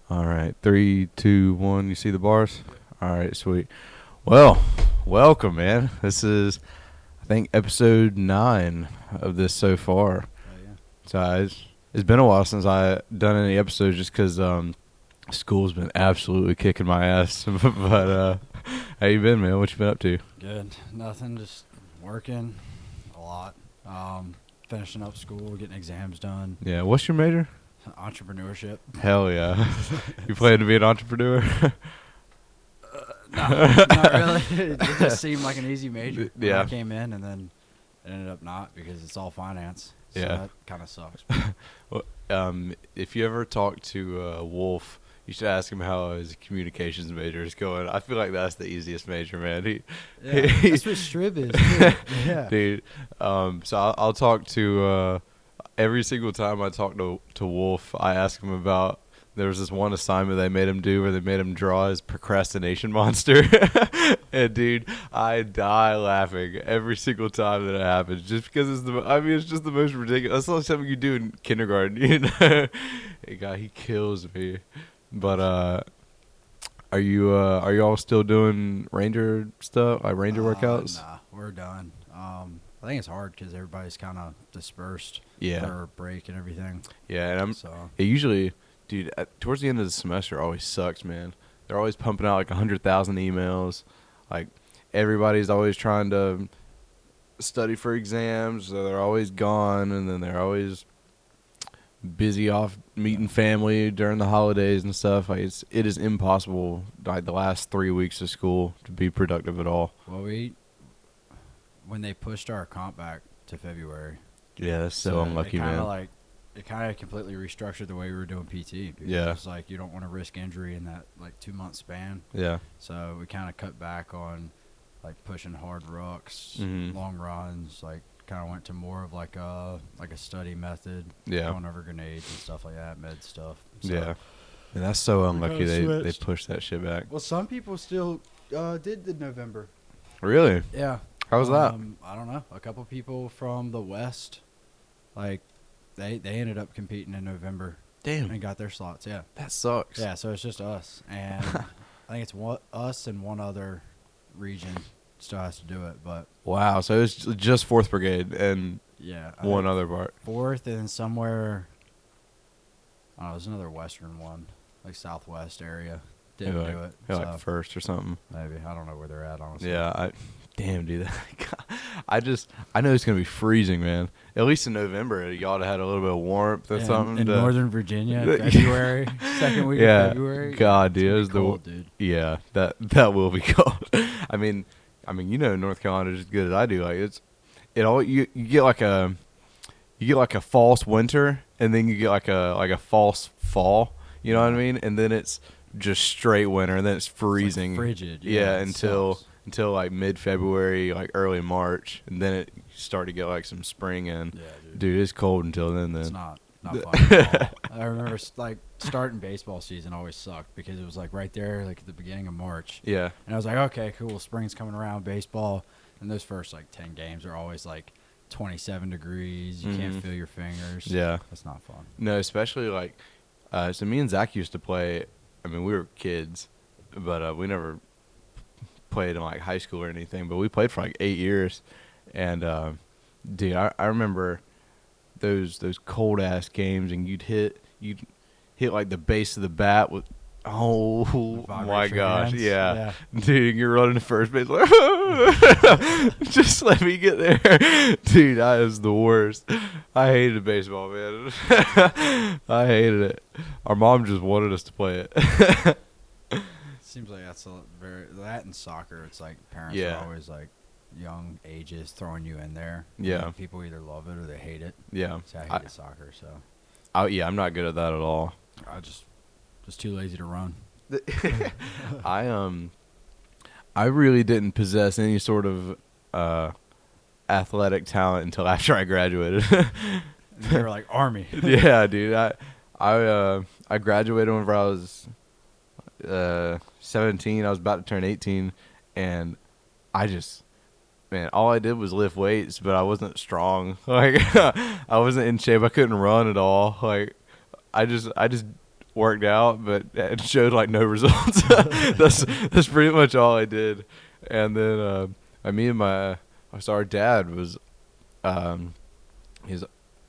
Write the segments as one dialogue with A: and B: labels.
A: All right, 3, 2, 1. You see the bars? All right, sweet. Well, welcome, man. This is, I think, episode 9 of this so far.
B: Oh, yeah.
A: So it's been a while since I done any episodes, just because school's been absolutely kicking my ass. But how you been, man? What you been up to?
B: Good. Nothing. Just working a lot. Finishing up school, getting exams done.
A: Yeah. What's your major?
B: Entrepreneurship.
A: Hell yeah. You plan to be an entrepreneur?
B: No, not really. It just seemed like an easy major when
A: Yeah.
B: I came in, and then it ended up not because it's all finance. So
A: Yeah.
B: that kind of sucks.
A: Well, if you ever talk to Wolf, you should ask him how his communications major is going. I feel like that's the easiest major, man.
B: Yeah, that's what Strib is, too. Yeah.
A: Dude. So I'll talk to every single time I talk to Wolf, I ask him about. There was this one assignment they made him do where they made him draw his procrastination monster. And dude, I die laughing every single time that it happens, just because it's just the most ridiculous. That's not something you do in kindergarten, you know. Hey, guy, he kills me. But are you all still doing Ranger stuff, like Ranger workouts?
B: Nah, we're done. I think it's hard because everybody's kind of dispersed.
A: Yeah.
B: For break and everything.
A: Yeah, and
B: So
A: it usually, dude, towards the end of the semester always sucks, man. They're always pumping out like 100,000 emails. Like, everybody's always trying to study for exams, so they're always gone, and then they're always busy off meeting family during the holidays and stuff. Like, it is impossible, like, the last 3 weeks of school to be productive at all.
B: well, when they pushed our comp back to February.
A: Yeah, that's so unlucky, man.
B: It kind of completely restructured the way we were doing PT. Because
A: Yeah.
B: It's like you don't want to risk injury in that 2-month span.
A: Yeah.
B: So we kind of cut back on like pushing hard rucks,
A: Mhm.
B: long runs. Like kind of went to more of like a study method.
A: Yeah.
B: Going over grenades and stuff like that, med stuff. So,
A: Yeah. And that's so unlucky
B: kinda
A: they
B: switched.
A: pushed that shit back.
B: Well, some people still did the November.
A: Really?
B: Yeah.
A: How was that?
B: I don't know. A couple people from the West, like, they ended up competing in November
A: Damn.
B: and got their slots. Yeah.
A: That sucks.
B: Yeah, so it's just us. And I think it's us and one other region still has to do it. But,
A: Wow. So it's just 4th Brigade and
B: yeah.
A: one other part.
B: 4th and somewhere, I don't know, there's another Western one, like Southwest area. Didn't
A: Maybe
B: do it.
A: Like
B: So
A: 1st or something.
B: maybe. I don't know where they're at, honestly.
A: Yeah. Damn, dude. I know it's gonna be freezing, man. At least in November, y'all had a little bit of warmth or
B: Yeah,
A: something.
B: in
A: to-
B: Northern Virginia, February, second week
A: Yeah.
B: of February.
A: God, dude,
B: It's
A: it
B: gonna
A: was
B: be
A: the
B: cold, dude.
A: Yeah, that will be cold. I mean, you know, North Carolina is as good as I do. Like you get like a false winter, and then you get like a false fall. You know what I mean? And then it's just straight winter, and then it's freezing.
B: It's like frigid.
A: Yeah,
B: it
A: until
B: sucks.
A: like mid-February, like early March, and then it start to get like some spring in.
B: Yeah, dude.
A: Dude, it's cold until then.
B: It's
A: Then
B: not fun at all. I remember like starting baseball season always sucked because it was like right there, like at the beginning of March,
A: yeah,
B: and I was like, okay, cool, spring's coming around, baseball, and those first like 10 games are always like 27 degrees. You
A: Mhm.
B: can't feel your fingers.
A: yeah.
B: That's not fun.
A: No, especially like, so me and Zach used to play. I mean, we were kids, but we never played in like high school or anything. But we played for like 8 years, and dude, I remember those cold ass games, and you'd hit like the base of the bat with. Oh
B: Vibrate
A: my
B: your
A: gosh!
B: hands.
A: Yeah. Dude, you're running to first base like, just let me get there, dude. That was the worst. I hated baseball, man. I hated it. Our mom just wanted us to play it.
B: Seems like that's that in soccer. It's like parents
A: Yeah.
B: are always like young ages throwing you in there.
A: Yeah.
B: And people either love it or they hate it.
A: Yeah,
B: See, I hated soccer, so
A: yeah, I'm not good at that at all.
B: I just too lazy to run.
A: I really didn't possess any sort of athletic talent until after I graduated.
B: And they were like Army.
A: Yeah, dude. I graduated whenever I was 17. I was about to turn 18, and all I did was lift weights, but I wasn't strong. Like, I wasn't in shape. I couldn't run at all. Like, I just worked out, but it showed like no results. That's pretty much all I did. And then our dad was his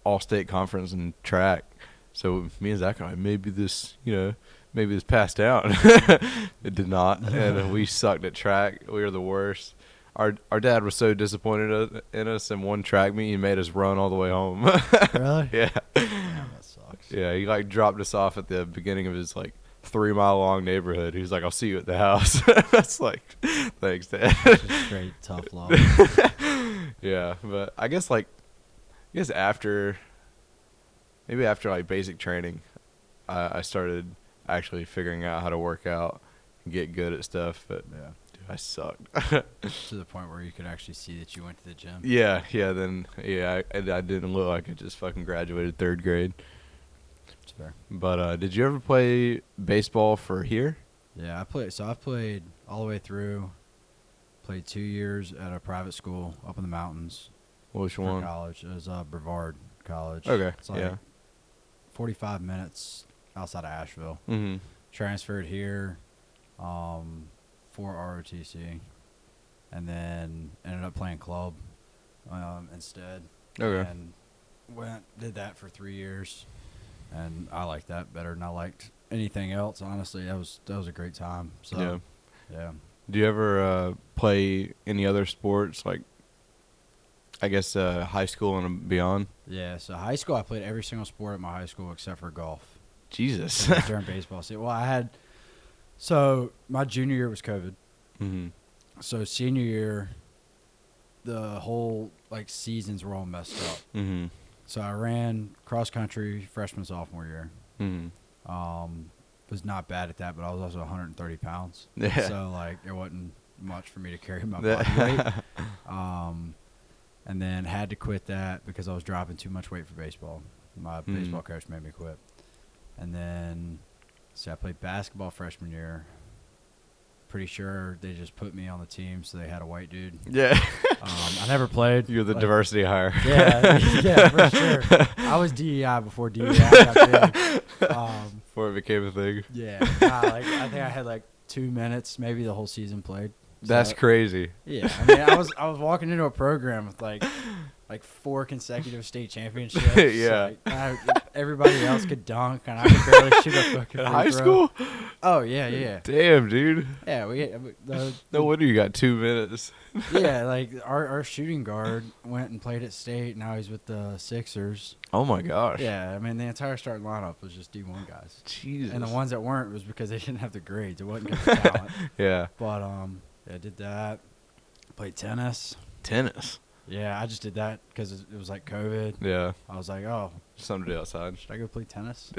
A: all-state conference in track. So me and Zach are like, maybe this passed out. It did not, and we sucked at track. We were the worst. Our dad was so disappointed in us in one track meet, he made us run all the way home.
B: Really?
A: Yeah.
B: Damn, that sucks.
A: Yeah, he like dropped us off at the beginning of his like 3-mile long neighborhood. He was like, "I'll see you at the house." That's like, thanks, Dad.
B: Just straight tough love.
A: Yeah, but I guess after like basic training, I started actually figuring out how to work out and get good at stuff. But
B: Yeah.
A: dude, I sucked.
B: To the point where you could actually see that you went to the gym.
A: Yeah. I didn't look like I just fucking graduated 3rd grade.
B: That's fair.
A: But did you ever play baseball for here?
B: Yeah, I've played all the way through. Played 2 years at a private school up in the mountains
A: Which
B: for
A: one?
B: college. It was Brevard College.
A: Okay.
B: It's like
A: Yeah.
B: 45 minutes outside of Asheville.
A: Mm-hmm.
B: Transferred here for ROTC, and then ended up playing club instead.
A: Okay.
B: And did that for 3 years, and I liked that better than I liked anything else. Honestly, that was a great time. So yeah.
A: Do you ever play any other sports, like, I guess, high school and beyond?
B: Yeah, so high school, I played every single sport at my high school except for golf.
A: Jesus.
B: During baseball season. Well, so my junior year was COVID.
A: Mm-hmm.
B: So senior year, the whole, like, seasons were all messed up.
A: Mm-hmm.
B: So I ran cross country freshman, sophomore year.
A: Mm-hmm.
B: Was not bad at that, but I was also 130 pounds.
A: Yeah.
B: So, like, there wasn't much for me to carry my body weight. And then had to quit that because I was dropping too much weight for baseball. My baseball coach made me quit. And then, I played basketball freshman year. Pretty sure they just put me on the team, so they had a white dude.
A: Yeah.
B: I never played.
A: You're the
B: like,
A: diversity hire.
B: Yeah, for sure. I was DEI before DEI got big.
A: Before it became a thing.
B: Yeah, I think I had like 2 minutes, maybe the whole season played.
A: That's crazy.
B: Yeah, I mean, I was walking into a program with like 4 consecutive state championships.
A: Yeah.
B: Everybody else could dunk, and I could barely shoot a fucking
A: In
B: free
A: high
B: throw.
A: school?
B: Oh yeah.
A: Damn, dude.
B: Yeah,
A: No wonder you got 2 minutes.
B: yeah, like our shooting guard went and played at state. Now he's with the Sixers.
A: Oh my gosh.
B: Yeah, I mean the entire starting lineup was just D1 guys,
A: Jesus.
B: and the ones that weren't was because they didn't have the grades. It wasn't good talent.
A: Yeah.
B: But I did that. Played tennis.
A: Tennis.
B: Yeah, I just did that because it was like COVID.
A: Yeah.
B: I was like, oh,
A: Something to do outside.
B: should I go play tennis?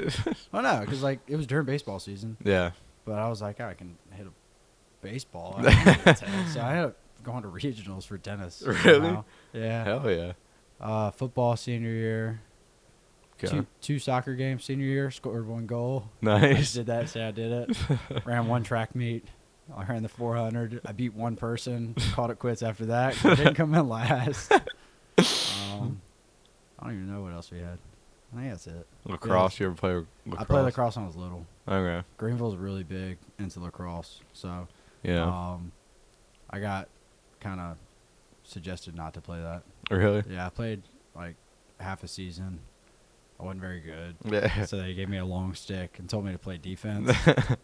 B: Oh no, because like it was during baseball season.
A: Yeah.
B: But I was like, oh, I can hit a baseball. I can hit tennis. So I ended up going to regionals for tennis.
A: Really?
B: somehow. Yeah.
A: Hell yeah.
B: Football senior year.
A: Okay.
B: Two soccer games senior year. Scored 1 goal. I
A: Nice.
B: just did that. Say I did it. Ran 1 track meet. I ran the 400. I beat 1 person. Called it quits after that. Didn't come in last. I don't even know what else we had. I think that's it.
A: Lacrosse. You ever play lacrosse?
B: I played lacrosse when I was little.
A: Okay.
B: Greenville's really big into lacrosse. So
A: Yeah.
B: I got kind of suggested not to play that.
A: Really?
B: Yeah, I played like half a season. I wasn't very good.
A: Yeah.
B: So they gave me a long stick and told me to play defense.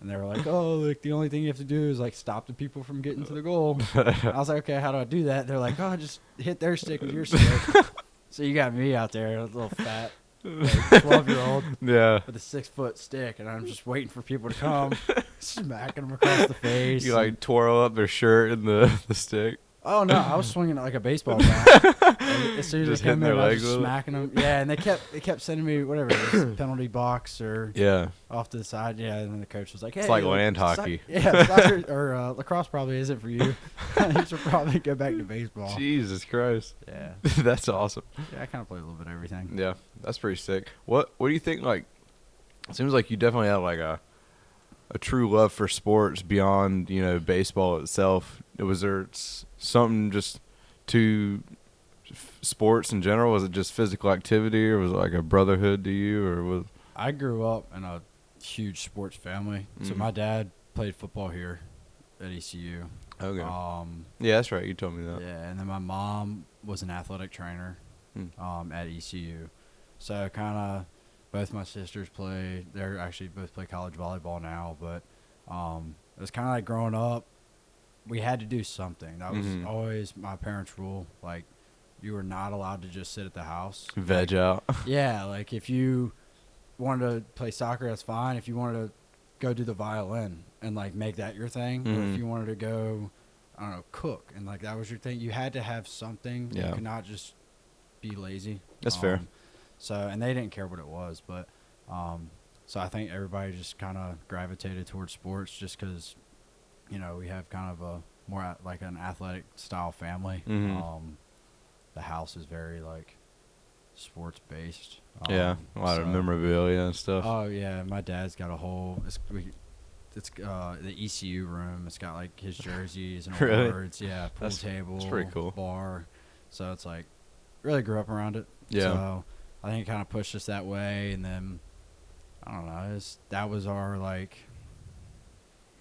B: And they were like, oh, like the only thing you have to do is like stop the people from getting to the goal. I was like, okay, how do I do that? They're like, oh, just hit their stick with your stick. So you got me out there, a little fat, like 12-year-old
A: Yeah.
B: with a 6-foot stick, and I'm just waiting for people to come, smacking them across the face.
A: You like twirl up their shirt and the stick.
B: Oh no, I was swinging it like a baseball bat. And as soon as
A: Just
B: they came
A: hitting
B: in,
A: their
B: I was
A: legs
B: just
A: with it?
B: smacking them. Yeah, and they kept sending me whatever it is, penalty box or
A: Yeah.
B: off to the side. Yeah, and then the coach was like, "Hey,
A: It's like land hockey.
B: Soccer or lacrosse probably isn't for you. You should probably go back to baseball."
A: Jesus Christ.
B: Yeah,
A: That's awesome.
B: yeah, I kind of play a little bit of everything.
A: Yeah. That's pretty sick. What do you think, like, it seems like you definitely have like a true love for sports beyond, baseball itself. Was there something just to sports in general? Was it just physical activity, or was it like a brotherhood to you, or was?
B: I grew up in a huge sports family. So
A: Mhm.
B: my dad played football here at ECU.
A: Okay.
B: Um,
A: Yeah, that's right. You told me that.
B: yeah, and then my mom was an athletic trainer at ECU. So kind of both my sisters played. They're actually both play college volleyball now, but it was kind of like growing up. We had to do something. That was
A: Mhm.
B: always my parents' rule. Like, you were not allowed to just sit at the house.
A: Veg out.
B: Yeah, like if you wanted to play soccer, that's fine. If you wanted to go do the violin and like make that your thing, or
A: Mhm.
B: if you wanted to go, I don't know, cook and like that was your thing, you had to have something.
A: Yeah.
B: You could not just be lazy.
A: That's fair.
B: So, and they didn't care what it was, but so I think everybody just kind of gravitated towards sports just because, you know, we have kind of a more like an athletic style family.
A: Mhm.
B: The house is very like sports based.
A: Yeah, a lot of memorabilia and stuff.
B: Oh yeah, my dad's got a whole. It's the ECU room. It's got like his jerseys and
A: Really?
B: awards. Yeah, pool table.
A: that's pretty cool.
B: Bar. So it's like really grew up around it.
A: Yeah.
B: So I think it kind of pushed us that way, and then I don't know. That was our like.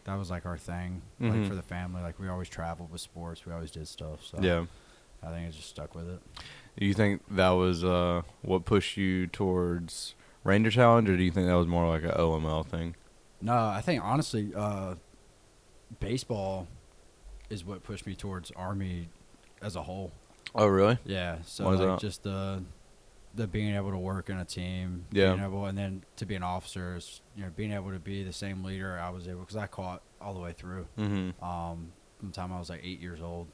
B: That was like our thing, like
A: Mhm.
B: for the family. Like we always traveled with sports. We always did stuff. So
A: Yeah.
B: I think it just stuck with it.
A: Do you think that was what pushed you towards Ranger Challenge, or do you think that was more like a OML thing?
B: No, I think honestly, baseball is what pushed me towards Army as a whole.
A: Oh, really?
B: Yeah, so
A: Why is
B: like
A: that?
B: just the being able to work in a team,
A: Yeah.
B: being able, and then to be an officer, is, you know, being able to be the same leader I was able, because I caught all the way through.
A: Mm-hmm.
B: From the time I was like 8 years old,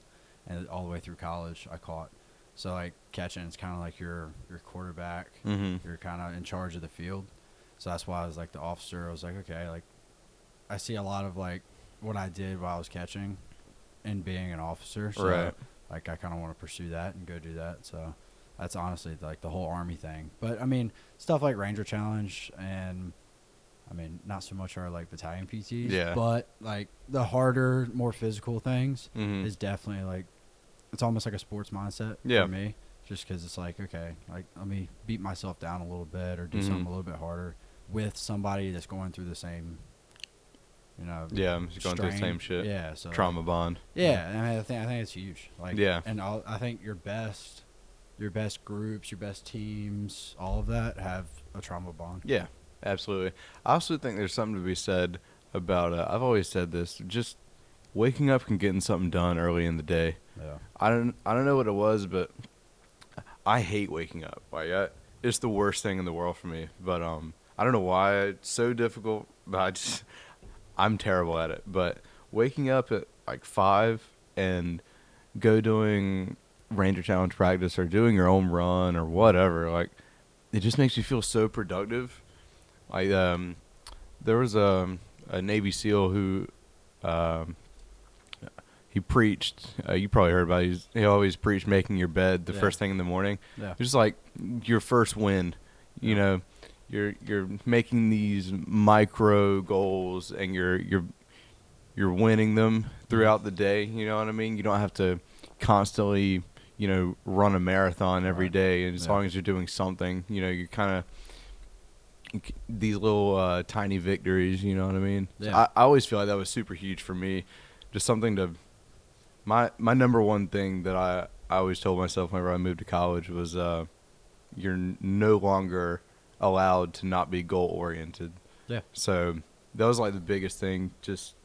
B: and all the way through college, I caught. So like catching is kind of like your quarterback.
A: Mm-hmm.
B: You're kind of in charge of the field. So that's why I was like the officer. I was like, okay, like I see a lot of like what I did while I was catching and being an officer. So
A: Right.
B: like I kind of want to pursue that and go do that. So that's honestly like the whole Army thing. But I mean, stuff like Ranger Challenge and I mean, not so much our like battalion PTs,
A: Yeah.
B: but like the harder, more physical things
A: Mm-hmm.
B: is definitely like, it's almost like a sports mindset
A: Yeah.
B: for me. Just because it's like, okay, like let me beat myself down a little bit or do
A: Mhm.
B: something a little bit harder with somebody that's going through the same, you know,
A: Yeah, I'm just going through the
B: strain.
A: same shit.
B: Yeah, so
A: Trauma bond.
B: yeah, and I think it's huge. Like,
A: Yeah.
B: and I think your best groups, your best teams, all of that have a trauma bond.
A: Yeah, absolutely. I also think there's something to be said about. I've always said this. Just waking up and getting something done early in the day.
B: Yeah,
A: I don't know what it was, but I hate waking up. It's the worst thing in the world for me. But I don't know why it's so difficult. But I'm terrible at it. But waking up at like 5 and go doing Ranger Challenge practice or doing your own run or whatever, like it just makes you feel so productive. Like there was a Navy SEAL who he preached. You probably heard about it. He always preached making your bed the
B: Yeah.
A: first thing in the morning.
B: yeah,
A: Just like your first win, you know, you're making these micro goals and you're winning them throughout the day. You know what I mean? You don't have to constantly, you know, run a marathon every
B: Right.
A: day. And as
B: Yeah.
A: long as you're doing something, you know, you're kind of these little tiny victories. You know what I mean? So
B: Yeah.
A: I always feel like that was super huge for me. Just something to my number one thing that I always told myself whenever I moved to college was you're no longer allowed to not be goal oriented.
B: Yeah.
A: So that was like the biggest thing. Just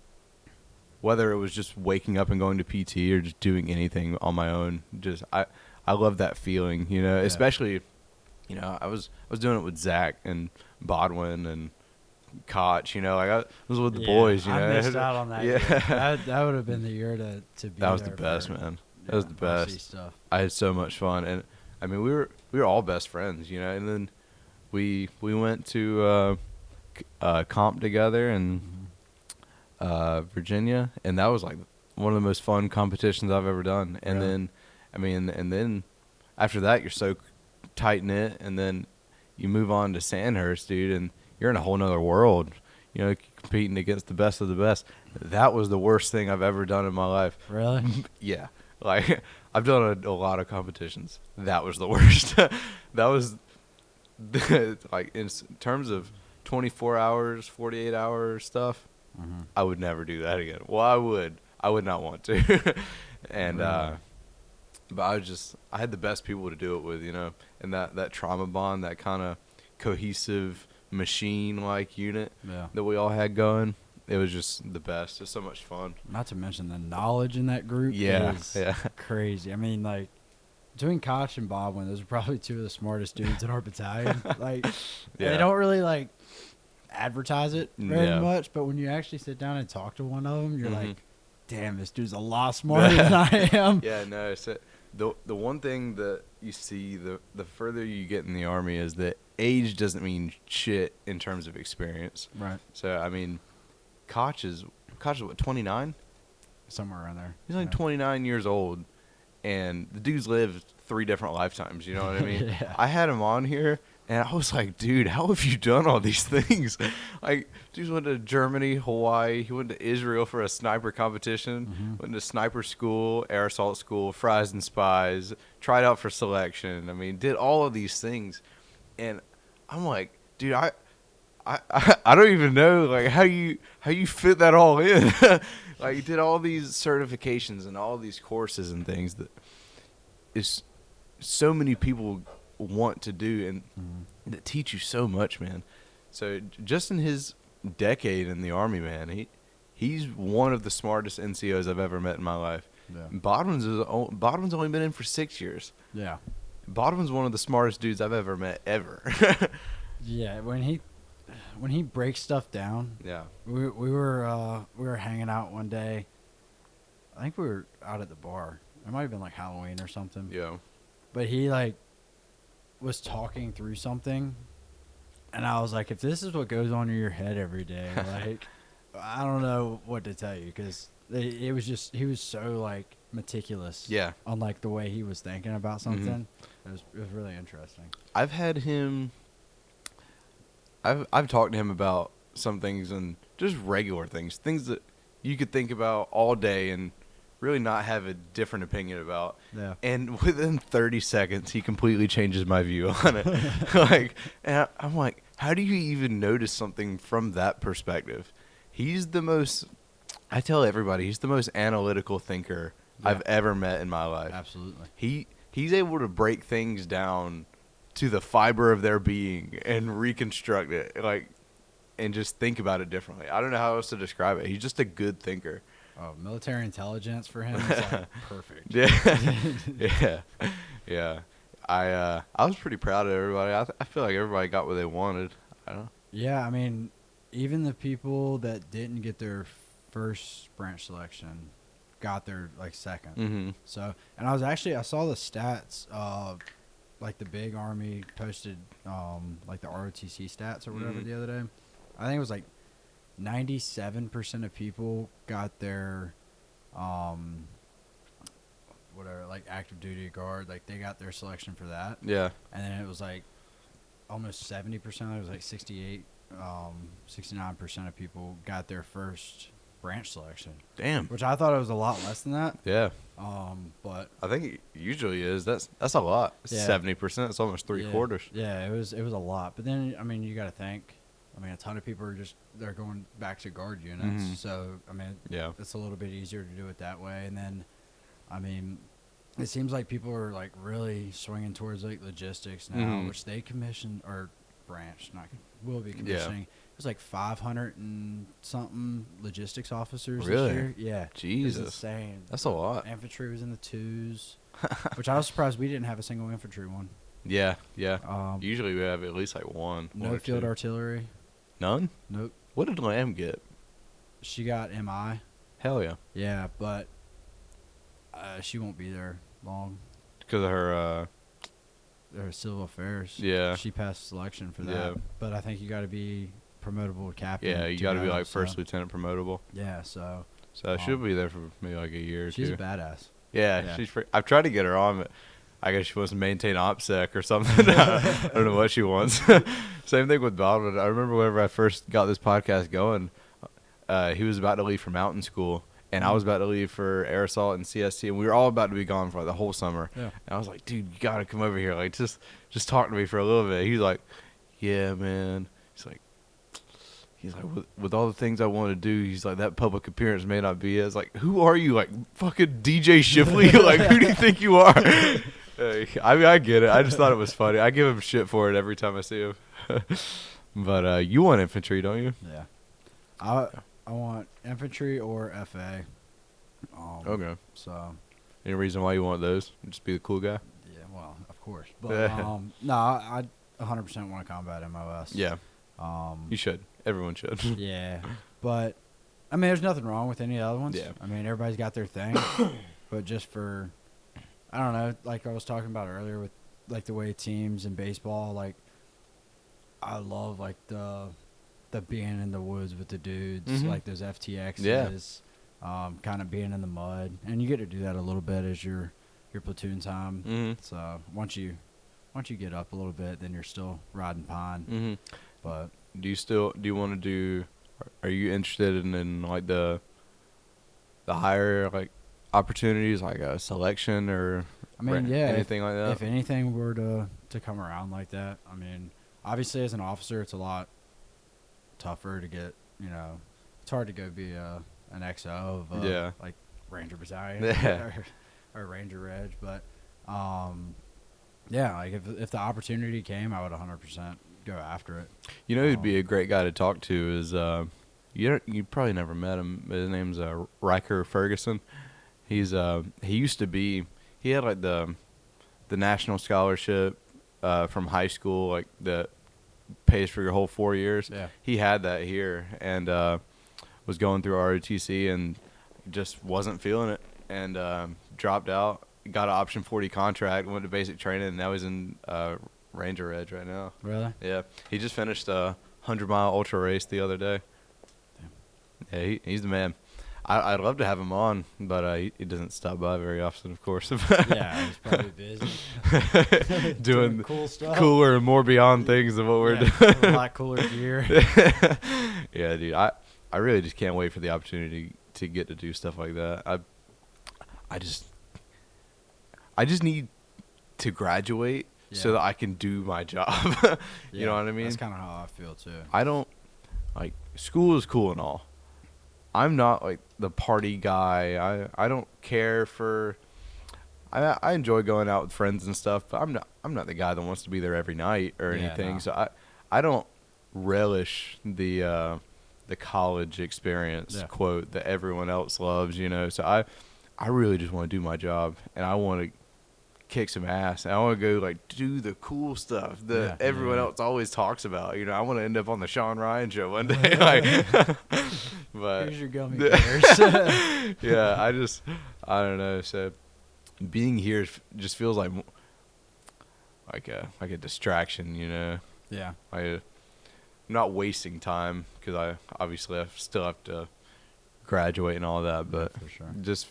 A: whether it was just waking up and going to PT or just doing anything on my own. Just I love that feeling. You know,
B: Yeah.
A: especially you know I was doing it with Zach and Bodwin and Koch. You know, like I was with the boys. You know,
B: I missed out on that.
A: Yeah.
B: year. that would have been the year to be.
A: That was the
B: there
A: best,
B: for,
A: man. That was the
B: varsity
A: best.
B: stuff.
A: I had so much fun, and I mean we were all best friends, you know. And then we went to comp together in Virginia, and that was like one of the most fun competitions I've ever done. And
B: Really?
A: then, I mean, and then after that you're so tight knit, and then you move on to Sandhurst, dude, and you're in a whole nother world. You know, competing against the best of the best. That was the worst thing I've ever done in my life.
B: Really?
A: Yeah, like I've done a lot of competitions. That was the worst. That was like in terms of 24 hours, 48 hour stuff,
B: Mm-hmm.
A: I would never do that again. Well, I would. I would not want to. And
B: Really?
A: but I had the best people to do it with, and that trauma bond, that kind of cohesive machine like unit
B: Yeah.
A: that we all had going. It was just the best. It's so much fun.
B: Not to mention the knowledge in that group is
A: Yeah.
B: crazy. I mean, like, between Koch and Baldwin, those are probably two of the smartest dudes in our battalion. Like,
A: Yeah.
B: they don't really, like, advertise it very
A: Yeah.
B: much, but when you actually sit down and talk to one of them, you're
A: Mhm.
B: like, damn, this dude's a lot smarter than I am.
A: Yeah, no. So the one thing that you see the further you get in the Army is that age doesn't mean shit in terms of experience.
B: Right.
A: So I mean, Koch is what, 29?
B: Somewhere around there.
A: He's like 29 years old, and the dude's lived 3 different lifetimes. You know what I mean?
B: Yeah.
A: I had him on here, and I was like, dude, how have you done all these things? Like, dude went to Germany, Hawaii. He went to Israel for a sniper competition.
B: Mhm.
A: Went to sniper school, air assault school, fries and spies. Tried out for selection. I mean, did all of these things, and I'm like, dude, I don't even know like how you fit that all in. Like, you did all these certifications and all these courses and things that is so many people want to do and that teach you so much, man. So just in his decade in the Army, man, he's one of the smartest NCOs I've ever met in my life.
B: Yeah.
A: Bodwin's only been in for 6 years.
B: Yeah.
A: Bodwin's one of the smartest dudes I've ever met ever.
B: Yeah. When he breaks stuff down,
A: Yeah.
B: we were hanging out one day. I think we were out at the bar. It might have been like Halloween or something.
A: Yeah.
B: But he like was talking through something, and I was like, if this is what goes on in your head every day, like, I don't know what to tell you, because it was just, he was so like meticulous.
A: Yeah.
B: On like the way he was thinking about something. It was really interesting.
A: I've had him. I've talked to him about some things and just regular things that you could think about all day and really not have a different opinion about.
B: Yeah.
A: And within 30 seconds, he completely changes my view on it. Like, and I'm like, how do you even notice something from that perspective? He's the most. I tell everybody, he's the most analytical thinker I've ever met in my life.
B: Absolutely.
A: He's able to break things down to the fiber of their being and reconstruct it, like, and just think about it differently. I don't know how else to describe it. He's just a good thinker.
B: Oh, military intelligence for him is like perfect.
A: Yeah, yeah. I was pretty proud of everybody. I feel like everybody got what they wanted. I don't know.
B: Yeah, I mean, even the people that didn't get their first branch selection got their like second.
A: Mm-hmm.
B: So, and I saw the stats. Like the big Army posted, like the ROTC stats or whatever the other day. I think it was like 97% of people got their, whatever, like active duty guard, like they got their selection for that.
A: Yeah.
B: And then it was like almost 70%. It was like 68, 69% of people got their first branch selection.
A: Damn.
B: Which I thought it was a lot less than that.
A: Yeah.
B: But
A: I think it usually is. That's a lot.
B: Yeah.
A: 70%. It's almost three quarters.
B: Yeah, it was a lot. But then I mean, you got to think. I mean, a ton of people are they're going back to guard units.
A: Mhm.
B: So I mean,
A: Yeah.
B: it's a little bit easier to do it that way. And then, I mean, it seems like people are like really swinging towards like logistics now,
A: Mhm.
B: which they commission or branch will be commissioning. It was like 500 and something logistics officers
A: Really?
B: this year. Yeah, it was
A: Jesus.
B: insane.
A: That's a lot.
B: Infantry was in the 2s, which I was surprised we didn't have a single infantry one.
A: Yeah. Yeah.
B: Um,
A: Usually we have at least like one.
B: no
A: or
B: field
A: two.
B: artillery.
A: None?
B: Nope.
A: What did Lamb get?
B: She got MI.
A: Hell yeah.
B: Yeah, but she won't be there long.
A: Because of her,
B: Her civil affairs.
A: yeah.
B: She passed selection for that.
A: Yeah.
B: But I think you got to be promotable to captain.
A: Yeah, you
B: to
A: got to be
B: go,
A: like
B: so-
A: first lieutenant promotable.
B: Yeah, so
A: So she'll be there for maybe like a year or
B: she's
A: two.
B: a badass.
A: Yeah,
B: Yeah.
A: she's. I've tried to get her on, but I guess she wants to maintain OPSEC or something. I don't know what she wants. Same thing with Baldwin. I remember whenever I first got this podcast going, he was about to leave for mountain school, and I was about to leave for air assault and CST, and we were all about to be gone for like the whole summer.
B: Yeah.
A: And I was like, dude, you got to come over here. Like, just talk to me for a little bit. He's like, yeah, man. He's like, he's like, with all the things I want to do, he's like, that public appearance may not be it. It's like, who are you? Like, fucking DJ Shipley? Like, who do you think you are? I mean, I get it. I just thought it was funny. I give him shit for it every time I see him. But you want infantry, don't you?
B: Yeah. I want infantry or FA.
A: Okay.
B: So.
A: Any reason why you want those? Just be the cool guy?
B: Yeah, well, of course. But, no, I 100% want to combat MOS.
A: Yeah. You should. Everyone should.
B: Yeah. But, I mean, there's nothing wrong with any other ones.
A: Yeah.
B: I mean, everybody's got their thing. But just for, I don't know, like I was talking about earlier with, like, the way teams in baseball, like, I love, like, the being in the woods with the dudes, like those FTXs.
A: Yeah.
B: Kind of being in the mud. And you get to do that a little bit as your platoon time.
A: Mm-hmm.
B: So, once you get up a little bit, then you're still riding pine.
A: Mm-hmm.
B: But
A: do you want to do? Are you interested in like the higher like opportunities, like a selection or
B: I mean, yeah,
A: anything like that?
B: If anything were to come around like that, I mean, obviously as an officer, it's a lot tougher to get. You know, it's hard to go be an XO of like Ranger Battalion or Ranger Reg, but yeah, like if the opportunity came, I would 100% go after it.
A: You know who'd be a great guy to talk to is you probably never met him. But his name's Riker Ferguson. He used to be, he had like the national scholarship from high school, like that pays for your whole 4 years.
B: Yeah.
A: He had that here and was going through ROTC and just wasn't feeling it and dropped out. Got an option 40 contract, went to basic training, and now he's in Ranger Edge right now.
B: Really?
A: Yeah. He just finished a 100-mile ultra race the other day.
B: Damn.
A: Yeah, he's the man. I'd love to have him on, but he doesn't stop by very often, of course.
B: Yeah, he's probably busy.
A: doing
B: cool stuff.
A: Cooler and more beyond things than what we're doing.
B: A lot cooler gear.
A: Yeah, dude. I really just can't wait for the opportunity to get to do stuff like that. I just need to graduate so that I can do my job. You know what I mean?
B: That's kind of how I feel too.
A: I don't like school is cool and all. I'm not like the party guy. I don't care for. I enjoy going out with friends and stuff, but I'm not the guy that wants to be there every night or anything.
B: No.
A: So I don't relish the college experience quote that everyone else loves. You know, so I really just want to do my job and I want to kick some ass. And I want to go like do the cool stuff that everyone else always talks about. You know, I want to end up on the Sean Ryan show one day. Like, but
B: here's your gummy bears.
A: yeah, I don't know. So being here just feels like a distraction. You know.
B: Yeah.
A: I'm not wasting time because I still have to graduate and all that, but
B: for sure.
A: it just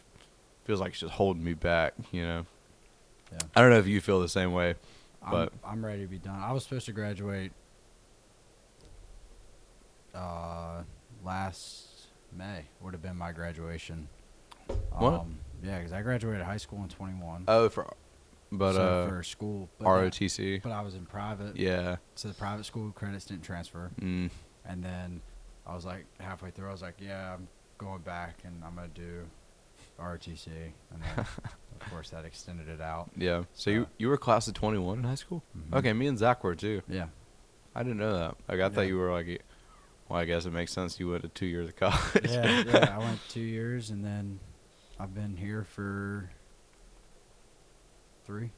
A: feels like it's just holding me back. You know.
B: Yeah.
A: I don't know if you feel the same way, but
B: I'm ready to be done. I was supposed to graduate last May. Would have been my graduation.
A: What?
B: Yeah, because I graduated high school in 21.
A: for school,
B: but
A: ROTC.
B: but I was in private.
A: Yeah.
B: So the private school credits didn't transfer.
A: Mm.
B: And then I was like halfway through, I was like, yeah, I'm going back and I'm gonna do ROTC, and then of course that extended it out.
A: Yeah. So you were class of 21 in high school?
B: Mm-hmm.
A: Okay, me and Zach were too.
B: Yeah.
A: I didn't know that. Like I thought you were like, well, I guess it makes sense. You went to 2 years of college.
B: Yeah. I went 2 years, and then I've been here for 3.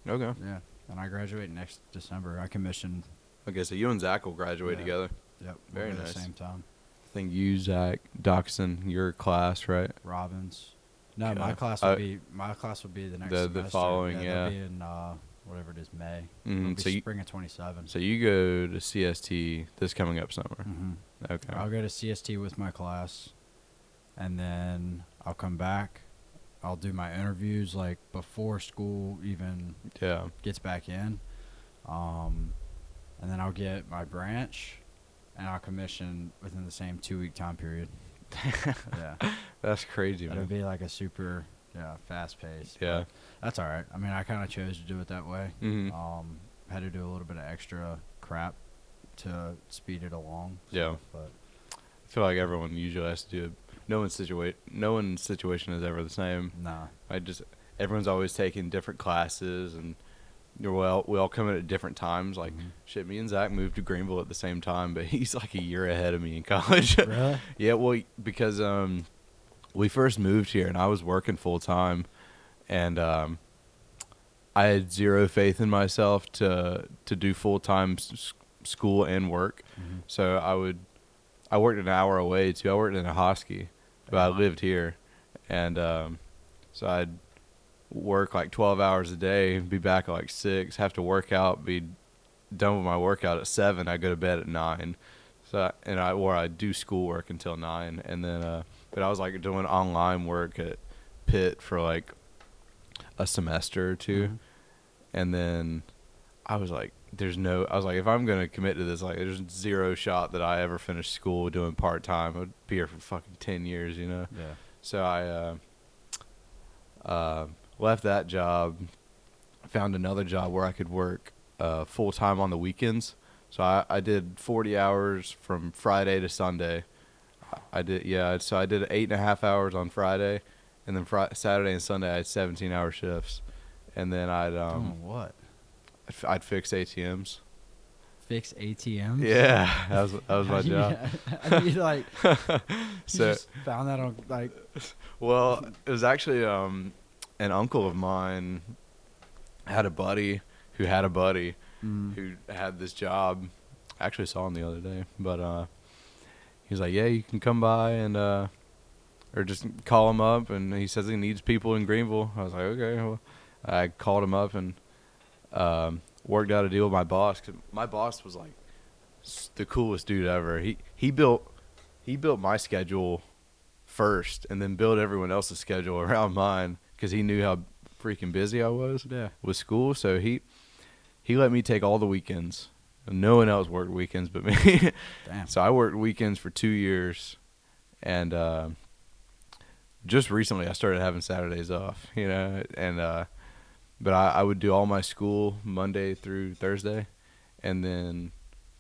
A: Okay.
B: Yeah, and I graduate next December. I commissioned.
A: Okay, so you and Zach will graduate together.
B: Yep.
A: Very
B: at
A: nice.
B: the same time.
A: I think you, Zach, Doxson, your class, right?
B: Robbins. No,
A: Yeah.
B: my class would be the next
A: the
B: semester.
A: following,
B: That'll be in whatever it is, May.
A: Mhm,
B: It'll
A: so
B: be
A: you-
B: spring of 27.
A: So you go to CST this coming up summer.
B: Mm-hmm.
A: Okay.
B: I'll go to CST with my class, and then I'll come back. I'll do my interviews like before school even
A: Yeah.
B: gets back in, and then I'll get my branch, and I'll commission within the same 2-week time period. Yeah,
A: That's crazy,
B: it'll
A: man.
B: be like a super fast pace.
A: Yeah.
B: That's all right. I mean, I kind of chose to do it that way.
A: Mhm.
B: Had to do a little bit of extra crap to speed it along.
A: Yeah.
B: But
A: feel like everyone usually has to do it. No one's situation is ever the same.
B: Nah.
A: Everyone's always taking different classes, and we all come in at different times. Like, shit, me and Zach moved to Greenville at the same time, but he's like a year ahead of me in college.
B: Really?
A: Yeah, well, because we first moved here, and I was working full time, and I had zero faith in myself to do full time school and work.
B: Mm-hmm.
A: So I worked an hour away too. I worked in a hosky, but I lived here, and so I'd work like 12 hours a day, be back at like 6, have to work out, be done with my workout at 7. I go to bed at 9. So I do schoolwork until 9, and then but I was like doing online work at Pitt for like a semester or two, and then I was like, if I'm gonna commit to this, like, there's zero shot that I ever finish school doing part time. I'd be here for fucking 10 years, you know.
B: Yeah.
A: So I left that job, found another job where I could work full time on the weekends. So I did 40 hours from Friday to Sunday. So I did 8.5 hours on Friday, and then Saturday and Sunday I had 17-hour shifts, and then
B: what?
A: I'd fix ATMs.
B: Fix ATMs?
A: Yeah, that was my job.
B: I mean, like, you
A: So,
B: just found that on, like,
A: well, it was actually an uncle of mine had a buddy who had a buddy who had this job. I actually saw him the other day, but he was like, yeah, you can come by and or just call him up, and he says he needs people in Greenville. I was like, okay. Well, I called him up and worked out a deal with my boss, 'cause my boss was like the coolest dude ever. He built my schedule first, and then built everyone else's schedule around mine, because he knew how freaking busy I was with school. So he let me take all the weekends. No one else worked weekends but me.
B: Damn.
A: So I worked weekends for 2 years, and just recently I started having Saturdays off, you know, and but I would do all my school Monday through Thursday, and then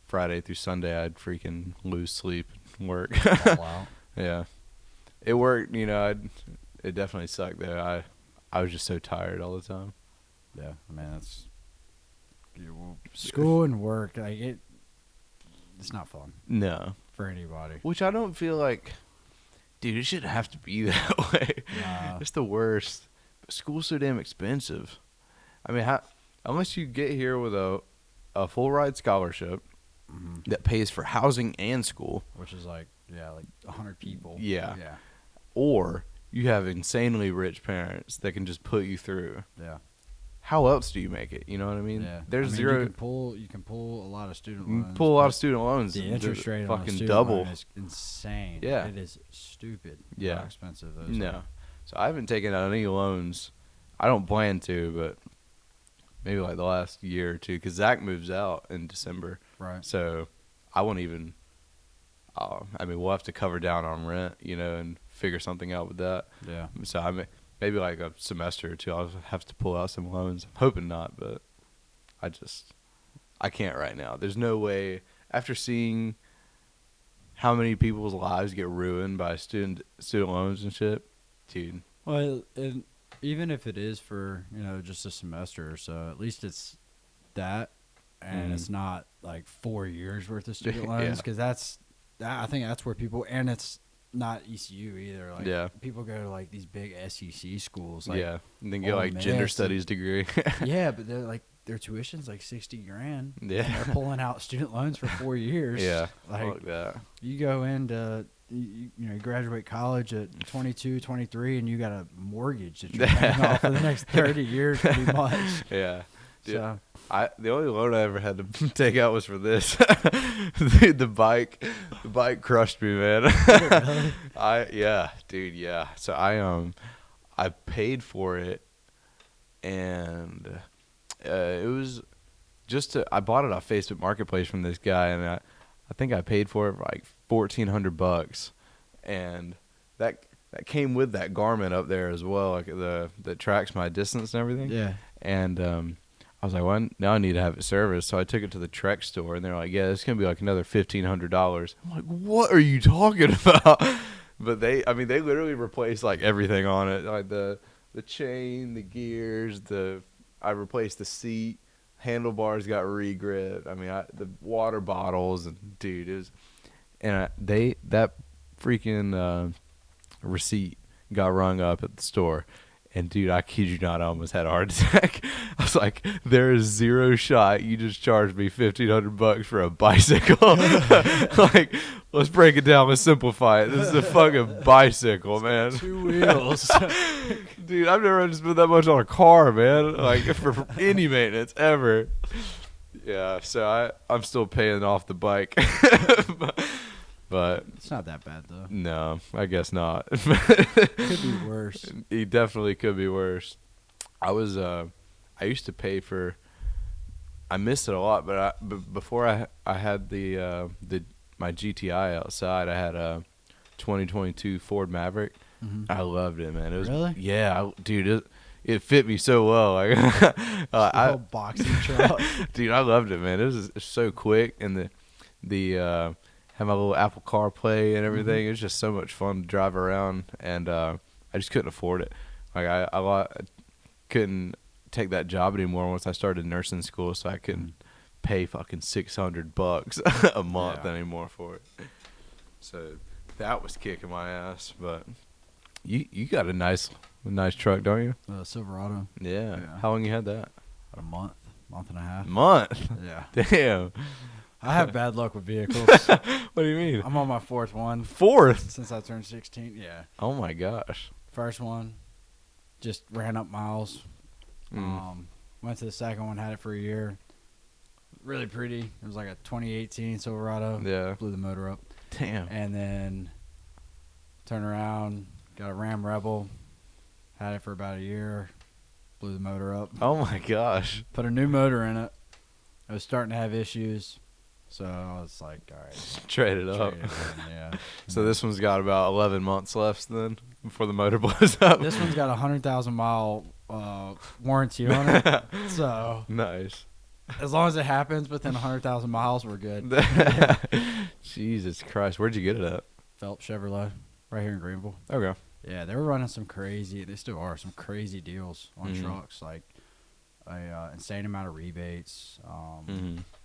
A: Friday through Sunday I'd freaking lose sleep and work.
B: Oh, wow.
A: Yeah. It worked, you know. It definitely sucked though. I was just so tired all the time.
B: Yeah, I mean, that's school and work. Like, it's not fun
A: No.
B: for anybody.
A: Which I don't feel like, dude, it shouldn't have to be that way.
B: Nah.
A: It's the worst. School's so damn expensive. I mean, unless you get here with a full ride scholarship that pays for housing and school,
B: Which is like 100 people.
A: Yeah.
B: Yeah.
A: or you have insanely rich parents that can just put you through.
B: Yeah.
A: How else do you make it? You know what I mean?
B: Yeah.
A: There's
B: I mean,
A: zero.
B: You can pull a lot of student
A: You
B: loans.
A: can pull a lot
B: but
A: of student loans.
B: the interest rate on a
A: fucking
B: student
A: double.
B: loan is insane.
A: Yeah.
B: It is stupid.
A: Yeah.
B: How expensive those
A: No.
B: are.
A: So I haven't taken out any loans. I don't plan to, but maybe like the last year or two, because Zach moves out in December.
B: Right.
A: So I won't even. I mean, we'll have to cover down on rent, you know, and figure something out with that.
B: Yeah.
A: So maybe like a semester or two, I'll have to pull out some loans. I'm hoping not, but I can't right now. There's no way. After seeing how many people's lives get ruined by student loans and shit, dude.
B: Well, and even if it is for, just a semester or so, at least it's that, and it's not like 4 years worth of student loans, because I think that's where people, and it's not ECU either. Like, people go to like these big SEC schools. Like,
A: and then get like gender studies degree.
B: Yeah, but they're like, their tuition's like $60,000.
A: Yeah.
B: And they're pulling out student loans for 4 years.
A: Yeah.
B: Like,
A: Fuck that.
B: you go into, you graduate college at 22, 23, and you got a mortgage that you're paying off for the next 30 years pretty much.
A: Yeah. Dude,
B: So,
A: the only loan I ever had to take out was for this. the bike crushed me, man.
B: Really?
A: So I paid for it, and it was I bought it off Facebook Marketplace from this guy, and I think I paid for it for like $1,400, and that came with that Garmin up there as well, like that tracks my distance and everything.
B: Yeah.
A: And I was like, well, now I need to have it serviced. So I took it to the Trek store, and they're like, yeah, it's going to be like another $1,500. I'm like, what are you talking about? But they literally replaced like everything on it, like the chain, the gears, I replaced the seat, handlebars got re-gripped. I mean, the water bottles, and dude, it was, and that freaking receipt got rung up at the store. And dude, I kid you not, I almost had a heart attack. I was like, "There is zero shot you just charged me $1,500 for a bicycle." Like, let's break it down. Let's simplify it. This is a fucking bicycle, man.
B: 2 wheels.
A: Dude, I've never spent that much on a car, man. Like for any maintenance ever. Yeah, so I'm still paying off the bike. But
B: It's not that bad though.
A: no, I guess not.
B: Could be worse.
A: He definitely could be worse. I used to pay for. I missed it a lot, but before I had my GTI outside, I had a 2022 Ford Maverick.
B: Mm-hmm.
A: I loved it, man. It was
B: Really?
A: Yeah, dude. It fit me so well. Like,
B: Whole boxing truck.
A: dude, I loved it, man. It was so quick, and the had my little Apple CarPlay and everything.
B: Mm-hmm.
A: It was just so much fun to drive around, and I just couldn't afford it. Like I couldn't take that job anymore once I started nursing school, so I couldn't pay fucking $600 a month anymore for it. So that was kicking my ass. But you got a nice truck, don't you?
B: Silverado.
A: Yeah.
B: Yeah.
A: How long you had that?
B: About a month and a half.
A: Month.
B: Yeah.
A: Damn.
B: I have bad luck with vehicles.
A: What do you mean?
B: I'm on my 4th one
A: Fourth.
B: since I turned 16. Yeah.
A: Oh my gosh.
B: First one, just ran up miles. Went to the second one, had it for a year. Really pretty. It was like a 2018 Silverado.
A: Yeah.
B: Blew the motor up.
A: Damn.
B: And then turned around, got a Ram Rebel. Had it for about a year. Blew the motor up.
A: Oh my gosh.
B: Put a new motor in it. I was starting to have issues. So I was like, all right.
A: Trade it up.
B: trade it in, yeah.
A: So this one's got about 11 months left then before the motor blows up.
B: This one's got a 100,000 mile warranty on it. So
A: Nice.
B: as long as it happens within 100,000 miles, we're good.
A: Jesus Christ. Where'd you get it at?
B: Phelps Chevrolet, right here in Greenville.
A: Okay.
B: Yeah, they were running some crazy. They still are some crazy deals on
A: Mhm.
B: trucks, like a insane amount of rebates,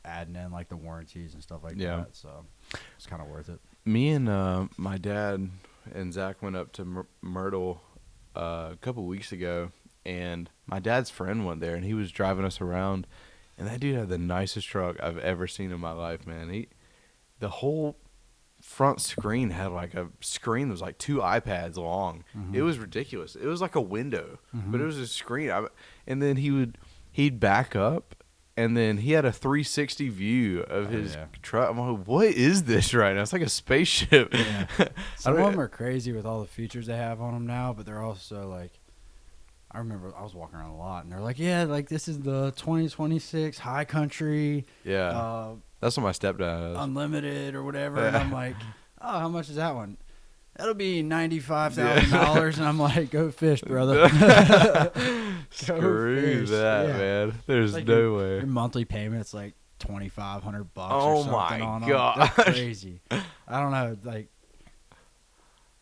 B: adding in like the warranties and stuff like
A: Yeah.
B: that. So it's kind of worth it.
A: Me and my dad and Zach went up to Myrtle a couple weeks ago, and my dad's friend went there, and he was driving us around, and that dude had the nicest truck I've ever seen in my life, man. The whole front screen had like a screen that was like 2 iPads long.
B: Mhm.
A: It was ridiculous. It was like a window,
B: Mhm.
A: but it was a screen. And then he'd back up, and then he had a 360 view of his truck. I'm like, what is this right now? It's like a spaceship.
B: Yeah. Some
A: don't-
B: of them are crazy with all the features they have on them now, but they're also like, I remember I was walking around a lot, and they're like, yeah, like this is the 2026 High Country,
A: Yeah, that's what my stepdad has.
B: Unlimited or whatever, and I'm like, oh, how much is that one? That'll be $95,000, and I'm like, go fish, brother.
A: Screw
B: fish.
A: that,
B: Yeah.
A: man. There's
B: Like
A: no
B: your
A: way.
B: monthly payment's like $2,500
A: Oh
B: or something
A: my
B: on 'em.
A: gosh.
B: That's crazy. I don't know, like,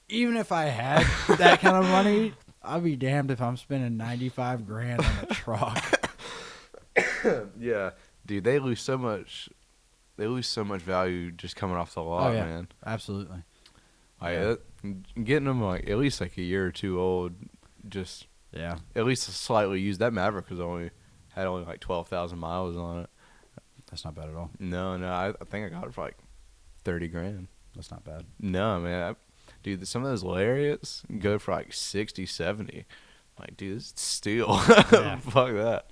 B: even if I had that kind of money, I'd be damned if I'm spending $95,000 on a truck.
A: Yeah, dude, they lose so much. They lose so much value just coming off the lot,
B: yeah.
A: man.
B: Absolutely.
A: Like,
B: Yeah.
A: getting them like at least like a year or two old, just
B: Yeah.
A: at least slightly used. That Maverick had only like 12,000 miles on it.
B: That's not bad at all.
A: No, I think I got it for like $30,000.
B: That's not bad.
A: No, man, dude, some of those Lariats go for like 60, 70. Like, dude, this is steel.
B: Yeah.
A: Fuck that.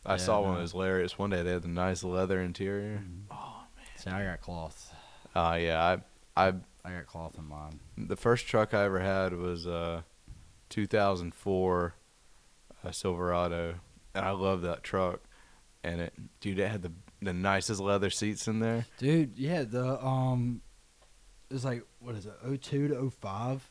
A: I
B: Yeah,
A: saw one
B: no.
A: of those Lariats one day. They had the nice leather interior.
B: Oh, man. See, I got cloth.
A: Yeah, I
B: I got cloth in mine.
A: the first truck I ever had was 2004 Silverado, and I love that truck. And it had the nicest leather seats in there.
B: Dude, yeah, it was like, what is it, 02 to 05?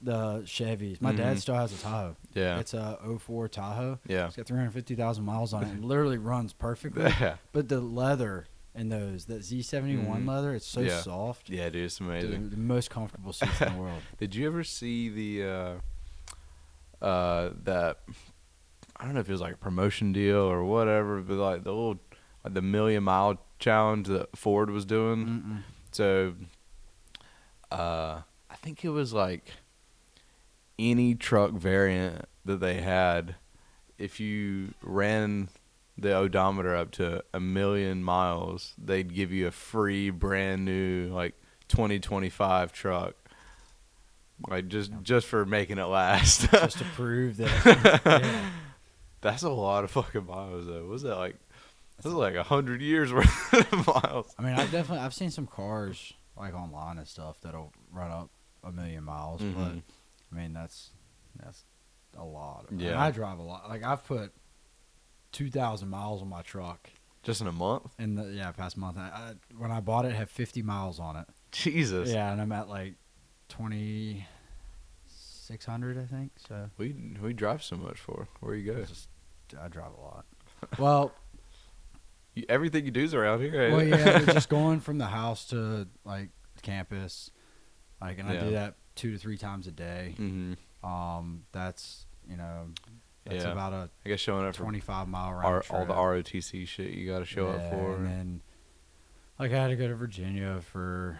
B: the Chevys. My dad still has a Tahoe.
A: Yeah.
B: It's a '04 Tahoe.
A: Yeah.
B: It's got 350,000 miles on it. And literally runs perfectly.
A: Yeah.
B: But the leather in those, that Z71 leather, it's so soft.
A: Yeah, dude, it's amazing.
B: Dude, the most comfortable seats in the world.
A: Did you ever see the that, I don't know if it was like a promotion deal or whatever, but like the little, like the million mile challenge that Ford was doing?
B: Mm-mm.
A: So I think it was like any truck variant that they had, if you ran the odometer up to 1 million miles, they'd give you a free brand new like 2025 truck. Like just for making it last.
B: Just to prove that. Yeah.
A: That's a lot of fucking miles though. Was that like, this is like 100 years worth of miles.
B: I mean, I've seen some cars like online and stuff that'll run up 1 million miles, but I mean that's a lot.
A: Yeah.
B: And I drive a lot. Like I've put 2,000 miles on my truck
A: Just in a month?
B: in the past month. I when I bought it, it had 50 miles on it.
A: Jesus.
B: Yeah, and I'm at like 2,600, I think. So
A: We drive so much for. Where you go?
B: I drive a lot. Well,
A: Everything you do's around here. Ain't
B: well,
A: it?
B: yeah, we're just going from the house to like campus, like, and I
A: Yeah.
B: do that 2 to 3 times a day. That's that's
A: Yeah.
B: about a
A: I guess showing up for
B: 25-mile round
A: all the
B: trip.
A: ROTC shit you got to show up
B: Yeah,
A: for.
B: and then like I had to go to Virginia for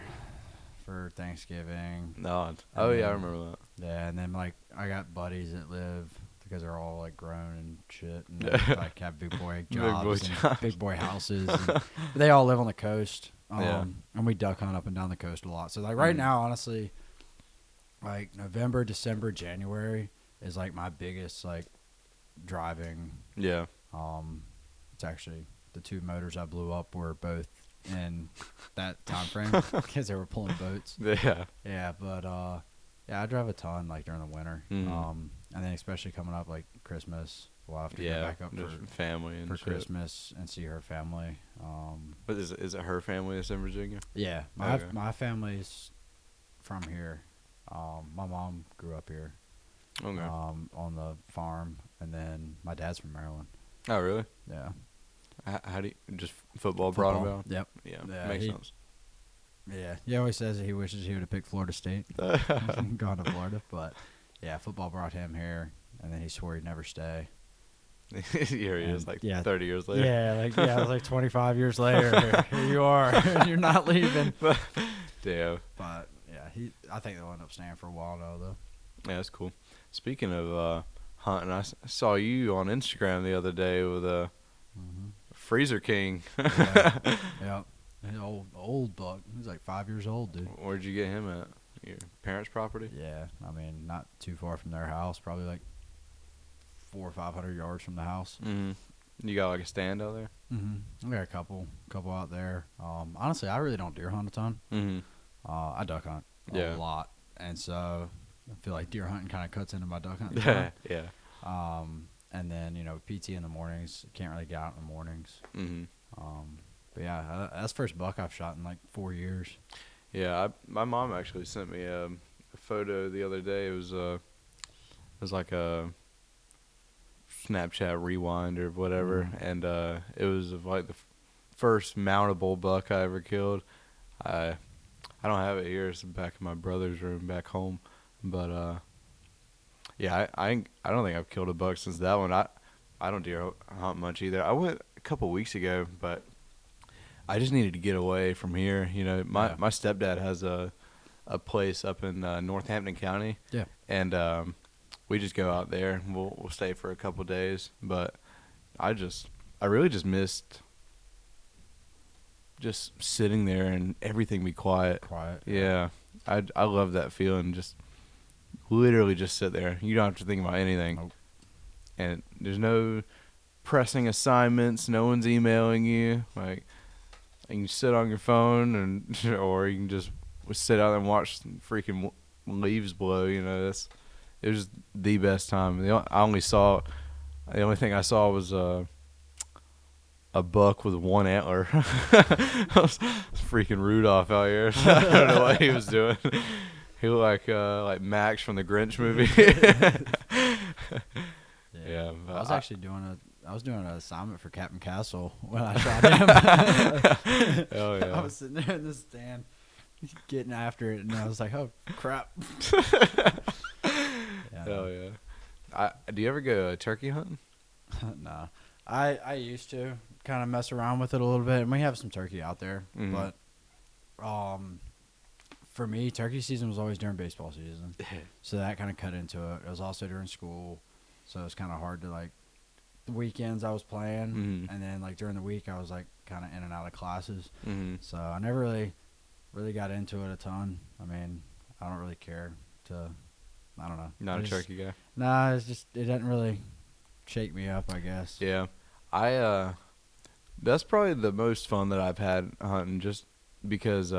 B: Thanksgiving.
A: No. Oh yeah, I remember that.
B: Yeah, and then like I got buddies that live because they're all like grown and shit, and they, like have big boy jobs and big boy houses. And, but they all live on the coast, and we duck hunt up and down the coast a lot. So like right now, honestly, like November, December, January is like my biggest like driving.
A: Yeah.
B: It's actually the 2 motors I blew up were both in that time frame because they were pulling boats.
A: Yeah.
B: Yeah, but I drive a ton like during the winter. And then especially coming up like Christmas, we'll have to go back up
A: just
B: for
A: family and shit.
B: Christmas and see her family.
A: But is it her family that's in Virginia?
B: Yeah, my family's from here. My mom grew up here.
A: Okay.
B: On the farm, and then my dad's from Maryland.
A: Oh really?
B: Yeah.
A: How do you just football brought him out?
B: Yep.
A: Yeah,
B: Yeah,
A: makes sense.
B: Yeah. He always says that he wishes he would have picked Florida State, gone to Florida, but yeah, football brought him here, and then he swore he'd never stay.
A: Here he is, like 30 years later.
B: Yeah, like 25 years later, here you are, you're not leaving.
A: Damn.
B: But yeah, I think they'll end up staying for a while now, though.
A: Yeah, that's cool. Speaking of hunting, I saw you on Instagram the other day with a Freezer King.
B: Yeah. An old buck. He's like 5 years old, dude.
A: Where'd you get him at? Your parents' property?
B: Yeah, I mean, not too far from their house. Probably like 400 or 500 yards from the house.
A: You got like a stand out there?
B: I got a couple out there. Honestly, I really don't deer hunt a ton. I duck hunt a lot, and so I feel like deer hunting kind of cuts into my duck hunting time.
A: Yeah.
B: And then PT in the mornings. Can't really get out in the mornings. But yeah, that's the first buck I've shot in like 4 years.
A: Yeah, my mom actually sent me a photo the other day. It was like a Snapchat rewind or whatever, and it was of like the first mountable buck I ever killed. I don't have it here. It's in the back of my brother's room back home, but yeah, I don't think I've killed a buck since that one. I don't deer hunt much either. I went a couple weeks ago, but I just needed to get away from here. My stepdad has a place up in Northampton County.
B: Yeah.
A: And we just go out there. We'll stay for a couple days. But I really just missed just sitting there and everything be quiet. Yeah. I love that feeling. Just literally just sit there. You don't have to think about anything.
B: Nope.
A: And there's no pressing assignments. No one's emailing you. Like, you can sit on your phone, or you can just sit out and watch freaking leaves blow. It was the best time. The only thing I saw was a buck with one antler. Freaking Rudolph out here. I don't know what he was doing. He looked like Max from the Grinch movie. Yeah,
B: I was actually doing an assignment for Captain Castle when I shot him.
A: Hell yeah.
B: I was sitting there in the stand getting after it, and I was like, "Oh crap!" Yeah.
A: Hell yeah. Do you ever go turkey hunting?
B: No, I used to kind of mess around with it a little bit, and we have some turkey out there,
A: Mhm.
B: but for me, turkey season was always during baseball season, so that kind of cut into it. It was also during school, so it was kind of hard to like. The weekends I was playing, and then like during the week I was like kind of in and out of classes, so I never really got into it a ton. I mean, I don't really care to. I don't know.
A: Not a turkey guy.
B: Nah, it doesn't really shake me up, I guess.
A: Yeah, that's probably the most fun that I've had hunting, just because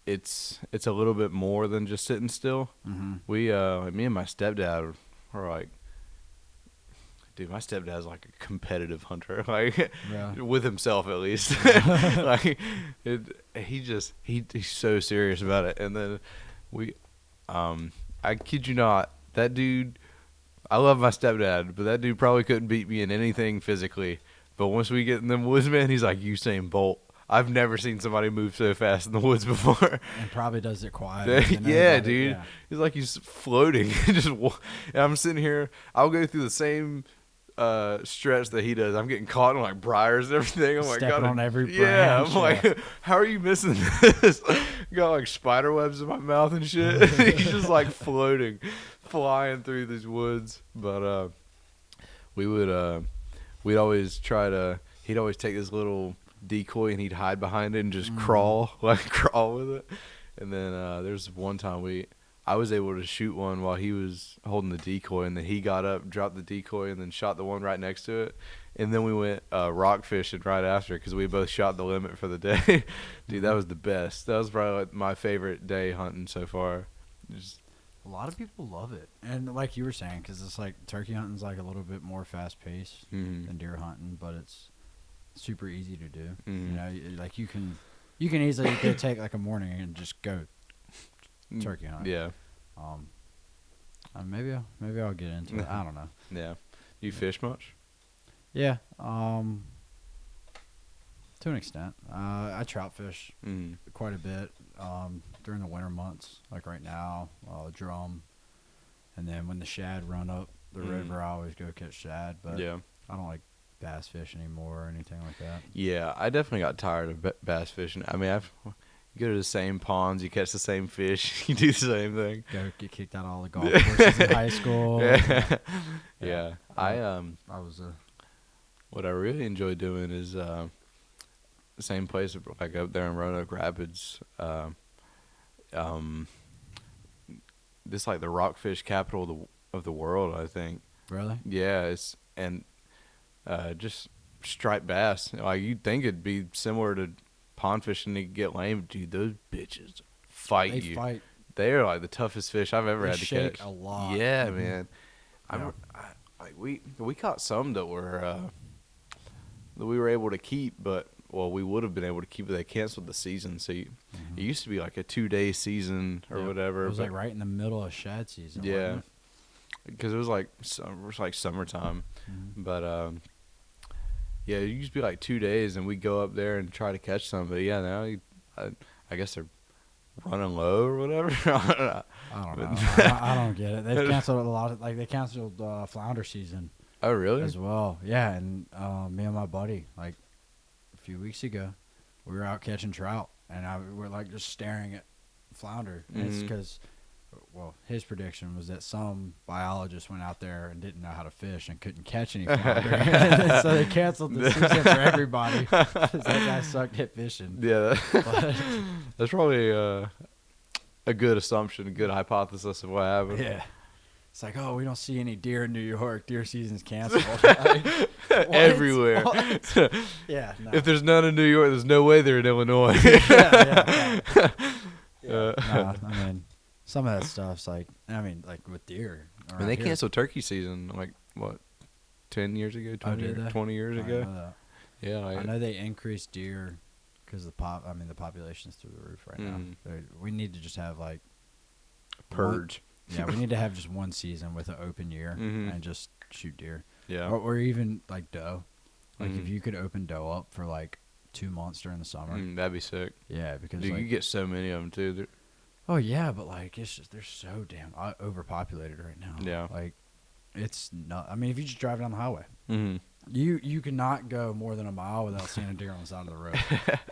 A: it's a little bit more than just sitting still.
B: Mm-hmm.
A: Me and my stepdad were like, dude, my stepdad's like a competitive hunter, like
B: Yeah.
A: with himself at least. Like he's so serious about it. And then I kid you not, that dude. I love my stepdad, but that dude probably couldn't beat me in anything physically. But once we get in them woods, man, he's like Usain Bolt. I've never seen somebody move so fast in the woods before.
B: And probably does it quiet.
A: Yeah, dude. Yeah. He's like he's floating. And I'm sitting here. I'll go through the same stretch that he does. I'm getting caught in like briars and everything. I'm like,
B: stepping on every branch.
A: Yeah, I'm like, how are you missing this? Got like spider webs in my mouth and shit. He's just like floating, flying through these woods. But we'd always he'd always take this little decoy and he'd hide behind it and just crawl with it. And then there's one time I was able to shoot one while he was holding the decoy, and then he got up, dropped the decoy, and then shot the one right next to it. And then we went rock fishing right after because we both shot the limit for the day. Dude, that was the best. That was probably like my favorite day hunting so far.
B: A lot of people love it, and like you were saying, because it's like turkey hunting's like a little bit more fast paced than deer hunting, but it's super easy to do. You know, like you can easily go take like a morning and just go turkey hunting.
A: Yeah.
B: Maybe I'll get into it. I don't know.
A: Yeah. Do you fish much?
B: Yeah. To an extent. I trout fish quite a bit during the winter months, like right now, drum. And then when the shad run up the river, I always go catch shad. But
A: yeah.
B: I don't like bass fish anymore or anything like that.
A: Yeah, I definitely got tired of bass fishing. I mean, you go to the same ponds, you catch the same fish, you do the same thing.
B: Go get kicked out of all the golf courses in high school.
A: Yeah. What I really enjoy doing is the same place, like up there in Roanoke Rapids. This like the rockfish capital of the world, I think.
B: Really?
A: Yeah, just striped bass. Like you'd think it'd be similar to pond fishing to get lame. Dude, those bitches fight you.
B: They fight.
A: They are like the toughest fish I've ever had to
B: shake
A: catch.
B: a lot.
A: Yeah, man.
B: Yeah.
A: We caught some that we were able to keep, but we would have been able to keep, but they canceled the season. So it used to be like a 2-day season or whatever.
B: It was like right in the middle of shad season.
A: Yeah, because it was like summertime, but yeah, it used to be like 2 days, and we'd go up there and try to catch some. But yeah, now I guess they're running low or whatever.
B: I don't know. I don't get it. They've canceled a lot. They canceled flounder season.
A: Oh, really?
B: As well. Yeah, and me and my buddy, like a few weeks ago, we were out catching trout, and we're like just staring at flounder. And it's because, his prediction was that some biologist went out there and didn't know how to fish and couldn't catch any flounder. So they canceled the season for everybody because that guy sucked at fishing.
A: Yeah. That's probably a good assumption, a good hypothesis of what happened.
B: Yeah. It's like, we don't see any deer in New York. Deer season's canceled.
A: Everywhere.
B: What? Yeah. No.
A: If there's none in New York, there's no way they're in Illinois.
B: Yeah. I mean, some of that stuff's like with deer.
A: I mean, they canceled turkey season, like, 10 years ago? 20 years ago?
B: I know that.
A: Yeah.
B: I know they increased deer because the population's through the roof right now. We need to just have like
A: Purge.
B: Yeah, we need to have just one season with an open year and just shoot deer.
A: Yeah.
B: Or even like doe. Like if you could open doe up for like 2 months during the summer.
A: That'd be sick.
B: Yeah, because
A: Dude,
B: like,
A: you get so many of them too.
B: oh yeah, but like it's just they're so damn overpopulated right now.
A: Yeah.
B: Like it's not. I mean, if you just drive down the highway,
A: Mm-hmm.
B: you cannot go more than a mile without seeing a deer on the side of the road.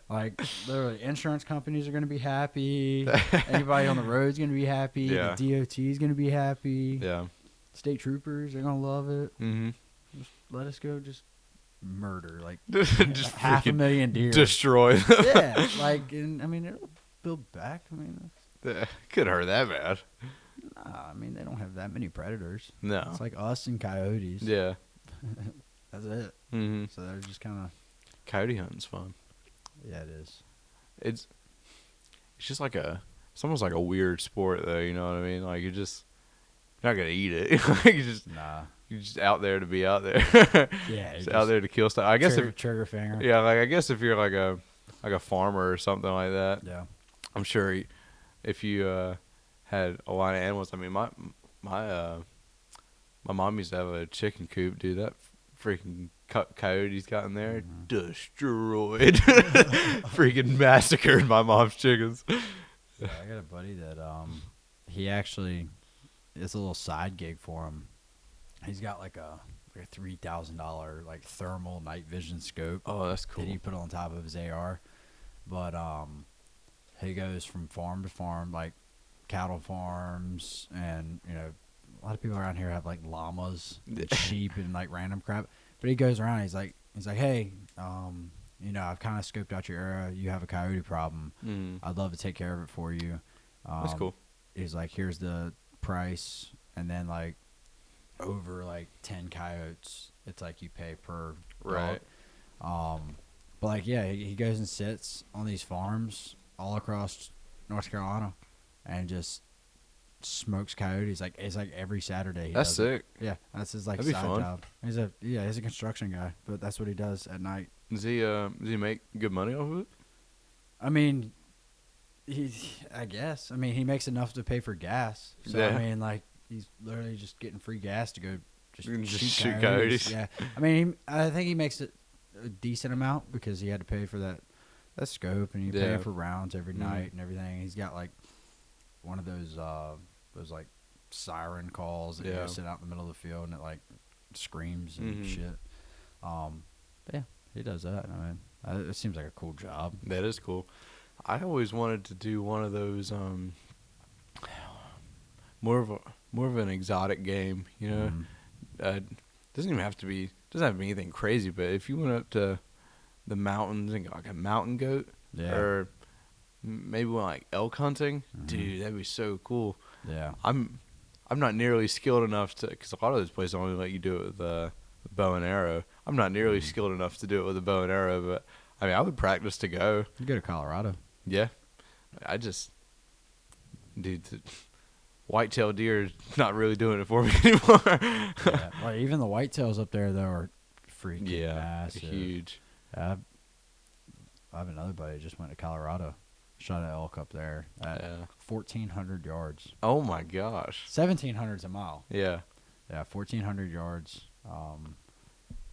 B: Like literally, insurance companies are going to be happy. Anybody on the road is going to be happy.
A: Yeah.
B: The DOT is going to be happy.
A: Yeah.
B: State troopers are going to love it.
A: Mm-hmm.
B: Just let us go. Just murder like
A: Just
B: 500,000 deer.
A: Destroy them.
B: Yeah, like and, I mean it'll build back. I mean,
A: Couldn't hurt that bad.
B: nah, I mean they don't have that many predators.
A: No.
B: It's like us and coyotes.
A: Yeah.
B: That's it.
A: Mm-hmm.
B: So they're just kind of.
A: Coyote hunting's fun.
B: Yeah, it is.
A: It's just like it's almost like a weird sport though. You know what I mean? Like you're not gonna eat it. Like
B: Nah.
A: you're just out there to be out there.
B: Yeah,
A: just out there to kill stuff. I guess
B: trigger finger.
A: yeah, like I guess if you're like a farmer or something like that,
B: Yeah.
A: I'm sure if you had a line of animals. I mean, my mom used to have a chicken coop, dude. That freaking coyotes got in there, destroyed, freaking massacred my mom's chickens.
B: Yeah, I got a buddy that he actually it's a little side gig for him. He's got like a $3,000 like thermal night vision scope.
A: Oh, that's cool.
B: That he put on top of his AR. But he goes from farm to farm, like cattle farms, and a lot of people around here have like llamas, and sheep, and like random crap. But he goes around. He's like, hey, I've kind of scoped out your area. You have a coyote problem. I'd love to take care of it for you.
A: That's cool.
B: He's like, here's the price, and then like over like 10 coyotes, it's like you pay per
A: Right.
B: dog. But like, yeah, he goes and sits on these farms all across North Carolina, and just smokes coyotes. Like it's like every Saturday.
A: That's sick.
B: Yeah, that's his like
A: That'd be
B: side
A: fun.
B: job. He's a construction guy, but that's what he does at night.
A: Does he make good money off of it?
B: I mean, I guess. I mean, he makes enough to pay for gas. So
A: Yeah.
B: I mean, like he's literally just getting free gas to go
A: Just
B: shoot
A: shoot
B: coyotes.
A: coyotes.
B: Yeah, I mean, I think he makes it a decent amount because he had to pay for that scope, and he
A: Yeah.
B: paid for rounds every night and everything. He's got like one of those like siren calls that you
A: Yeah.
B: go sit out in the middle of the field and it like screams and shit. But yeah, he does that. I mean, it seems like a cool job.
A: That is cool. I always wanted to do one of those more of an exotic game, you know. Doesn't even have to be anything crazy, but if you went up to the mountains and got like a mountain goat,
B: Yeah.
A: or maybe went like elk hunting, dude, that'd be so cool.
B: Yeah.
A: I'm not nearly skilled enough to, because a lot of those places only let you do it with a bow and arrow. I'm not nearly skilled enough to do it with a bow and arrow, but I mean, I would practice to go.
B: You go to Colorado.
A: Yeah, dude, whitetail deer is not really doing it for me anymore.
B: Yeah. Well, even the whitetails up there though are freaking massive.
A: huge.
B: I have another buddy that just went to Colorado, shot an elk up there at 1,400 yards.
A: Oh my gosh.
B: 1,700's a mile.
A: Yeah,
B: 1,400 yards.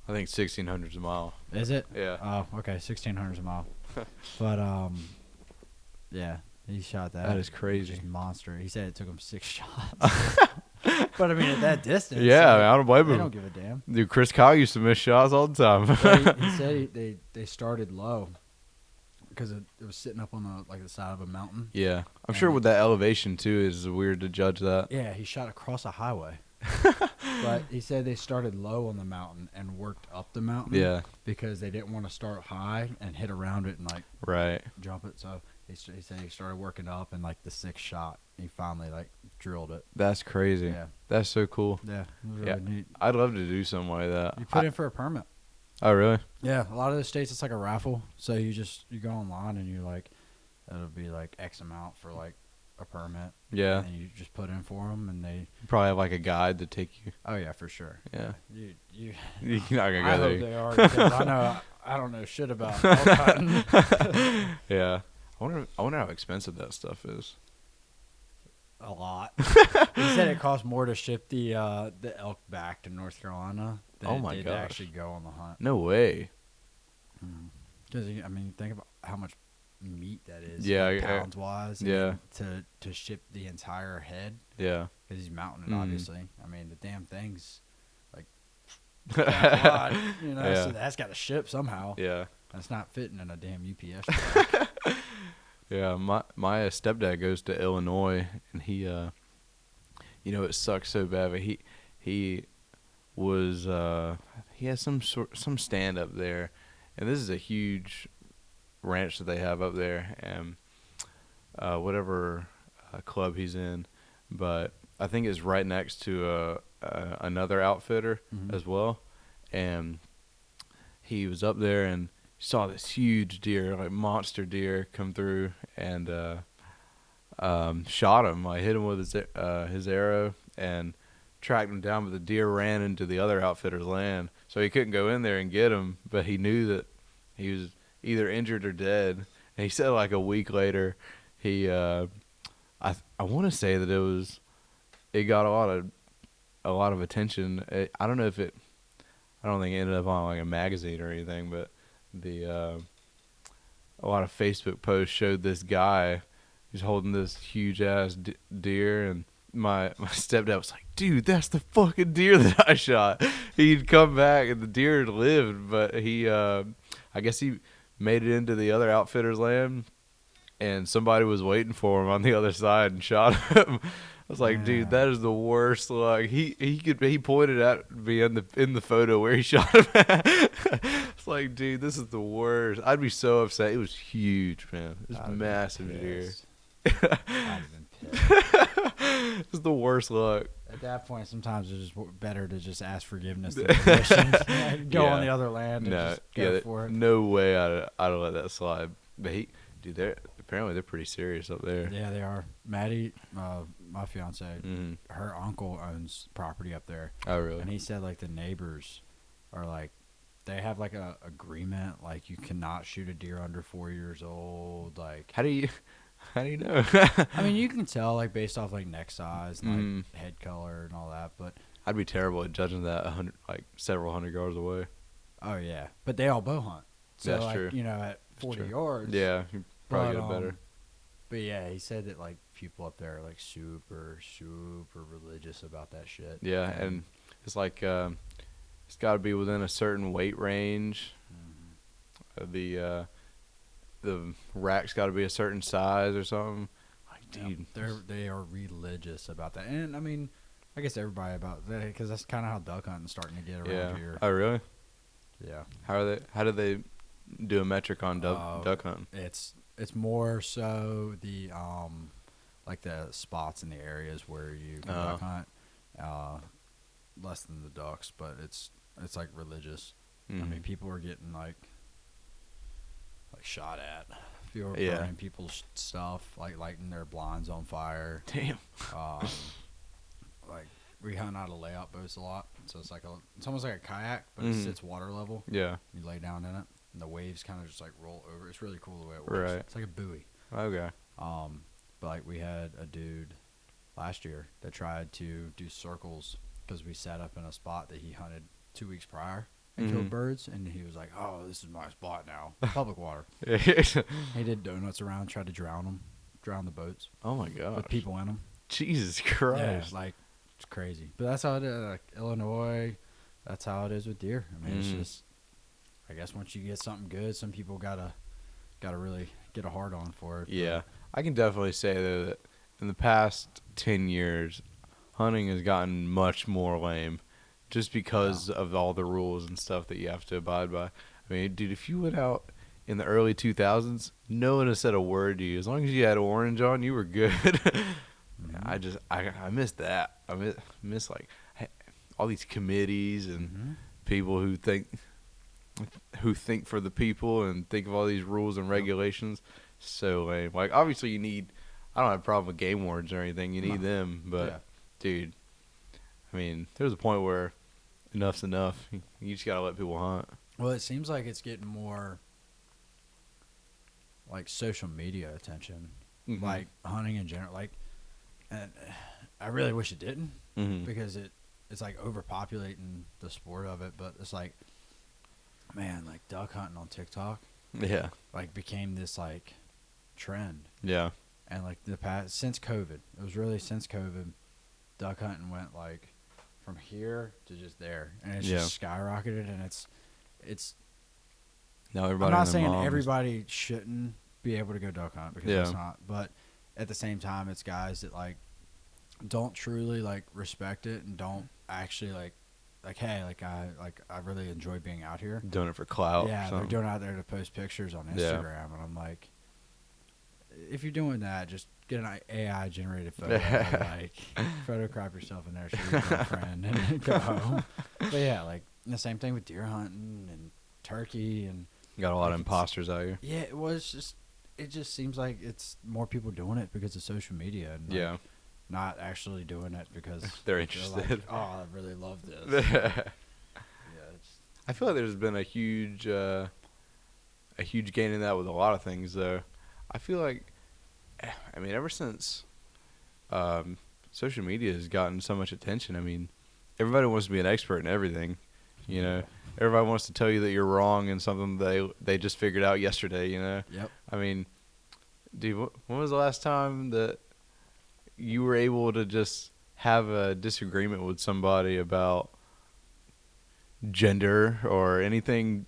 A: I think 1,600's a mile.
B: Is it?
A: Yeah.
B: Oh, okay, 1,600's a mile. But yeah, he shot that.
A: That is crazy.
B: Just monster. He said it took him 6 shots. But I mean, at that distance,
A: Yeah,
B: like,
A: I don't blame
B: they
A: him.
B: don't give a damn.
A: Dude, Chris Kyle used to miss shots all the time.
B: Well, he said they started low because it was sitting up on the side of a mountain.
A: Yeah, I'm sure with that elevation too, it's weird to judge that.
B: Yeah, he shot across a highway. But he said they started low on the mountain and worked up the mountain.
A: Yeah.
B: Because they didn't want to start high and hit around it and like
A: Right.
B: jump it. So he said he started working up, and like the 6th shot, he finally like drilled it.
A: That's crazy.
B: Yeah.
A: That's so cool.
B: Yeah. It was really
A: Yeah.
B: neat.
A: I'd love to do something like that.
B: You put in for a permit.
A: Oh, really?
B: Yeah, a lot of those states it's like a raffle. So you go online and you like, it'll be like X amount for like a permit.
A: Yeah.
B: And you just put in for them, and they.
A: You probably have like a guide to take you.
B: Oh yeah, for sure.
A: Yeah.
B: You.
A: You're not gonna go
B: I
A: there.
B: hope they are, because I don't know shit about elk hunting.
A: Yeah. I wonder how expensive that stuff is.
B: A lot. He said it costs more to ship the elk back to North Carolina than
A: Oh
B: it
A: my
B: did
A: gosh.
B: to actually go on the hunt.
A: No way.
B: Because I mean, think about how much meat that is.
A: Yeah,
B: like, pounds wise. and
A: yeah.
B: then to ship the entire head,
A: Yeah.
B: because he's mounting it.
A: Mhm.
B: Obviously, I mean the damn thing's like that wide,
A: Yeah.
B: So that's got to ship somehow.
A: Yeah.
B: That's not fitting in a damn UPS truck.
A: Yeah, my stepdad goes to Illinois, and he, it sucks so bad. But he was he has some stand up there, and this is a huge ranch that they have up there, and whatever club he's in, but I think it's right next to another outfitter as well, and he was up there and saw this huge deer, like monster deer, come through, and shot him. I hit him with his arrow and tracked him down, but the deer ran into the other outfitter's land, so he couldn't go in there and get him. But he knew that he was either injured or dead. And he said like a week later, he I want to say that it got a lot of attention. I don't know if I don't think it ended up on like a magazine or anything, but a lot of Facebook posts showed this guy who's holding this huge ass deer, and my stepdad was like, "Dude, that's the fucking deer that I shot." He'd come back and the deer had lived, but he I guess he made it into the other outfitter's land, and somebody was waiting for him on the other side and shot him. I was like, dude, that is the worst luck. He pointed at me in the photo where he shot him at. It's like, dude, this is the worst. I'd be so upset. It was huge, man. It was massive deer.
B: I'd have been pissed.
A: It's the worst luck.
B: At that point, sometimes it's just better to just ask forgiveness than permission. Go on the other land and just go for it.
A: No way I'd have let that slide. But apparently they're pretty serious up there.
B: Yeah, they are. Maddie, my fiance, her uncle owns property up there.
A: Oh, really?
B: And he said like the neighbors are like, they have like a agreement, like you cannot shoot a deer under 4 years old. Like,
A: how do you know?
B: I mean, you can tell like based off like neck size and like head color and all that. But
A: I'd be terrible at judging that several hundred yards away.
B: Oh yeah, but they all bow hunt. So
A: that's
B: like,
A: true.
B: At 40 yards.
A: Yeah, you probably get it better.
B: But yeah, he said that like people up there are like super, super religious about that shit.
A: Yeah, and it's like it's got to be within a certain weight range. The rack's got to be a certain size or something. Like, dude,
B: they are religious about that. And I mean, I guess everybody about that, because that's kind of how duck hunting's starting to get around here.
A: Oh, really?
B: Yeah.
A: How do they do a metric on duck hunting?
B: It's more so the like the spots in the areas where you can duck hunt, less than the ducks, but it's like religious. I mean, people are getting like shot at. People are burning people's stuff, like lighting their blinds on fire.
A: Damn.
B: Like we hunt out of layout boats a lot, so it's almost like a kayak, but it sits water level.
A: Yeah.
B: You lay down in it, and the waves kind of just like roll over. It's really cool the way it works.
A: Right.
B: It's like a buoy.
A: Okay.
B: But like we had a dude last year that tried to do circles because we sat up in a spot that he hunted 2 weeks prior and killed birds, and he was like, "Oh, this is my spot now, public water." He did donuts around, tried to drown the boats.
A: Oh my god.
B: With people in them.
A: Jesus Christ.
B: Yeah, like it's crazy. But that's how it is. Like Illinois, that's how it is with deer. I mean, it's just, I guess once you get something good, some people gotta really get a hard on for it.
A: Yeah, I can definitely say though that in the past 10 years, hunting has gotten much more lame, just because of all the rules and stuff that you have to abide by. I mean, dude, if you went out in the early 2000s, no one has said a word to you. As long as you had orange on, you were good. I miss that. I miss like all these committees and people who think for the people and think of all these rules and regulations. So lame. Like obviously you need I don't have a problem with game wards or anything. You need
B: No.
A: them, but
B: Yeah.
A: dude, I mean, there's a point where enough's enough. You just gotta let people hunt.
B: Well, it seems like it's getting more like social media attention,
A: Mhm.
B: like hunting in general. Like, and I really wish it didn't
A: Mhm.
B: because it's like overpopulating the sport of it. But it's like, man, like duck hunting on TikTok,
A: Yeah,
B: like became this like trend.
A: yeah,
B: And like the past since COVID, it was really since COVID, duck hunting went like from here to just there, and it's just skyrocketed. And it's.
A: now everybody.
B: I'm not
A: and their
B: saying
A: moms.
B: everybody shouldn't be able to go duck hunt because
A: Yeah.
B: it's not, but at the same time, it's guys that like don't truly like respect it and don't actually like hey, like I really enjoy being out here.
A: doing it for clout.
B: Yeah,
A: or
B: they're
A: something.
B: doing it out there to post pictures on
A: Yeah.
B: Instagram, and I'm like, if you're doing that, just get an AI generated photo, and, like photo crop yourself in there, show your girlfriend, and go home. But yeah, like the same thing with deer hunting and turkey, and
A: Got a lot of
B: Like, it's-
A: imposters out here.
B: yeah, it just seems like it's more people doing it because of social media, and like,
A: Yeah,
B: not actually doing it because
A: they're
B: like,
A: interested.
B: oh, I really love this. Yeah, it's,
A: I feel like there's been a huge gain in that with a lot of things, though. I feel like, I mean, ever since social media has gotten so much attention, I mean, everybody wants to be an expert in everything. You know, everybody wants to tell you that you're wrong in something they just figured out yesterday. You know,
B: Yep.
A: I mean, dude, when was the last time that you were able to just have a disagreement with somebody about gender or anything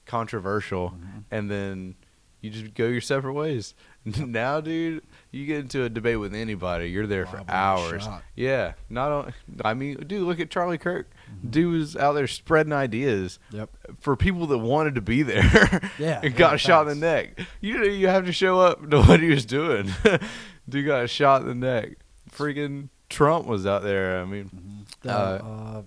A: controversial,
B: Mhm.
A: and then you just go your separate ways? Now, dude, you get into a debate with anybody, you're there for
B: Liable to get
A: hours.
B: shot.
A: Yeah, not on. I mean, dude, look at Charlie Kirk.
B: Mhm.
A: Dude was out there spreading ideas
B: Yep.
A: for people that wanted to be there.
B: Yeah,
A: and
B: yeah,
A: got shot in the
B: facts.
A: neck. You have to show up to what he was doing. Dude got shot in the neck. Freaking Trump was out there. I mean,
B: I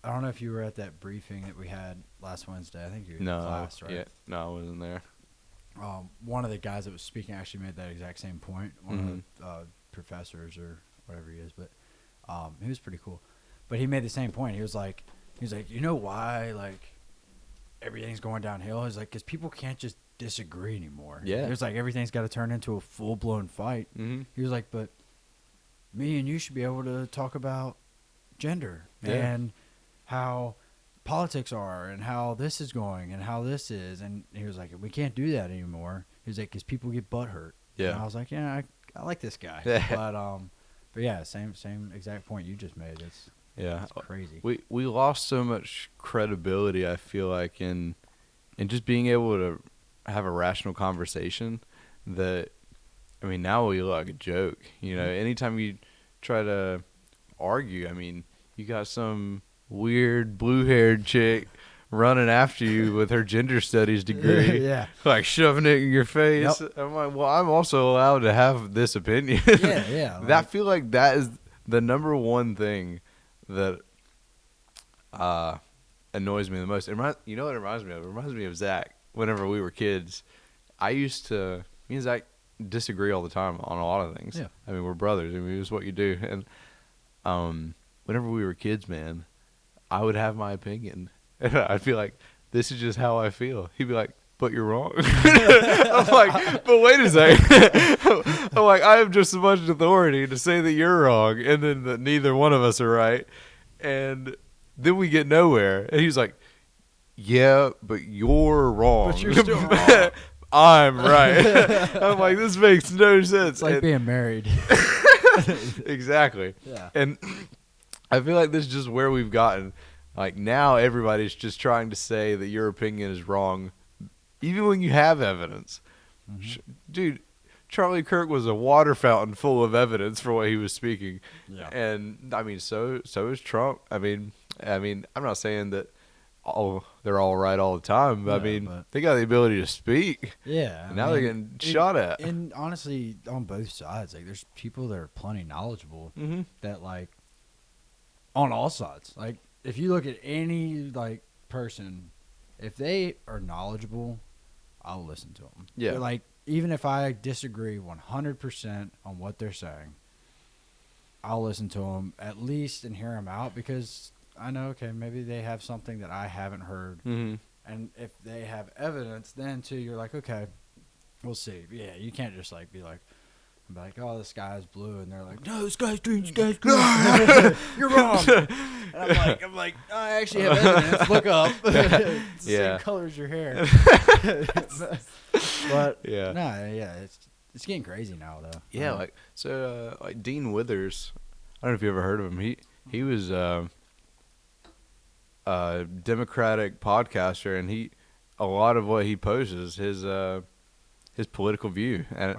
B: don't know if you were at that briefing that we had last Wednesday. I think you were
A: no,
B: in class, right?
A: yeah, no, I wasn't there.
B: One of the guys that was speaking actually made that exact same point. One of the professors or whatever he is, but he was pretty cool. But he made the same point. He was like, you know why like everything's going downhill? He's like, because people can't just disagree anymore.
A: Yeah.
B: He was like, everything's got to turn into a full blown fight.
A: Mm-hmm.
B: He was like, but me and you should be able to talk about gender
A: Yeah.
B: and how politics are and how this is going and how this is. And he was like, we can't do that anymore. He was like, because people get butt hurt.
A: Yeah.
B: And I was like, yeah, I like this guy.
A: Yeah.
B: But yeah, same exact point you just made. It's
A: Yeah.
B: crazy.
A: We lost so much credibility, I feel like, in just being able to have a rational conversation that, I mean, now we look like a joke. You know, anytime you try to argue, I mean, you got some weird blue-haired chick running after you with her gender studies degree,
B: Yeah.
A: like shoving it in your face.
B: Yep.
A: I'm like, well, I'm also allowed to have this opinion.
B: Yeah.
A: I feel like that is the number one thing that annoys me the most. You know what it reminds me of? It reminds me of Zach. Whenever we were kids, me and Zach disagree all the time on a lot of things.
B: Yeah.
A: I mean, we're brothers. I mean, it's what you do. And whenever we were kids, man, I would have my opinion. And I'd be like, this is just how I feel. He'd be like, but you're wrong. I'm like, but wait a second. I'm like, I have just as much authority to say that you're wrong and then that neither one of us are right. And then we get nowhere. And he's like, yeah, but you're wrong.
B: But you're still wrong.
A: I'm right. I'm like, this makes no sense.
B: It's like
A: And-
B: being married.
A: exactly.
B: Yeah.
A: And I feel like this is just where we've gotten. Like, now everybody's just trying to say that your opinion is wrong, even when you have evidence. Dude, Charlie Kirk was a water fountain full of evidence for what he was speaking.
B: Yeah.
A: And, I mean, so is Trump. I mean, I'm not saying that they're all right all the time, but
B: No,
A: I mean,
B: but-
A: they got the ability to speak.
B: Yeah.
A: And now they're getting shot at.
B: And honestly, on both sides, like there's people that are plenty knowledgeable
A: Mm-hmm.
B: that like on all sides. Like if you look at any like person, if they are knowledgeable, I'll listen to them.
A: Yeah.
B: Like even if I disagree 100% on what they're saying, I'll listen to them at least and hear them out because I know, okay, maybe they have something that I haven't heard.
A: Mm-hmm.
B: And if they have evidence, then too, you're like, okay, we'll see. Yeah, you can't just like be like, oh, the sky's blue, and they're like, no, the sky's green, sky's green. You're wrong. And I'm like, I actually have evidence. Look up. It's the same color as your hair. But
A: Yeah.
B: no, yeah, it's getting crazy now though.
A: Yeah, like Dean Withers. I don't know if you ever heard of him. He was a Democratic podcaster, and a lot of what he posts is his political view, and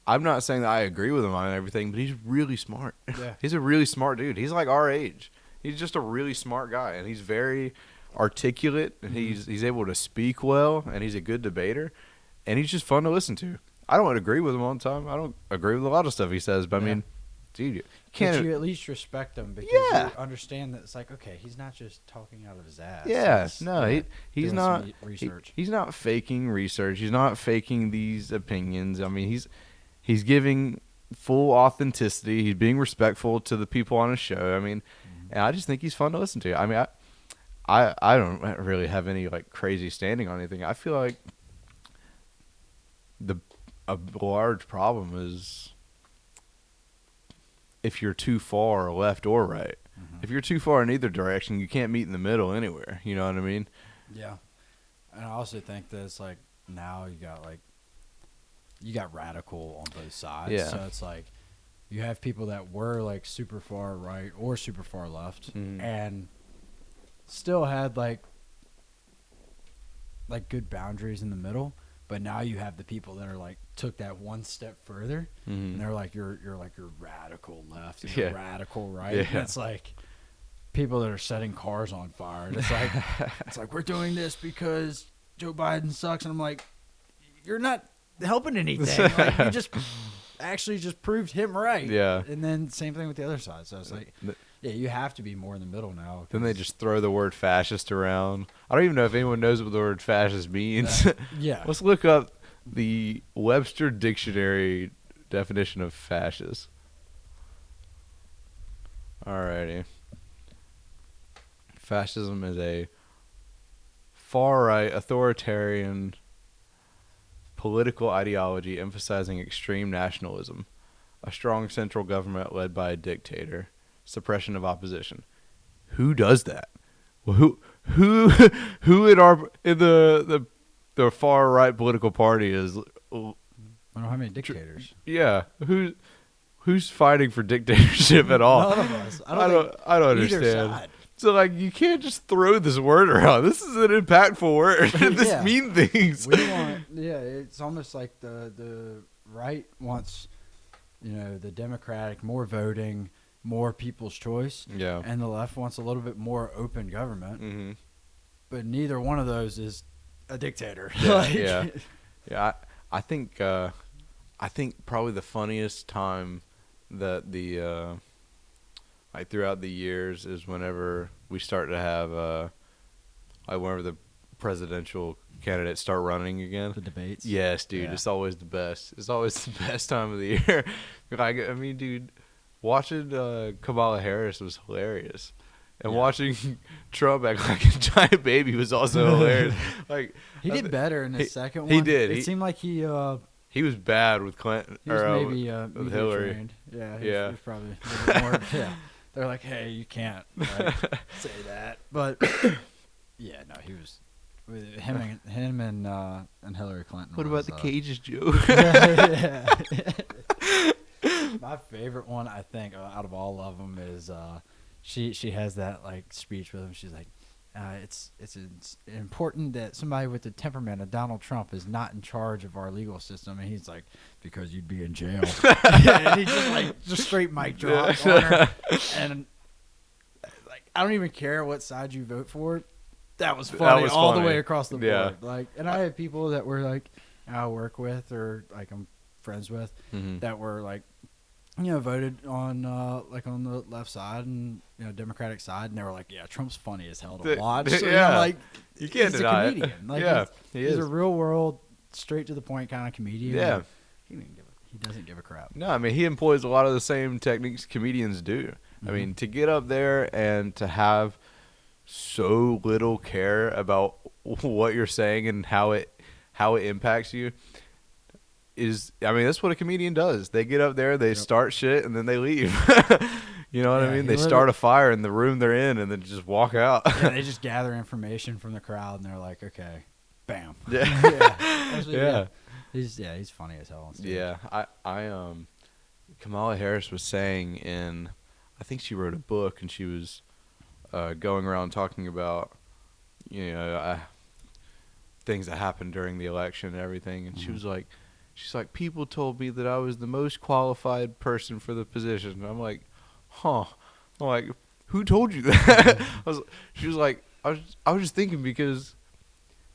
A: I'm not saying that I agree with him on everything, but he's really smart.
B: Yeah.
A: He's a really smart dude. He's like our age. He's just a really smart guy, and he's very articulate, and he's able to speak well, and he's a good debater, and he's just fun to listen to. I don't agree with him all the time. I don't agree with a lot of stuff he says, but I mean, dude, you can't.
B: But you at least respect him because you understand that it's like, okay, he's not just talking out of his ass.
A: Yeah, he's
B: doing
A: not
B: some research.
A: He's not faking research. He's not faking these opinions. I mean, he's giving full authenticity. He's being respectful to the people on his show. I mean, and I just think he's fun to listen to. I mean, I don't really have any like crazy standing on anything. I feel like a large problem is if you're too far left or right. If you're too far in either direction, you can't meet in the middle anywhere. You know what I mean?
B: Yeah. And I also think that it's like now you got radical on both sides.
A: Yeah.
B: So it's like you have people that were like super far right or super far left and still had like good boundaries in the middle. But now you have the people that are like took that one step further, and they're like you're radical left, and you're radical right.
A: Yeah.
B: And it's like people that are setting cars on fire. And it's like we're doing this because Joe Biden sucks, and I'm like, you're not helping anything. Like, you just actually just proved him right.
A: Yeah.
B: And then same thing with the other side. So it's like, yeah, you have to be more in the middle now.
A: Then they just throw the word fascist around. I don't even know if anyone knows what the word fascist means.
B: Yeah.
A: Let's look up the Webster Dictionary definition of fascist. Alrighty. Fascism is a far-right authoritarian political ideology emphasizing extreme nationalism, a strong central government led by a dictator, suppression of opposition. Who does that? Well, who in the far right political party is?
B: I don't know how many dictators.
A: Yeah, who's fighting for dictatorship at all?
B: None of us. I
A: don't
B: either
A: understand.
B: side.
A: So like you can't just throw this word around. This is an impactful word. This
B: Yeah.
A: means things.
B: It's almost like the right wants, the Democratic more voting, more people's choice.
A: Yeah.
B: And the left wants a little bit more open government.
A: Mm-hmm.
B: But neither one of those is a dictator.
A: Yeah, yeah. I think probably the funniest time that the like throughout the years is whenever we start to have like whenever the presidential candidates start running again.
B: The debates.
A: Yes, dude.
B: Yeah.
A: It's always the best. It's always the best time of the year. Like, I mean, dude, watching Kamala Harris was hilarious. And watching Trump act like a giant baby was also hilarious. Like
B: He did better in the second one.
A: He did.
B: It seemed like he
A: was bad with Clinton.
B: was
A: or,
B: maybe
A: with Hillary.
B: trained. Yeah,
A: Yeah.
B: he was probably a little bit more. Yeah, they're like, hey, you can't say that. But yeah, no, he was with him and Hillary Clinton.
A: What
B: was,
A: about the cages, Joe?
B: yeah. My favorite one, I think, out of all of them is she has that like speech with him. She's like, it's important that somebody with the temperament of Donald Trump is not in charge of our legal system. And he's like, because you'd be in jail. And he just straight mic drop on her. And like, I don't even care what side you vote for. That was funny all the way across the board.
A: Yeah.
B: Like, and I have people that were like I work with or like I'm friends with that were like, voted on like on the left side and Democratic side, and they were like, "Yeah, Trump's funny as hell to watch." So,
A: yeah,
B: like
A: you can't
B: he's
A: deny
B: a comedian.
A: it.
B: Like,
A: Yeah,
B: he's a real world straight to the point kind of comedian.
A: Yeah.
B: He doesn't give a crap.
A: No, I mean, he employs a lot of the same techniques comedians do. I mean, to get up there and to have so little care about what you're saying and how it impacts you is, I mean, that's what a comedian does. They get up there, they start shit, and then they leave. You know what I mean? They start a fire in the room they're in and then just walk out.
B: Yeah, they just gather information from the crowd, and they're like, okay, bam.
A: Yeah.
B: He's funny as hell on stage.
A: Yeah, I Kamala Harris was saying I think she wrote a book, and she was going around talking about, things that happened during the election and everything, and she's like, people told me that I was the most qualified person for the position. And I'm like, huh? I'm like, who told you that? She was like, I was just thinking, because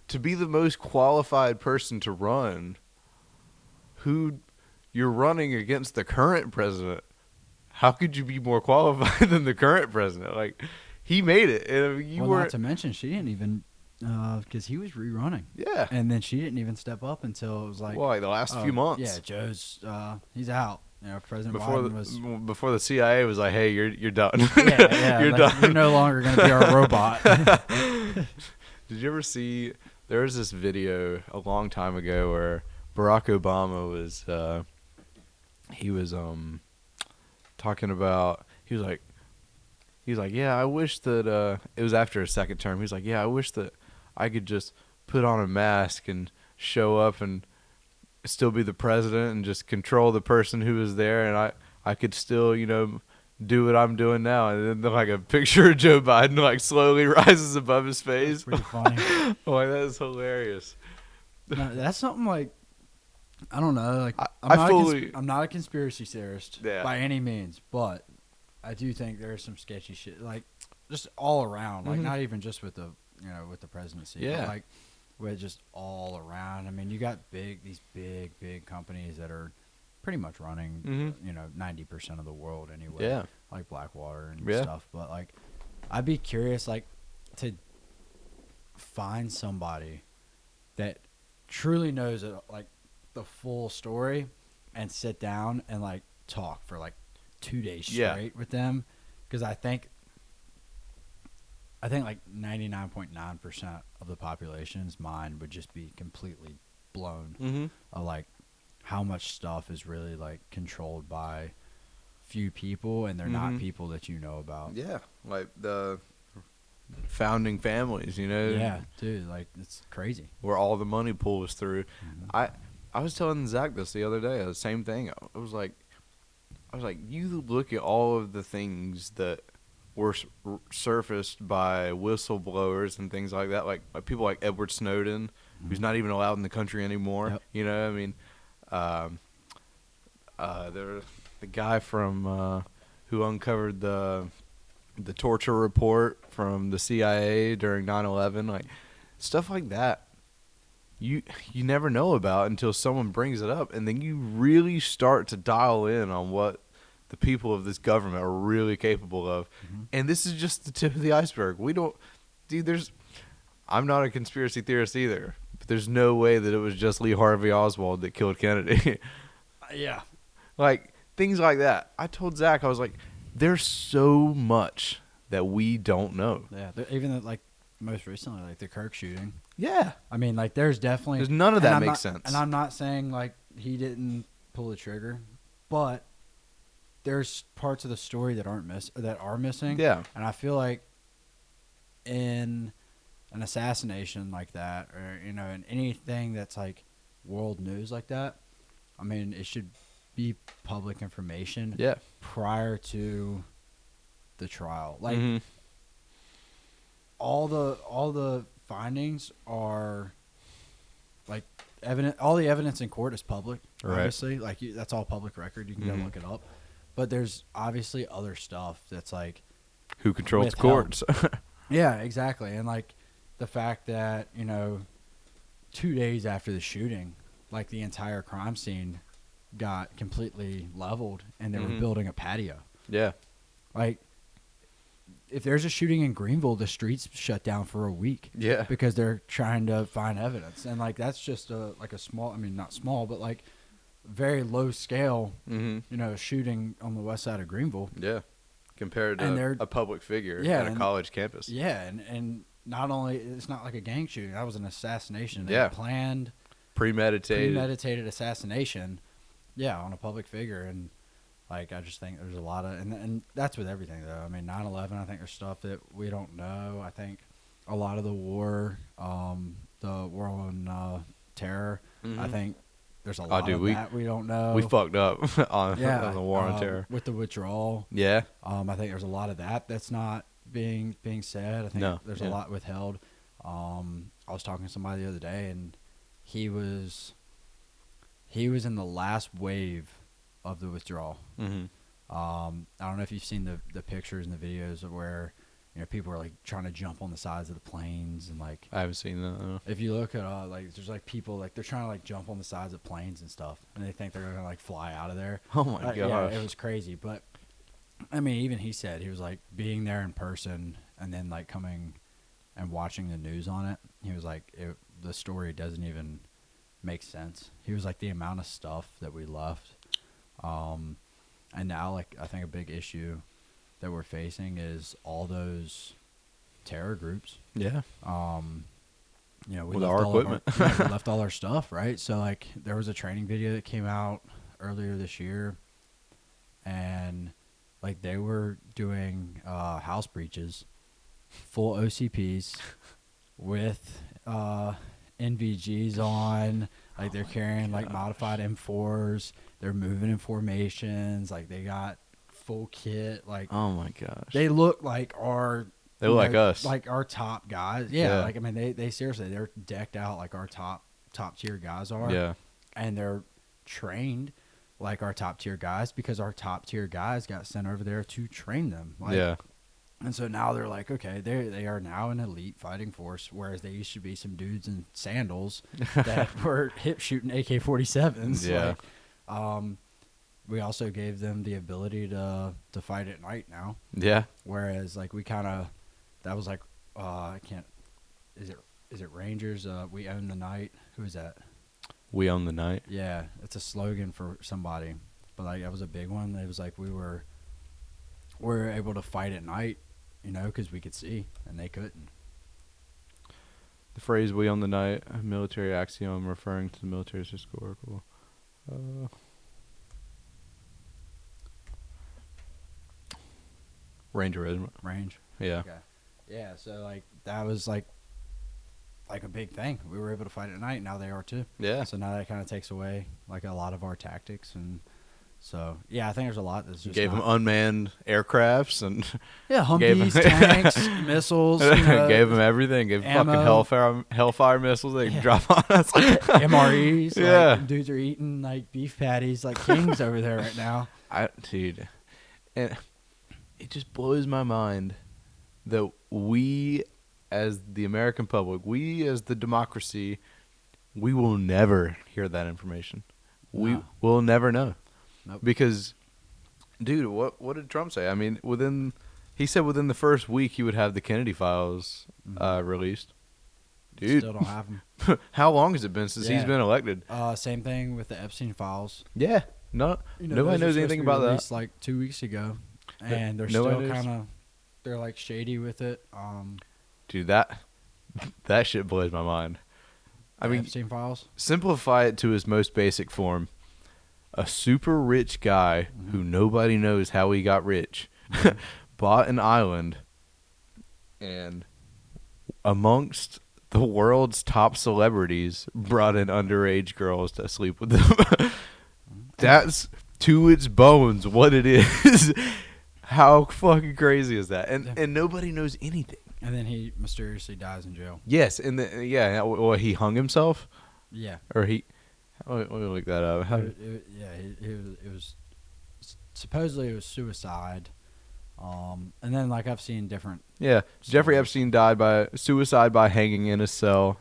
A: to be the most qualified person to run, you're running against the current president. How could you be more qualified than the current president? Like, he made it. And
B: not to mention, she didn't even, because he was rerunning.
A: Yeah.
B: And then she didn't even step up until it was like,
A: the last few months.
B: Yeah, Joe's, he's out. President
A: Before
B: Biden was
A: before the CIA was like, hey, you're done.
B: Yeah,
A: you're
B: like,
A: done.
B: You're no longer going to be our robot.
A: Did you ever see? There was this video a long time ago where Barack Obama was he was talking about, he was like, yeah, I wish that it was after his second term. He was like, yeah, I wish that I could just put on a mask and show up and still be the president and just control the person who was there, and I could still, do what I'm doing now. And then like a picture of Joe Biden like slowly rises above his face.
B: That's pretty funny.
A: Like, that is hilarious.
B: No, that's something like, I don't know. Like, I'm not a conspiracy theorist by any means, but I do think there's some sketchy shit, like just all around, like not even just with the presidency, but like with just all around. I mean, you got these big companies that are pretty much running, 90% of the world anyway.
A: Yeah.
B: Like Blackwater and stuff. But like, I'd be curious, like, to find somebody that truly knows like the full story and sit down and like talk for like 2 days straight with them, because I think like 99.9% of the population's mind would just be completely blown of like how much stuff is really like controlled by few people, and they're not people that you know about.
A: Yeah, like the founding families,
B: Yeah, dude, like, it's crazy.
A: Where all the money pulls through. I was telling Zach this the other day, the same thing. I was like, you look at all of the things that were surfaced by whistleblowers and things like that, like people like Edward Snowden, who's not even allowed in the country anymore. Yep. I mean, the guy from who uncovered the torture report from the CIA during 9/11, like stuff like that. You never know about until someone brings it up, and then you really start to dial in on what the people of this government are really capable of. And this is just the tip of the iceberg. I'm not a conspiracy theorist either, but there's no way that it was just Lee Harvey Oswald that killed Kennedy.
B: Yeah.
A: Like, things like that. I told Zach, I was like, there's so much that we don't know.
B: Yeah, even like most recently, like the Kirk shooting.
A: Yeah.
B: I mean, like, there's
A: none of that makes sense.
B: And I'm not saying like he didn't pull the trigger, but there's parts of the story that are missing.
A: Yeah.
B: And I feel like in an assassination like that, or in anything that's like world news like that, I mean, it should be public information.
A: Yeah.
B: Prior to the trial, like all the findings are like evident. All the evidence in court is public.
A: Right.
B: Obviously, like that's all public record. You can go look it up. But there's obviously other stuff that's like
A: who controls the courts.
B: Yeah, exactly. And like the fact that 2 days after the shooting, like the entire crime scene got completely leveled, and they were building a patio.
A: Yeah.
B: Like, if there's a shooting in Greenville, the streets shut down for a week.
A: Yeah.
B: Because they're trying to find evidence, and like that's just a small. I mean, not small, but like very low scale.
A: Mm-hmm.
B: Shooting on the west side of Greenville.
A: Yeah. Compared to a public figure at a college campus.
B: Yeah, and not only it's not like a gang shooting. That was an assassination.
A: Yeah.
B: Planned,
A: premeditated
B: assassination. Yeah, on a public figure, and like I just think there's a lot of and that's with everything though. I mean, 9/11. I think there's stuff that we don't know. I think a lot of the war on terror.
A: Mm-hmm.
B: I think there's a lot of that we don't know.
A: We fucked up on the war on terror
B: with the withdrawal.
A: Yeah.
B: I think there's a lot of that's not being said. I think there's a lot withheld. I was talking to somebody the other day, and he was in the last wave of the withdrawal.
A: Mm-hmm.
B: I don't know if you've seen the pictures and the videos of where people are like trying to jump on the sides of the planes, and like
A: I haven't seen that. No.
B: If you look at like there's like people like they're trying to like jump on the sides of planes and stuff, and they think they're gonna like fly out of there.
A: Oh my gosh.
B: Yeah, it was crazy. But I mean, even he said he was like being there in person and then like coming and watching the news on it. He was like the story doesn't even make sense. He was like the amount of stuff that we left. And now, like, I think a big issue that we're facing is all those terror groups.
A: Yeah.
B: We
A: with
B: left
A: our
B: all
A: equipment.
B: we left all our stuff, right? So, like, there was a training video that came out earlier this year, and, like, they were doing house breaches, full OCPs, with NVGs on. Like, they're carrying, like, modified M4s. They're moving in formations. Like, they got full kit. Like,
A: oh, my gosh.
B: They look like our...
A: They look like us.
B: Like our top guys. Yeah. Like, I mean, they seriously, they're decked out like our top tier guys are.
A: Yeah.
B: And they're trained like our top tier guys because our top tier guys got sent over there to train them. Like,
A: yeah.
B: And so now they're like, okay, they are now an elite fighting force, whereas they used to be some dudes in sandals that were hip shooting AK-47s.
A: Yeah.
B: Like, we also gave them the ability to fight at night now.
A: Yeah.
B: Whereas like we kind of, that was like, I can't, is it Rangers? We own the night. Who is that?
A: We own the night.
B: Yeah, it's a slogan for somebody, but like that was a big one. It was like we were able to fight at night. Because we could see, and they couldn't.
A: The phrase "we own the night," a military axiom referring to the military's historical. Ranger Regiment.
B: Range.
A: Yeah.
B: Okay. Yeah, so, like, that was, like a big thing. We were able to fight at night. Now they are, too.
A: Yeah.
B: So now that kind of takes away, like, a lot of our tactics, and... So, yeah, I think there's a lot that's just
A: gave them unmanned aircrafts and
B: Humvees, tanks, missiles.
A: Gave them everything. Gave
B: ammo.
A: fucking Hellfire missiles they can drop on us.
B: MREs.
A: Yeah.
B: Like, dudes are eating like beef patties like kings over there right now.
A: Dude, and it just blows my mind that we, as the American public, we as the democracy, we will never hear that information. We will never know.
B: Nope.
A: Because, dude, what did Trump say? I mean, he said within the first week he would have the Kennedy files released. Dude,
B: still don't have them.
A: How long has it been since he's been elected?
B: Same thing with the Epstein files.
A: Yeah, nobody knows anything about that.
B: Like 2 weeks ago, and they're still kind of they're like shady with it.
A: Dude, that shit blows my mind. I mean,
B: Epstein files.
A: Simplify it to its most basic form. A super rich guy who nobody knows how he got rich bought an island, and amongst the world's top celebrities brought in underage girls to sleep with them. That's to its bones what it is. How fucking crazy is that? And nobody knows anything.
B: And then he mysteriously dies in jail.
A: Yes, and he hung himself?
B: Yeah.
A: Or he... Let me look that up.
B: It was supposedly it was suicide, and then like I've seen different.
A: Yeah, Jeffrey Epstein died by suicide by hanging in a cell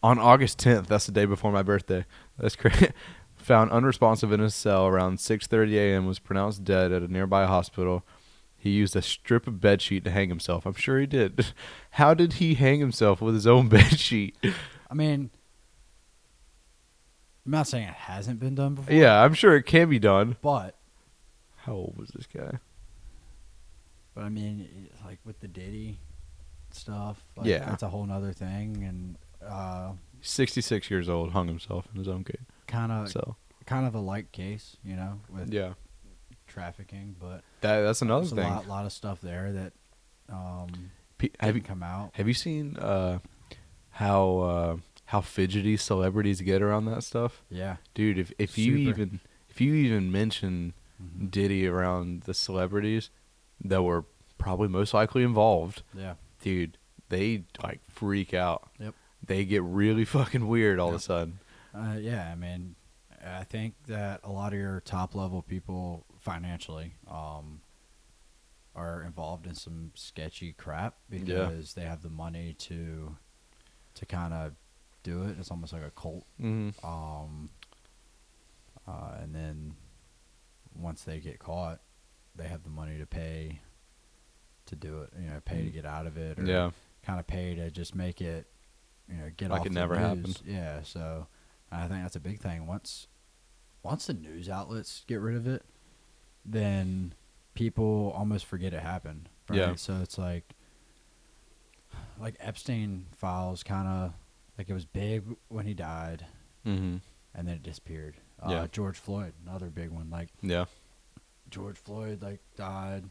A: on August 10th. That's the day before my birthday. That's crazy. Found unresponsive in his cell around 6:30 a.m. Was pronounced dead at a nearby hospital. he used a strip of bed sheet to hang himself. I'm sure he did. How did he hang himself with his own bed sheet?
B: I mean, I'm not saying it hasn't been done before.
A: Yeah, I'm sure it can be done.
B: But
A: How old was this guy?
B: I mean, like with the Diddy stuff, like,
A: Yeah.
B: that's a whole nother thing, and
A: 66 years old, hung himself in his own cage.
B: kind of
A: So
B: a light case, with
A: yeah,
B: trafficking, but
A: that's another
B: there's
A: thing.
B: a lot of stuff there that
A: Have you
B: didn't come out.
A: have you seen how fidgety celebrities get around that stuff?
B: Yeah,
A: Dude, if you
B: Super.
A: even mention
B: Mhm.
A: Diddy around the celebrities that were probably most likely involved,
B: yeah,
A: dude, they like freak out.
B: Yep.
A: They get really fucking weird all of a
B: Yep.
A: sudden.
B: yeah. I mean, I think that a lot of your top level people financially are involved in some sketchy crap because they have the money to kind of do it. It's almost like a cult.
A: Mm-hmm.
B: And then once they get caught, they have the money to pay to do it. Pay to get out of it, or
A: Yeah.
B: kind of pay to just make it, get
A: Like
B: off
A: it
B: the
A: never
B: news.
A: happened.
B: Yeah, so I think that's a big thing. Once the news outlets get rid of it, then people almost forget it happened. Right?
A: Yeah.
B: So it's like Epstein files, kind of like it was big when he died,
A: Mm-hmm.
B: and then it disappeared.
A: Yeah.
B: George Floyd, another big one. Like
A: Yeah.
B: George Floyd, died.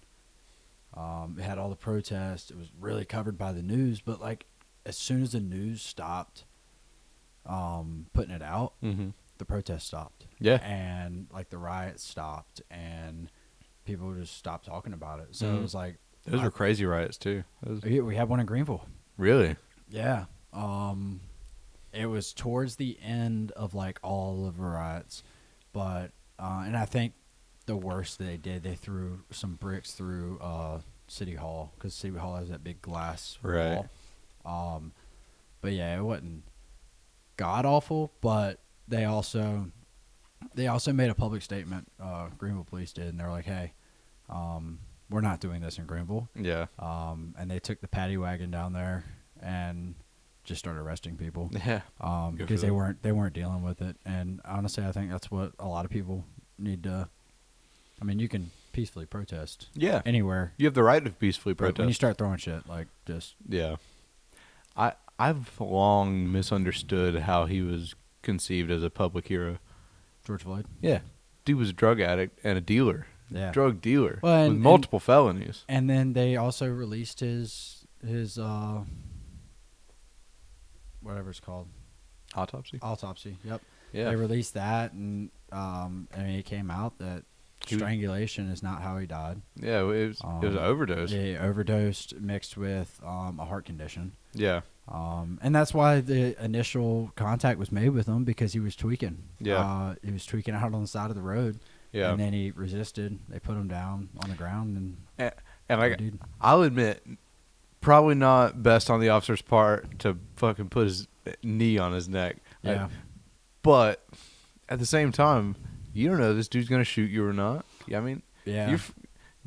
B: It had all the protests. It was really covered by the news, but as soon as the news stopped putting it out,
A: Mm-hmm.
B: the protest stopped.
A: Yeah.
B: And the riots stopped, and people just stopped talking about it. So
A: Mhm.
B: it was like,
A: Those were crazy riots too. Those-
B: we had one in Greenville.
A: Really?
B: Yeah. It was towards the end of all of the riots, but and I think the worst they did, they threw some bricks through City Hall, because City Hall has that big glass
A: Right.
B: wall. But yeah, it wasn't god awful, but they also made a public statement. Greenville police did, and they're like, "Hey, we're not doing this in Greenville."
A: Yeah.
B: And they took the paddy wagon down there and just started arresting people.
A: Yeah. Good
B: Because
A: for
B: they
A: them.
B: weren't dealing with it. And honestly, I think that's what a lot of people need to. I mean, you can peacefully protest
A: Yeah.
B: anywhere,
A: You have the right to peacefully
B: but when you
A: protest.
B: start throwing shit, just
A: Yeah. I've long misunderstood how he was conceived as a public hero.
B: George Floyd.
A: Yeah. Dude was a drug addict and a dealer.
B: Yeah.
A: Drug dealer
B: Well,
A: with
B: and-
A: multiple felonies.
B: And then they also released his whatever it's called,
A: Autopsy.
B: autopsy. Yep.
A: Yeah.
B: They released that, and it came out that
A: He was-
B: strangulation is not how he died.
A: Yeah. It was an overdose.
B: He overdosed mixed with a heart condition.
A: Yeah.
B: And that's why the initial contact was made with him, because he was tweaking.
A: Yeah.
B: He was tweaking out on the side of the road.
A: Yeah.
B: And then he resisted. They put him down on the ground, and
A: And
B: dude.
A: I'll admit, probably not best on the officer's part to fucking put his knee on his neck.
B: Yeah.
A: But at the same time, you don't know if this dude's gonna shoot you or not. I mean,
B: Yeah.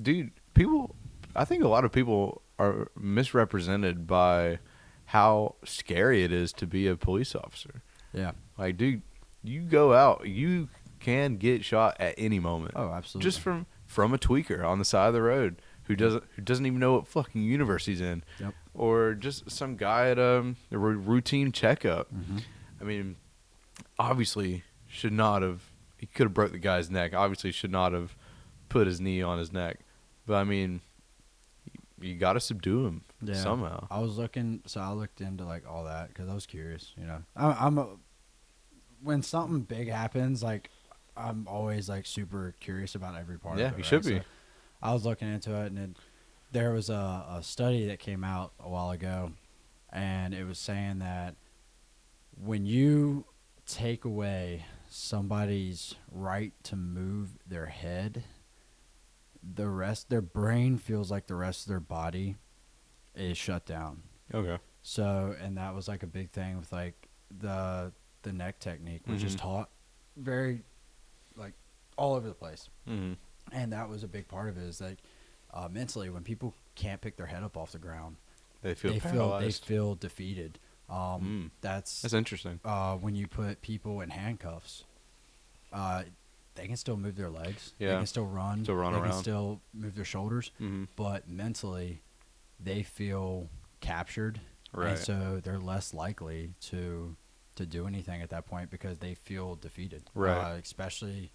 A: dude. People, I think a lot of people are misrepresented by how scary it is to be a police officer.
B: Yeah.
A: Like, dude, you go out, you can get shot at any moment.
B: Oh, absolutely.
A: Just from a tweaker on the side of the road who doesn't even know what fucking universe he's in.
B: Yep.
A: Or just some guy at a routine checkup.
B: Mm-hmm.
A: I mean, obviously should not have. He could have broke the guy's neck. Obviously should not have put his knee on his neck. But I mean, you got to subdue him somehow.
B: I looked into all that because I was curious. I'm when something big happens, I'm always super curious about every part.
A: Yeah,
B: of it,
A: you
B: right?
A: should be.
B: So I was looking into it, and there was a study that came out a while ago, and it was saying that when you take away somebody's right to move their head, their brain feels like the rest of their body is shut down.
A: Okay.
B: So, and that was a big thing with the neck technique, which is
A: Mhm.
B: taught very all over the place.
A: Mm-hmm.
B: And that was a big part of it, is mentally, when people can't pick their head up off the ground,
A: They feel
B: they
A: paralyzed.
B: feel defeated. That's
A: That's interesting.
B: when you put people in handcuffs. They can still move their legs.
A: Yeah.
B: They can still run.
A: Still run
B: they
A: around.
B: can still move their shoulders.
A: Mhm.
B: But mentally, they feel captured,
A: Right.
B: and so they're less likely to do anything at that point because they feel defeated.
A: Right.
B: Especially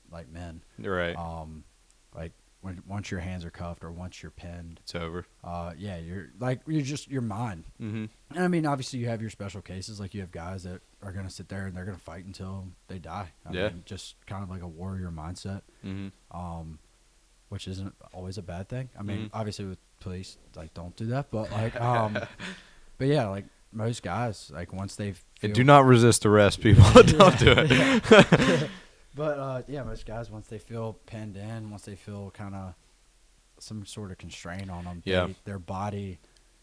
B: like men.
A: Right.
B: Like once your hands are cuffed or once you're pinned,
A: It's over.
B: yeah, you're mine.
A: Mm-hmm.
B: And I mean, obviously, you have your special cases. Like, you have guys that are going to sit there and they're going to fight until they die. I
A: Yeah.
B: mean, just kind of like a warrior mindset,
A: Mm-hmm.
B: which isn't always a bad thing. I mean,
A: Mhm.
B: obviously, with police, like, don't do that. But, like, but yeah, like, most guys, like, once they feel.
A: And do not resist arrest, people. Don't do it.
B: But, yeah, most guys, once they feel pinned in, once they feel kind of some sort of constraint on them,
A: Yeah.
B: their body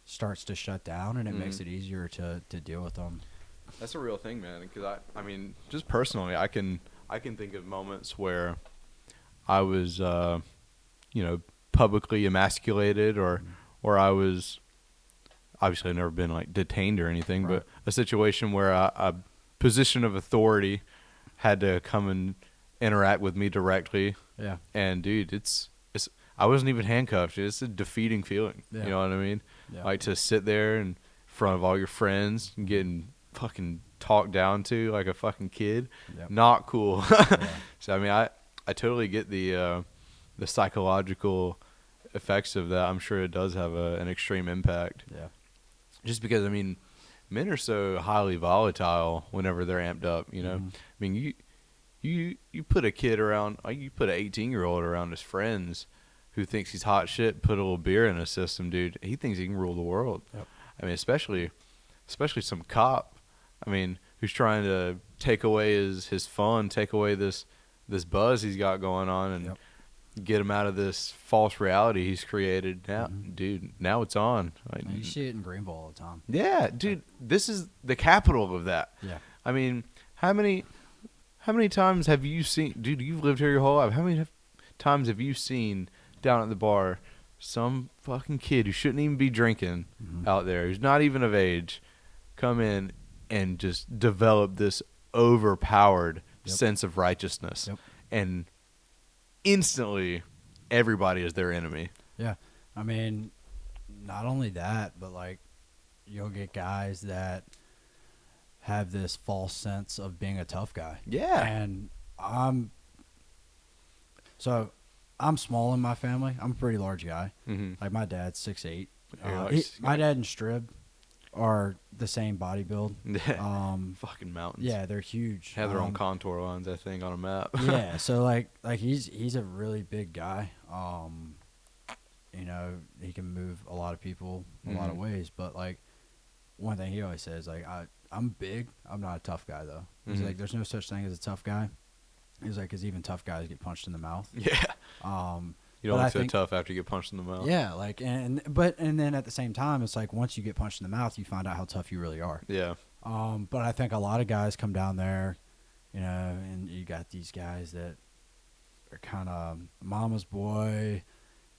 B: starts to shut down, and it makes
A: Mhm.
B: it easier to deal with them.
A: That's a real thing, man. Because I mean, just personally, I can think of moments where I was, publicly emasculated, or I was. Obviously, I've never been like detained or anything,
B: Right.
A: but a situation where a position of authority had to come and interact with me directly.
B: Yeah.
A: And dude, it's I wasn't even handcuffed. It's a defeating feeling.
B: Yeah.
A: You know what I mean?
B: Yeah.
A: Like, to sit there in front of all your friends and getting fucking talked down to like a fucking kid.
B: Yep.
A: Not cool.
B: Yeah.
A: So I mean, I totally get the psychological effects of that. I'm sure it does have an extreme impact.
B: Yeah.
A: Just because, I mean, men are so highly volatile whenever they're amped up, you know?
B: Mhm.
A: I mean, you put a kid around, like, you put an 18-year-old around his friends who thinks he's hot shit, put a little beer in his system, dude. He thinks he can rule the world.
B: Yep.
A: I mean, especially some cop, I mean, who's trying to take away his fun, take away this buzz he's got going on, and
B: Yep.
A: get him out of this false reality he's created. Now,
B: Mhm.
A: dude, now it's on. Like,
B: And you see it in Greenville all the time.
A: yeah, dude, this is the capital of that.
B: Yeah.
A: I mean, how many times have you seen, dude, you've lived here your whole life. How many times have you seen down at the bar some fucking kid who shouldn't even be drinking
B: Mhm.
A: out there, who's not even of age, come in and just develop this overpowered
B: Yep.
A: sense of righteousness?
B: Yep.
A: And instantly everybody is their enemy.
B: Yeah. I mean, not only that, but, like, you'll get guys that have this false sense of being a tough guy.
A: Yeah.
B: And I'm small in my family. I'm a pretty large guy.
A: Mm-hmm.
B: Like, my dad's 6'8".
A: You're like,
B: My dad and Strib are the same body build.
A: Yeah. Fucking mountains.
B: Yeah, they're huge.
A: Have their own contour lines, I think, on a map.
B: Yeah, so like he's a really big guy. You know, he can move a lot of people a lot of
A: Mhm.
B: ways. But, like, one thing he always says, like, I'm big. I'm not a tough guy though. He's
A: Mhm.
B: like, there's no such thing as a tough guy. He's like, because even tough guys get punched in the mouth.
A: Yeah. You don't
B: But I
A: look so
B: think-
A: tough after you get punched in the mouth.
B: Yeah, like, and then at the same time, it's like, once you get punched in the mouth, you find out how tough you really are.
A: Yeah.
B: But I think a lot of guys come down there, you know, and you got these guys that are kind of mama's boy,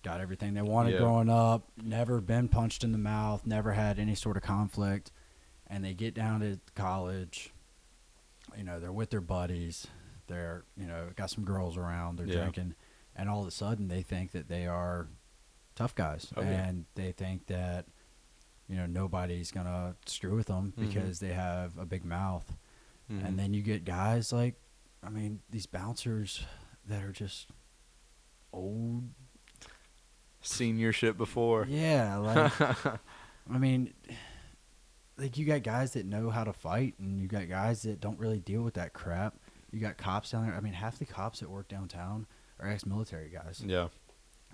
B: got everything they wanted
A: Yeah.
B: growing up, never been punched in the mouth, never had any sort of conflict, and they get down to college, you know, they're with their buddies, they're, you know, got some girls around, they're
A: Yeah.
B: drinking, and all of a sudden they think that they are tough guys,
A: Oh, yeah.
B: and they think that, you know, nobody's gonna screw with them
A: Mhm.
B: because they have a big mouth.
A: Mhm.
B: And then you get guys like, I mean, these bouncers that are just old.
A: Seen your shit before.
B: Yeah, like, I mean, like, you got guys that know how to fight, and you got guys that don't really deal with that crap. You got cops down there. I mean, half the cops that work downtown are ex-military guys,
A: Yeah.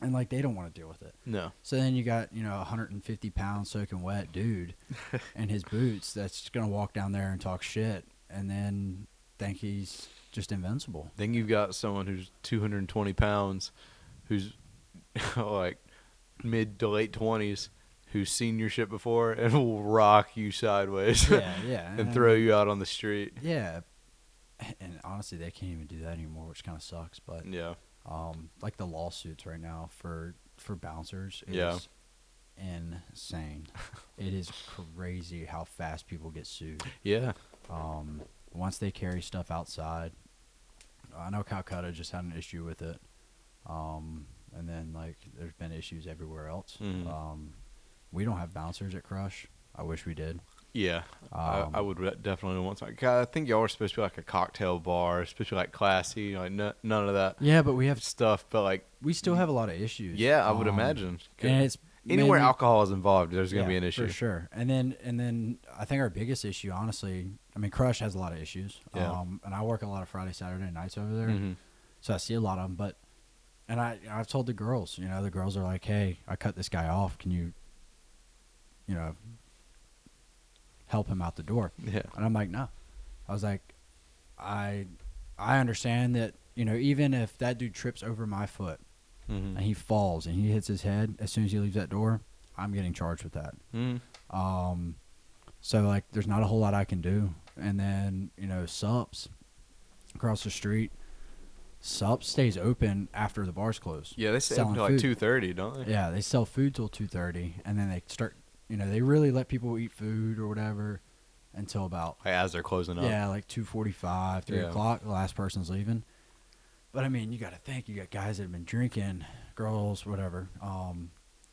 B: and, like, they don't want to deal with it.
A: No.
B: So then you got, you know, a 150-pound soaking wet dude in his boots that's just gonna walk down there and talk shit, and then think he's just invincible.
A: Then you've got someone who's 220 pounds, who's like mid to late 20s, who's seen your shit before and will rock you sideways
B: Yeah.
A: and throw you out on the street.
B: Yeah, and honestly, they can't even do that anymore, which kind of sucks. But
A: Yeah.
B: like the lawsuits right now for for bouncers is
A: Yeah.
B: insane. It is crazy how fast people get sued.
A: Yeah.
B: Once they carry stuff outside, I know Calcutta just had an issue with it. And then like there's been issues everywhere else.
A: Mhm.
B: We don't have bouncers at Crush. I wish we did.
A: Yeah. I would definitely want some. 'Cause I think y'all are supposed to be like a cocktail bar, supposed to be like classy, like none of that
B: Yeah, but we have
A: stuff. But like,
B: we still have a lot of issues.
A: yeah, I would imagine. 'Cause
B: And it's
A: anywhere
B: mainly-
A: alcohol is involved, there's going to be an issue.
B: for sure. And then I think our biggest issue, honestly, I mean, Crush has a lot of issues.
A: Yeah.
B: And I work a lot of Friday, Saturday nights over there,
A: Mhm.
B: so I see a lot of them. But and I've told the girls, the girls are like, hey, I cut this guy off. Can you, help him out the door?
A: Yeah.
B: And I'm like, no. I was like, I understand that, even if that dude trips over my foot
A: Mhm.
B: and he falls and he hits his head as soon as he leaves that door, I'm getting charged with that.
A: Mhm.
B: So like, there's not a whole lot I can do. And then, Sups across the street, Sups stays open after the bars close.
A: Yeah, they say
B: selling
A: until like
B: food.
A: 2:30, don't they?
B: Yeah, they sell food till 2:30, and then they start. They really let people eat food or whatever until about
A: Like as they're closing up.
B: like 2:45, 3
A: Yeah.
B: o'clock. The last person's leaving. But I mean, you got to think you got guys that have been drinking, girls, whatever.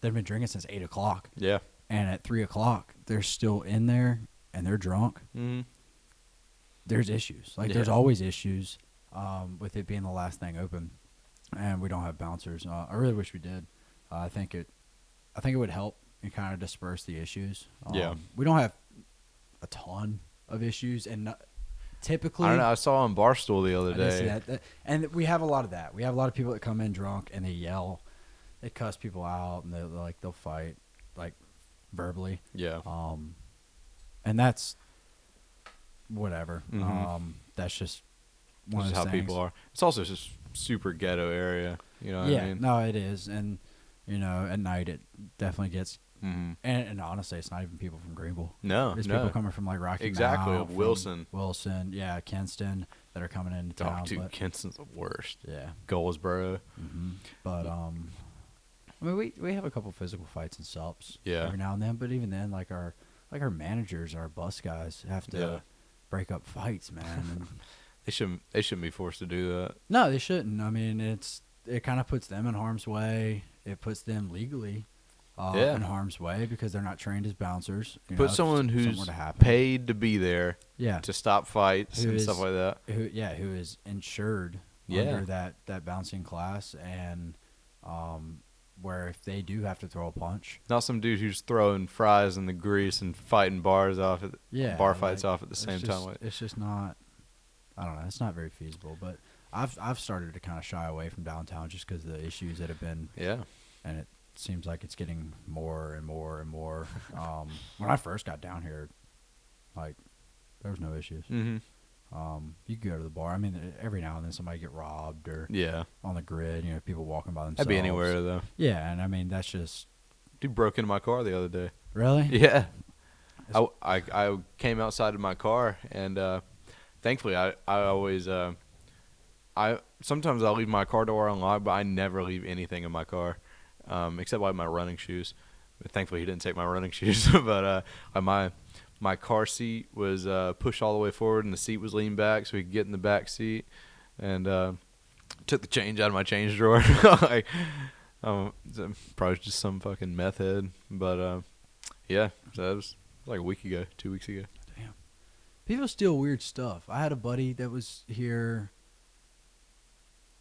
B: They've been drinking since 8 o'clock,
A: Yeah.
B: and at 3 o'clock they're still in there and they're drunk.
A: Mhm.
B: There's issues. Like
A: Yeah.
B: there's always issues with it being the last thing open, and we don't have bouncers. I really wish we did. I think it would help and kind of disperse the issues.
A: Yeah.
B: We don't have a ton of issues, and typically
A: I don't know. I saw on Barstool the other
B: I did see
A: day.
B: that. And we have a lot of that. We have a lot of people that come in drunk and they yell, they cuss people out, and they'll fight like verbally.
A: Yeah.
B: And that's whatever.
A: Mhm.
B: That's just one
A: That's
B: of
A: how
B: those things.
A: people are. It's also just super ghetto area. You know what
B: Yeah,
A: I mean?
B: no, it is, and at night it definitely gets.
A: Mhm.
B: And honestly, it's not even people from Greenville.
A: No,
B: It's
A: no.
B: people coming from like Rocky
A: Exactly,
B: Mount, from
A: Wilson.
B: yeah, Kinston, that are coming into
A: Oh,
B: town.
A: dude,
B: But,
A: Kinston's the worst.
B: yeah,
A: Goldsboro.
B: but I mean, we have a couple physical fights and subs
A: Yeah.
B: every now and then, but even then, like our managers, our bus guys have to
A: Yeah.
B: break up fights, man. And
A: They shouldn't be forced to do that.
B: no, they shouldn't. I mean, it kind of puts them in harm's way. It puts them legally
A: Yeah.
B: in harm's way because they're not trained as bouncers.
A: Put
B: if
A: someone
B: something
A: who's
B: were to happen.
A: paid to be there
B: yeah,
A: to stop fights
B: Who
A: and
B: is-
A: stuff like that.
B: who is insured
A: Yeah.
B: under that bouncing class, and where if they do have to throw a punch,
A: Not some dude who's throwing fries in the grease and fighting bars off at
B: yeah,
A: bar fights
B: like,
A: off at the same
B: it's
A: time.
B: just-
A: Like,
B: It's just not. I don't know. It's not very feasible, but I've started to kind of shy away from downtown just because of the issues that have been,
A: yeah.
B: and it seems like it's getting more and more and more. When I first got down here, like there was no issues.
A: Mm-hmm.
B: You could go to the bar. I mean, every now and then somebody get robbed or
A: Yeah.
B: on the grid. People walking by themselves.
A: That'd be anywhere though.
B: Yeah, and I mean that's just
A: Dude broke into my car the other day.
B: really.
A: Yeah. I came outside of my car and thankfully I always sometimes I'll leave my car door unlocked, but I never leave anything in my car except like my running shoes. But thankfully he didn't take my running shoes, but my car seat was pushed all the way forward and the seat was leaned back so we could get in the back seat, and took the change out of my change drawer. Like probably just some fucking meth head, but yeah, so that was like a week ago, 2 weeks ago.
B: Damn. People steal weird stuff. I had a buddy that was here.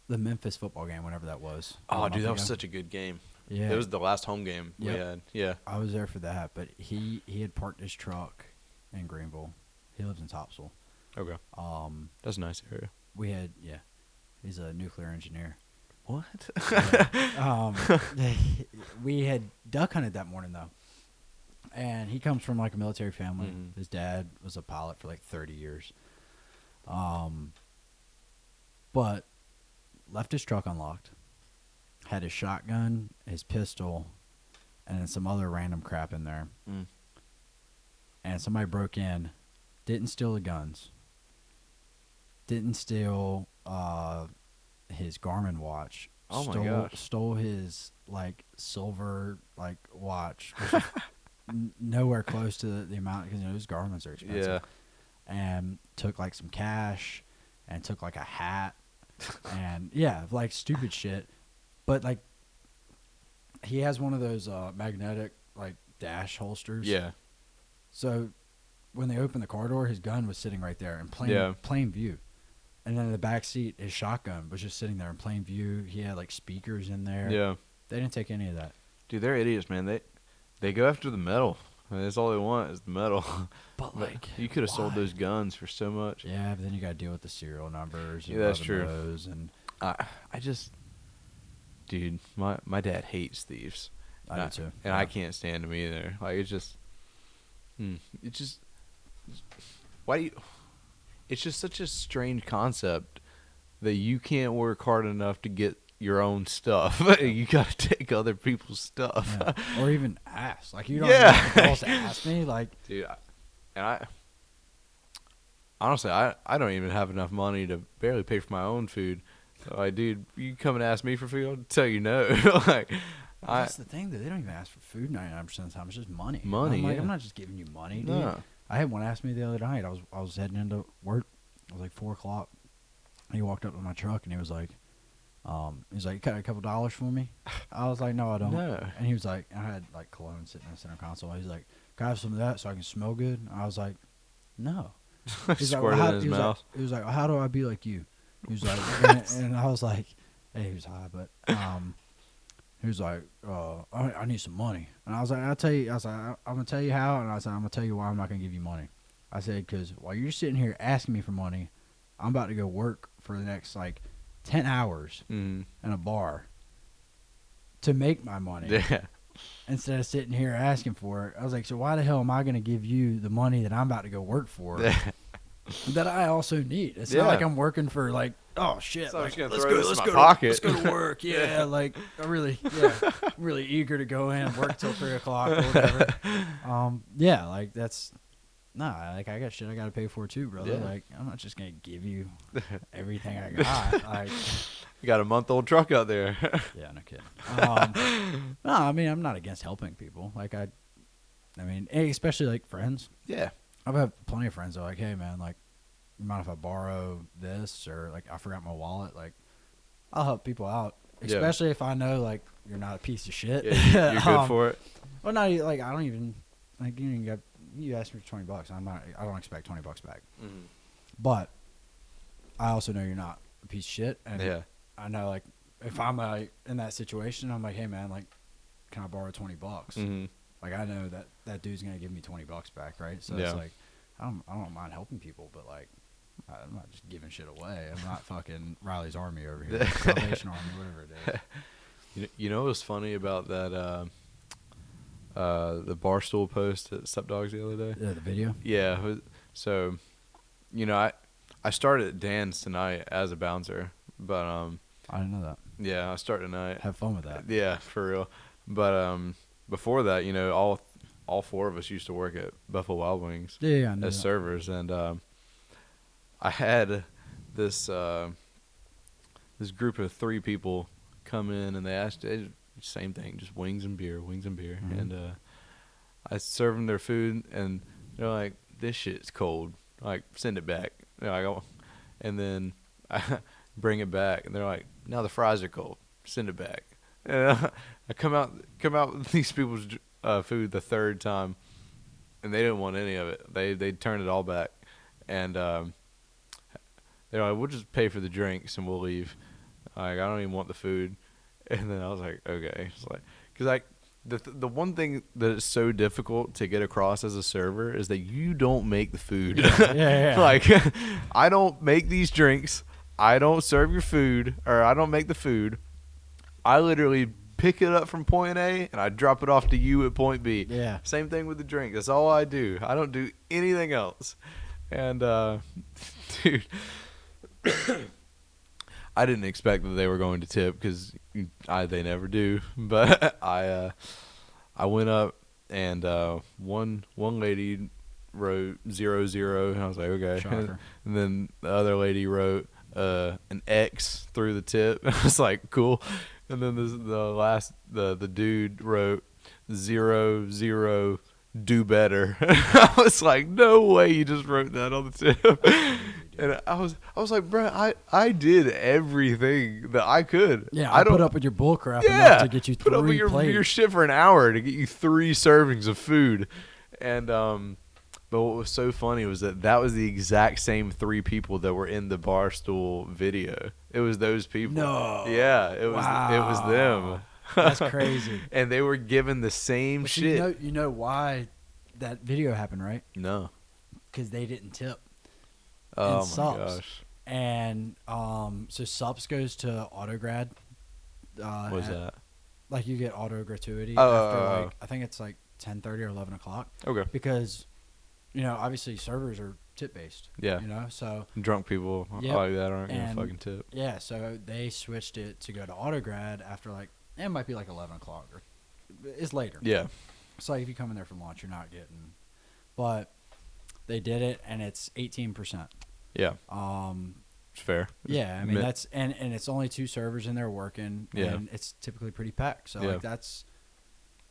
B: The Memphis football game, whenever that was.
A: Oh,
B: a
A: dude, that
B: month
A: was
B: ago.
A: such a good game.
B: Yeah.
A: It was the last home game we
B: Yep.
A: had. Yeah.
B: I was there for that, but he had parked his truck in Greenville. He lives in Topsail.
A: Okay. That's a nice area.
B: We had he's a nuclear engineer.
A: What?
B: We had duck hunted that morning though, and he comes from like a military family.
A: Mhm.
B: His dad was a pilot for like 30 years. But left his truck unlocked, had his shotgun, his pistol, and then some other random crap in there.
A: Mm.
B: And somebody broke in, didn't steal the guns, didn't steal his Garmin watch.
A: Oh my gosh.
B: Stole his like silver like watch, which is nowhere close to the amount because those garments are expensive.
A: Yeah.
B: And took like some cash, and took like a hat, and yeah, like stupid shit. But like, he has one of those magnetic like dash holsters.
A: Yeah.
B: So when they opened the car door, his gun was sitting right there in
A: Yeah.
B: plain view. And then in the back seat, his shotgun was just sitting there in plain view. He had like speakers in there.
A: Yeah.
B: They didn't take any of that.
A: Dude, they're idiots, man. They go after the metal. I mean, that's all they want is the metal.
B: But like,
A: you could have sold
B: why?
A: those guns for so much.
B: Yeah, but then you got to deal with the serial numbers. And
A: Yeah, that's
B: loving
A: true.
B: those and
A: I just, dude, my dad hates thieves.
B: I do too.
A: And I can't stand them either. Like, it's just, why do you, it's just such a strange concept that you can't work hard enough to get your own stuff. You got to take other people's stuff.
B: Yeah. Or even ask. Like, you don't
A: Yeah.
B: have the balls to ask me. Like,
A: Dude, honestly, I don't even have enough money to barely pay for my own food. So, like, dude, you come and ask me for food, I'll tell you no. Like,
B: that's the thing, though. They don't even ask for food 99% of the time. It's just money.
A: Money,
B: I'm like,
A: yeah.
B: I'm not just giving you money, dude.
A: No.
B: I had one ask me the other night. I was heading into work. It was like 4 o'clock. And he walked up to my truck, and he was like, "You got a couple dollars for me?" I was like, "No, I don't."
A: No.
B: And he was like, I had like cologne sitting in the center console. He's like, "Can I have some of that so I can smell good?" And I was like, "No." He's like,
A: Squirted
B: how,
A: in his
B: he was
A: mouth.
B: Like, he was like, "How do I be like you?" He was like, and I was like, "Hey, he was high, but he was like, I need some money." And I was like, "I'll tell you." I was like, "I'm gonna tell you how," and I was like, "I'm gonna tell you why I'm not gonna give you money." I said, "Because while you're sitting here asking me for money, I'm about to go work for the next like 10 hours
A: Mm.
B: in a bar to make my money."
A: Yeah.
B: Instead of sitting here asking for it. I was like, so why the hell am I going to give you the money that I'm about to go work for that I also need? It's not
A: Yeah.
B: like I'm working for like, oh shit,
A: So I'm
B: like,
A: just gonna
B: let's
A: throw
B: go,
A: this in
B: let's
A: my
B: go,
A: pocket.
B: let's go to work. Yeah, like I'm really eager to go in and work till 3 o'clock or whatever. Yeah, like that's like I got shit I got to pay for too, brother.
A: Yeah.
B: Like I'm not just gonna give you everything I got. Like,
A: You got a month-old truck out there.
B: yeah, no kidding. No, I mean I'm not against helping people. Like I mean, especially like friends.
A: Yeah.
B: I've had plenty of friends that are like, "Hey man, like, you mind if I borrow this?" Or like, "I forgot my wallet." Like, I'll help people out,
A: Yeah.
B: especially if I know like you're not a piece of shit.
A: Yeah, you're good for it.
B: Well, not like I don't even like you asked me for $20. I don't expect $20 back.
A: Mm.
B: But I also know you're not a piece of shit, and
A: Yeah.
B: I know like if I'm in that situation, I'm like, "Hey man, like, can I borrow $20?"
A: Mm-hmm.
B: Like I know that dude's gonna give me $20 back, right? So
A: Yeah.
B: it's like I don't mind helping people, but like I'm not just giving shit away. I'm not fucking Riley's Army over here, Salvation Army, whatever it is.
A: You know what's funny about that? The Barstool post at Sup Dogs the other day.
B: The video.
A: Yeah. So, I started at Dan's tonight as a bouncer, but
B: I didn't know that.
A: yeah, I start tonight.
B: Have fun with that.
A: Yeah, for real. But before that, all four of us used to work at Buffalo Wild Wings
B: Yeah, I know
A: as
B: that.
A: servers, and I had this this group of 3 people come in, and they asked same thing, just wings and beer,
B: Mhm.
A: and I served them their food, and they're like, "This shit's cold. Like, send it back." And then I bring it back, and they're like, "Now the fries are cold. Send it back." And I come out with these people's food the 3rd time, and they didn't want any of it. They turned it all back, and they're like, "We'll just pay for the drinks and we'll leave. Like, I don't even want the food." And then I was like, "Okay." It's like, because the one thing that is so difficult to get across as a server is that you don't make the food.
B: Yeah.
A: Like, I don't make these drinks. I don't serve your food, or I don't make the food. I literally pick it up from point A and I drop it off to you at point B.
B: Yeah.
A: Same thing with the drink. That's all I do. I don't do anything else. And dude, I didn't expect that they were going to tip because they never do. But I went up and one lady wrote 00, and I was like, okay.
B: Shocker.
A: And then the other lady wrote an X through the tip. I was like, cool. And then the dude wrote 00, do better. I was like, no way you just wrote that on the tip. And I was like, bro, I did everything that I could.
B: Yeah,
A: I don't
B: put up with your bullcrap
A: yeah,
B: enough to get you
A: put up with
B: three
A: your
B: plates.
A: shit for an hour to get you 3 servings of food. And but what was so funny was that was the exact same 3 people that were in the Barstool video. It was those people.
B: No.
A: Yeah, it was them.
B: That's crazy.
A: And they were given the same
B: But
A: shit.
B: you know why that video happened, right?
A: No.
B: Because they didn't tip.
A: Oh my
B: subs.
A: gosh.
B: And so subs goes to autograd.
A: What was that?
B: Like you get auto gratuity
A: Oh.
B: after like I think it's like 10:30 or 11 o'clock.
A: Okay.
B: Because obviously servers are tip based.
A: Yeah.
B: So
A: Drunk people
B: Yep.
A: like that aren't gonna
B: And-
A: fucking tip.
B: yeah, so they switched it to go to autograd after like it might be like 11 o'clock or it's later.
A: Yeah.
B: So like if you come in there for lunch, you're not getting. But they did it, and it's 18%.
A: Yeah. It's fair.
B: Yeah, I mean
A: Mi-
B: that's and it's only 2 servers in there working,
A: Yeah.
B: and it's typically pretty packed. So
A: Yeah.
B: like that's,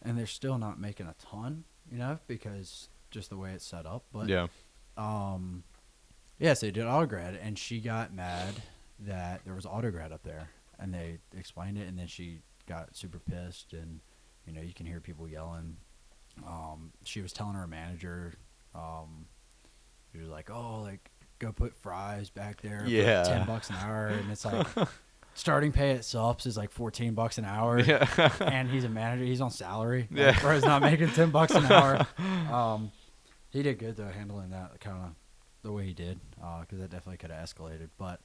B: and they're still not making a ton, because just the way it's set up. But
A: yeah.
B: yes, they did autograd, and she got mad that there was autograd up there, and they explained it, and then she got super pissed, and you can hear people yelling. She was telling her manager, she was like, "Oh, like go put fries back there
A: Yeah.
B: for $10 an hour," and it's like starting pay at Subs is like $14 an hour,
A: Yeah.
B: and he's a manager, he's on salary.
A: Yeah.
B: Like, bro's not making $10 an hour. He did good though, handling that kind of the way he did, because that definitely could have escalated. But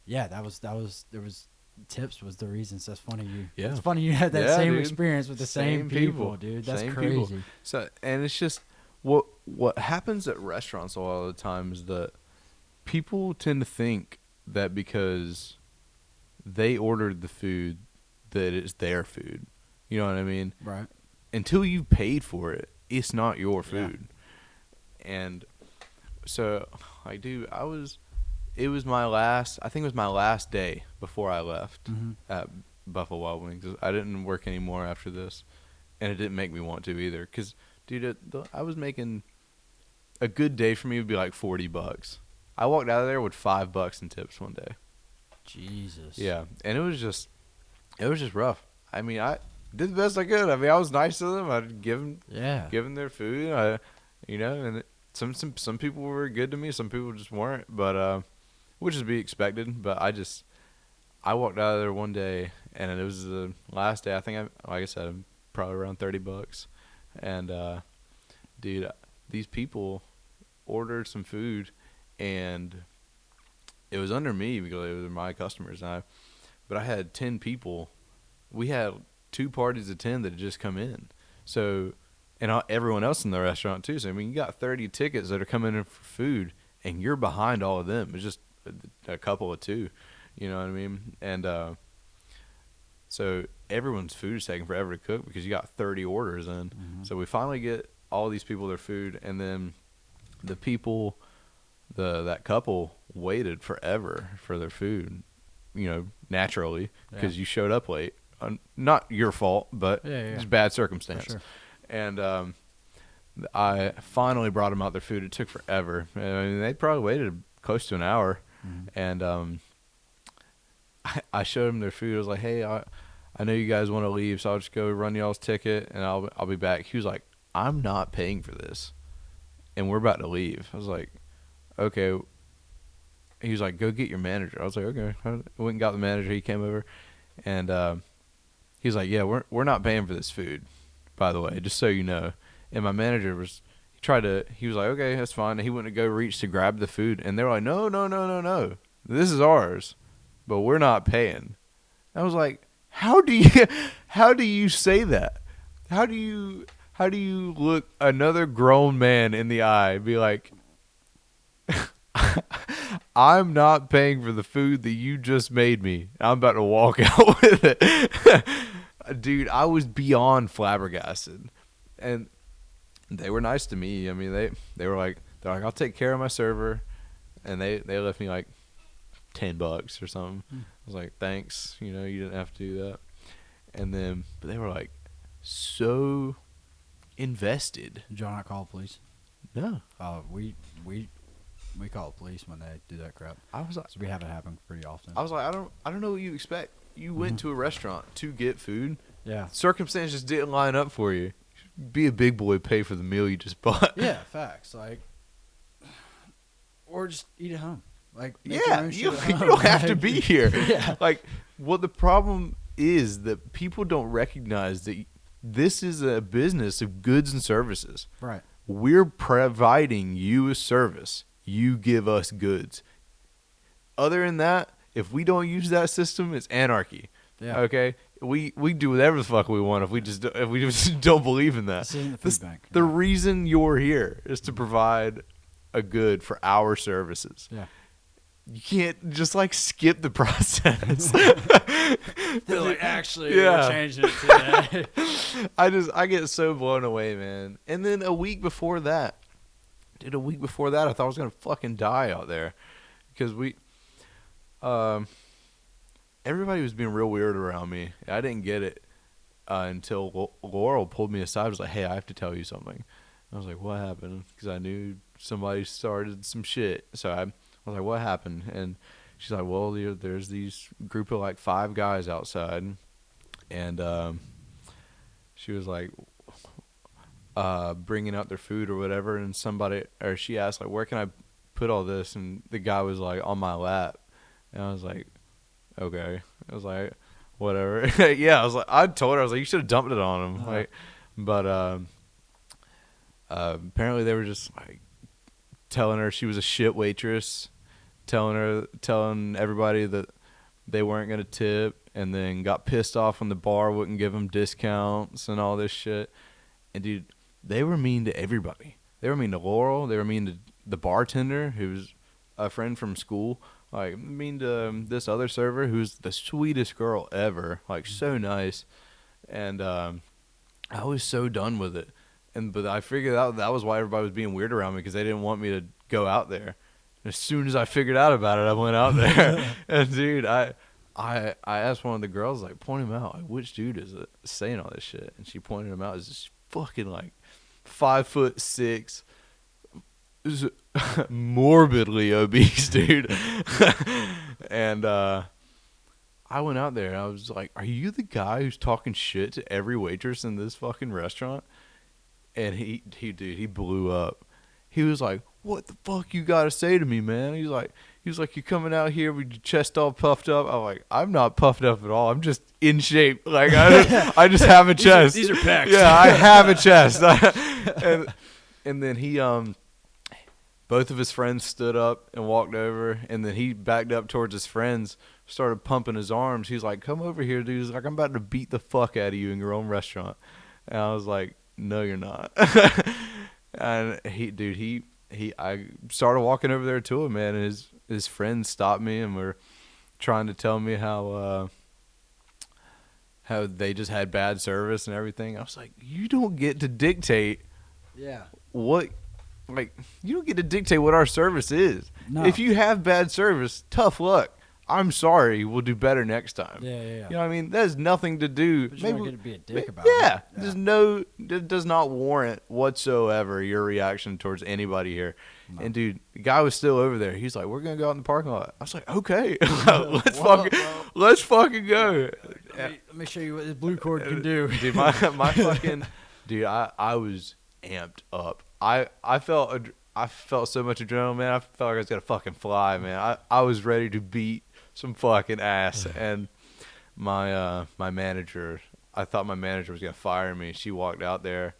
B: yeah, there was tips was the reason. So that's funny.
A: Yeah.
B: It's funny you had that
A: Yeah,
B: same
A: dude.
B: experience with the same people, dude. That's
A: Same
B: crazy.
A: people. So, and it's just what happens at restaurants a lot of the time is that people tend to think that because they ordered the food that it's their food. You know what I mean?
B: Right.
A: Until you paid for it, it's not your food. And so, it was my last day before I left
B: Mhm.
A: at Buffalo Wild Wings. I didn't work anymore after this, and it didn't make me want to either. Because, dude, I was making a good day for me would be like $40. I walked out of there with $5 in tips one day.
B: Jesus.
A: Yeah, and it was just rough. I mean, I did the best I could. I mean, I was nice to them. I'd give them their food. And some people were good to me. Some people just weren't. But which is to be expected. But I walked out of there one day, and it was the last day. I think like I said, probably around $30. And dude, these people ordered some food, and it was under me because they were my customers. But I had 10 people. We had 2 parties of 10 that had just come in. So, and everyone else in the restaurant too. So, I mean, you got 30 tickets that are coming in for food, and you're behind all of them. It's just a couple of 2. You know what I mean? And so everyone's food is taking forever to cook because you got 30 orders in.
B: Mhm.
A: So we finally get all these people their food, and then the people, that couple waited forever for their food, naturally, because you showed up late. Not your fault, but just bad circumstance.
B: For sure.
A: And I finally brought them out their food. It took forever. I mean, they probably waited close to an hour.
B: Mhm.
A: And I showed them their food. I was like, hey, I know you guys want to leave, so I'll just go run y'all's ticket, and I'll be back. He was like, I'm not paying for this, and we're about to leave. I was like, okay. He was like, go get your manager. I was like, okay. I went and got the manager. He came over, and he was like, yeah, we're not paying for this food, by the way, just so you know. And my manager was like, okay, that's fine. And he went to go reach to grab the food, and they were like, no, this is ours, but we're not paying. I was like, how do you say that? How do you look another grown man in the eye and be like, I'm not paying for the food that you just made me. I'm about to walk out with it. Dude, I was beyond flabbergasted. And they were nice to me. I mean, they were like, I'll take care of my server. And they left me like $10 or something. I was like, thanks, you know, you didn't have to do that. And then, but they were like so invested.
B: Did y'all not call the police?
A: No.
B: We call the police when they do that crap.
A: I was like,
B: So we have it happen pretty often.
A: I don't know what you expect. You went to a restaurant to get food.
B: Yeah.
A: Circumstances didn't line up for you. Be a big boy, pay for the meal you just bought.
B: Yeah, facts. Like, or just eat at home. Like, make your
A: Yeah,
B: own
A: you
B: shit at home.
A: don't have to
B: Like,
A: be here.
B: Yeah.
A: Like, what the problem is that people don't recognize that this is a business of goods and services.
B: Right.
A: We're providing you a service. You give us goods. Other than that, if we don't use that system, it's anarchy.
B: Yeah.
A: Okay? We do whatever the fuck we want if we just don't believe in that.
B: This isn't the food bank.
A: The reason you're here is to provide a good for our services.
B: Yeah.
A: You can't just like skip the process.
B: They're like, actually,
A: Yeah.
B: we're changing it today.
A: I get so blown away, man. And then a week before that, I thought I was gonna fucking die out there because everybody was being real weird around me. I didn't get it until Laurel pulled me aside. Was like, "Hey, I have to tell you something." I was like, "What happened?" Because I knew somebody started some shit. So I was like, "What happened?" And she's like, "Well, there's these group of like 5 guys outside," and she was like, bringing out their food or whatever, and she asked like, "Where can I put all this?" And the guy was like, "On my lap," and I was like, "Okay." I was like, "Whatever." Yeah, I told her, I was like, "You should have dumped it on him." Like, but apparently they were just like telling her she was a shit waitress, telling everybody that they weren't gonna tip, and then got pissed off when the bar wouldn't give them discounts and all this shit. And dude, they were mean to everybody. They were mean to Laurel. They were mean to the bartender, who's a friend from school. Like, mean to this other server, who's the sweetest girl ever. Like, so nice. And I was so done with it. But I figured out that was why everybody was being weird around me, because they didn't want me to go out there. And as soon as I figured out about it, I went out there. And dude, I asked one of the girls, like, point him out. Like, which dude is it saying all this shit? And she pointed him out as this fucking like 5'6", morbidly obese dude. And I went out there and I was like, "Are you the guy who's talking shit to every waitress in this fucking restaurant?" And he blew up. He was like, "What the fuck you gotta say to me, man?" He was like, "You coming out here with your chest all puffed up?" I'm like, "I'm not puffed up at all. I'm just in shape. Like, I just have a chest.
B: These are pecs.
A: Yeah, I have a chest." And then he both of his friends stood up and walked over, and then he backed up towards his friends, started pumping his arms. He's like, "Come over here, dude." He's like, "I'm about to beat the fuck out of you in your own restaurant." And I was like, "No, you're not." And I started walking over there to him, man, and his friends stopped me and were trying to tell me how they just had bad service and everything. I was like, "You don't get to dictate
B: Yeah.
A: what, like, you don't get to dictate what our service is.
B: No.
A: If you have bad service, tough luck. I'm sorry. We'll do better next time."
B: Yeah.
A: You know what I mean? That has nothing to do.
B: But you don't get to be a dick about
A: yeah,
B: it.
A: it does not warrant whatsoever your reaction towards anybody here.
B: No.
A: And dude, the guy was still over there. He's like, "We're gonna go out in the parking lot." I was like, "Okay, let's fucking go."
B: Let me show you what this blue cord can do.
A: Dude, my fucking dude, I was amped up. I felt so much adrenaline, man. I felt like I was gonna fucking fly, man. I was ready to beat some fucking ass. And my manager, I thought my manager was gonna fire me. She walked out there,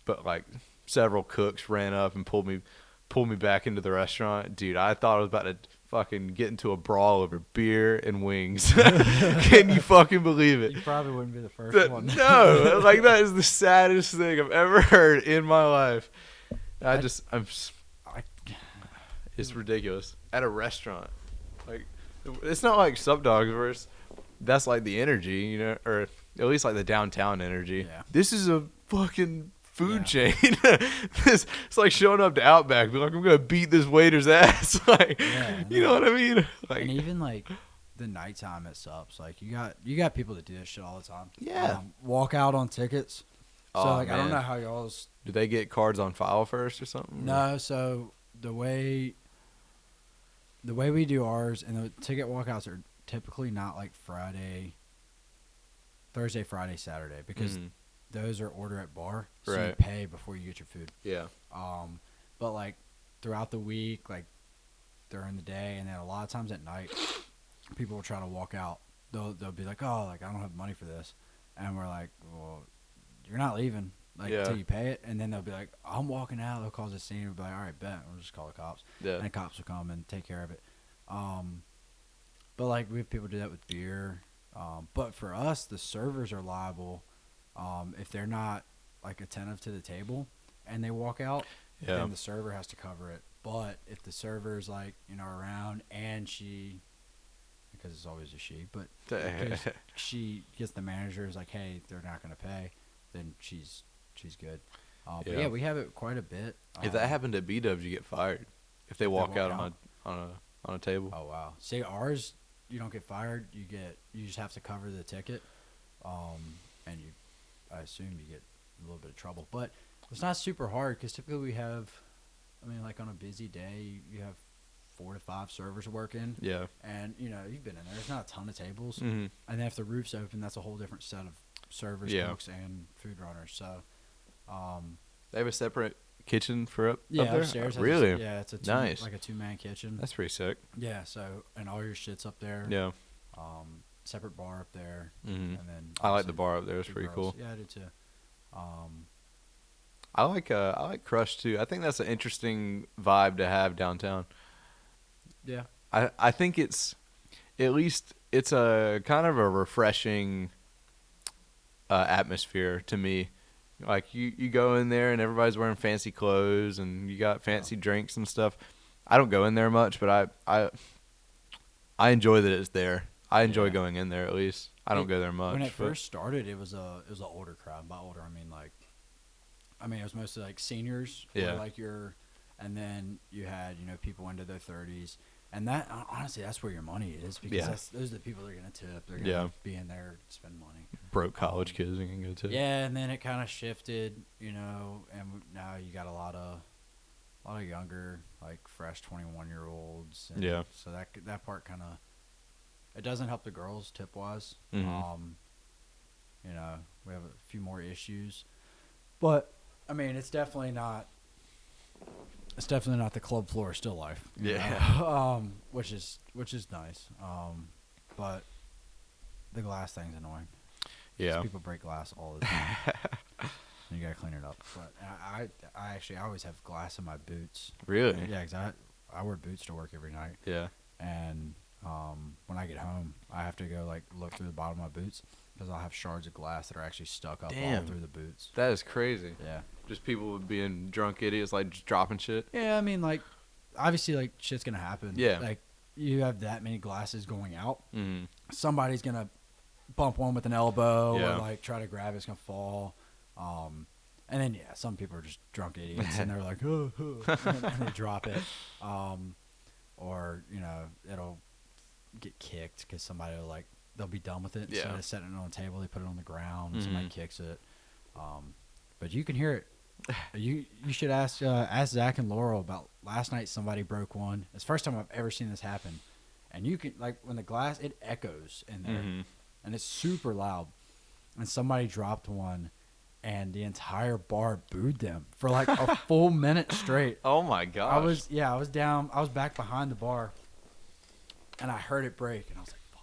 A: but like several cooks ran up and pulled me back into the restaurant. Dude, I thought I was about to fucking get into a brawl over beer and wings. Can you fucking believe it?
B: You probably wouldn't be the first one.
A: No, like, that is the saddest thing I've ever heard in my life. It's ridiculous. At a restaurant, like, it's not like Sup Dogs where that's like the energy, you know, or at least like the downtown energy.
B: Yeah.
A: This is a fucking food chain. It's like showing up to Outback, be like, I'm gonna beat this waiter's ass. Like, you know what I mean? Like,
B: and even like the nighttime at subs, like you got people that do this shit all the time.
A: Yeah.
B: Walk out on tickets. So I don't
A: man.
B: know how y'all's.
A: Do they get cards on file first or something?
B: No, so the way we do ours, and the ticket walkouts are typically not like Thursday, Friday, Saturday, because those are order at bar, so you pay before you get your food.
A: Yeah.
B: But like throughout the week, like during the day, and then a lot of times at night, people will try to walk out. They'll be like, oh, like I don't have money for this, and we're like, well, you're not leaving until you pay it. And then they'll be like, I'm walking out. They'll cause a scene. We'll be like, all right, bet. We'll just call the cops.
A: Yeah.
B: And the cops will come and take care of it. But like we have people do that with beer. But for us, the servers are liable if they're not like attentive to the table and they walk out.
A: Yeah.
B: Then the server has to cover it. But if the server's like around and she, because it's always a she, but she gets the manager is like, hey, they're not going to pay, then she's good. But yeah, we have it quite a bit.
A: If that happened at B-dubs, you get fired. If they walk out on a table.
B: Oh wow! See, ours, you don't get fired. You just have to cover the ticket, and I assume you get a little bit of trouble. But it's not super hard because typically we have, like on a busy day, you have 4 to 5 servers working. Yeah. And you've been in there. There's not a ton of tables, and then if the roof's open, that's a whole different set of servers, cooks, and food runners. So,
A: they have a separate kitchen for up
B: there?
A: Upstairs. Really?
B: It's a
A: nice.
B: Like a 2-man kitchen.
A: That's pretty sick.
B: Yeah. So, and all your shit's up there.
A: Yeah.
B: Separate bar up there,
A: and
B: then
A: I like the bar up there. It's pretty cool.
B: Yeah, I do too.
A: I like Crush too. I think that's an interesting vibe to have downtown.
B: Yeah.
A: I think it's a kind of a refreshing atmosphere to me. Like you go in there and everybody's wearing fancy clothes and you got fancy drinks and stuff. I don't go in there much, but I enjoy that it's there. I enjoy going in there at least. I don't go there much.
B: When it first started, it was an older crowd. By older, it was mostly like seniors.
A: Yeah.
B: And then you had people into their 30s, and that honestly that's where your money is because those are the people that are gonna tip. They're gonna be in there to spend money.
A: Broke college kids are gonna go tip.
B: Yeah, and then it kind of shifted, and now you got a lot of younger, like fresh 21-year-olds.
A: Yeah.
B: So that part kind of. It doesn't help the girls tip wise.
A: Mm-hmm.
B: We have a few more issues, but it's definitely not. It's definitely not the club floor still life.
A: Yeah.
B: Which is nice. But the glass thing's annoying.
A: Yeah.
B: People break glass all the time. And you gotta clean it up. But I always have glass in my boots.
A: Really?
B: Yeah, because I wear boots to work every night.
A: Yeah.
B: And when I get home, I have to go look through the bottom of my boots because I'll have shards of glass that are actually stuck up all through the boots.
A: That is crazy.
B: Yeah.
A: Just people being drunk idiots, just dropping shit.
B: Yeah, obviously, shit's gonna happen.
A: Yeah.
B: You have that many glasses going out.
A: Mm-hmm.
B: Somebody's gonna bump one with an elbow
A: Yeah.
B: or try to grab it. It's gonna fall. And then some people are just drunk idiots and they're like, oh, and they drop it. Or it'll get kicked because somebody they'll be done with it instead of setting it on the table. They put it on the ground. And somebody kicks it. But you can hear it. You should ask Zach and Laurel about last night. Somebody broke one. It's the first time I've ever seen this happen. And you can when the glass it echoes in there, and it's super loud. And somebody dropped one, and the entire bar booed them for a full minute straight.
A: Oh my gosh!
B: I was down. I was back behind the bar, and I heard it break, and I was like, "Fuck."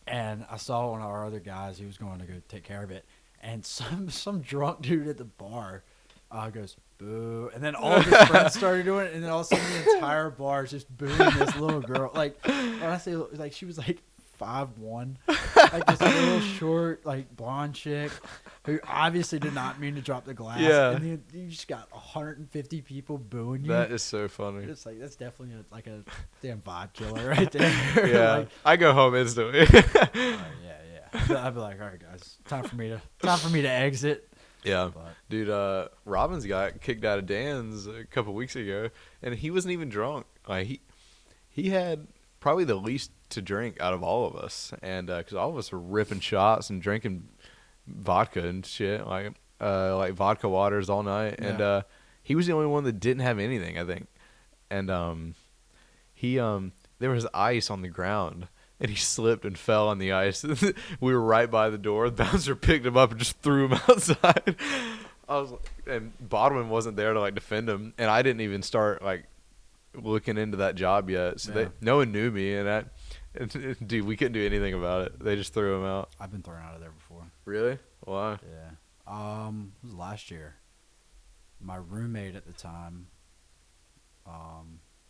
B: And I saw one of our other guys. He was going to go take care of it, and some drunk dude at the bar goes boo, and then all of his friends started doing it, and then all of a sudden the entire bar is just booing this little girl. When I say she was 5'1", this little short, blonde chick who obviously did not mean to drop the glass.
A: Yeah.
B: And then you just got 150 people booing you.
A: That is so funny.
B: It's that's definitely a damn vibe killer right there.
A: Yeah. I go home instantly.
B: Yeah. I'd be like, all right, guys, time for me to exit.
A: Yeah,
B: But
A: dude. Robbins got kicked out of Dan's a couple weeks ago, and he wasn't even drunk. Like he had probably the least to drink out of all of us, and because all of us were ripping shots and drinking vodka and shit, like vodka waters all night, and
B: Yeah.
A: he was the only one that didn't have anything, I think, and he there was ice on the ground. And he slipped and fell on the ice. We were right by the door. The bouncer picked him up and just threw him outside. And Bodwin wasn't there to like defend him, and I didn't even start like looking into that job yet. So
B: Yeah.
A: no one knew me, dude, we couldn't do anything about it. They just threw him out.
B: I've been thrown out of there before.
A: Really? Why?
B: Yeah. It was last year. My roommate at the time,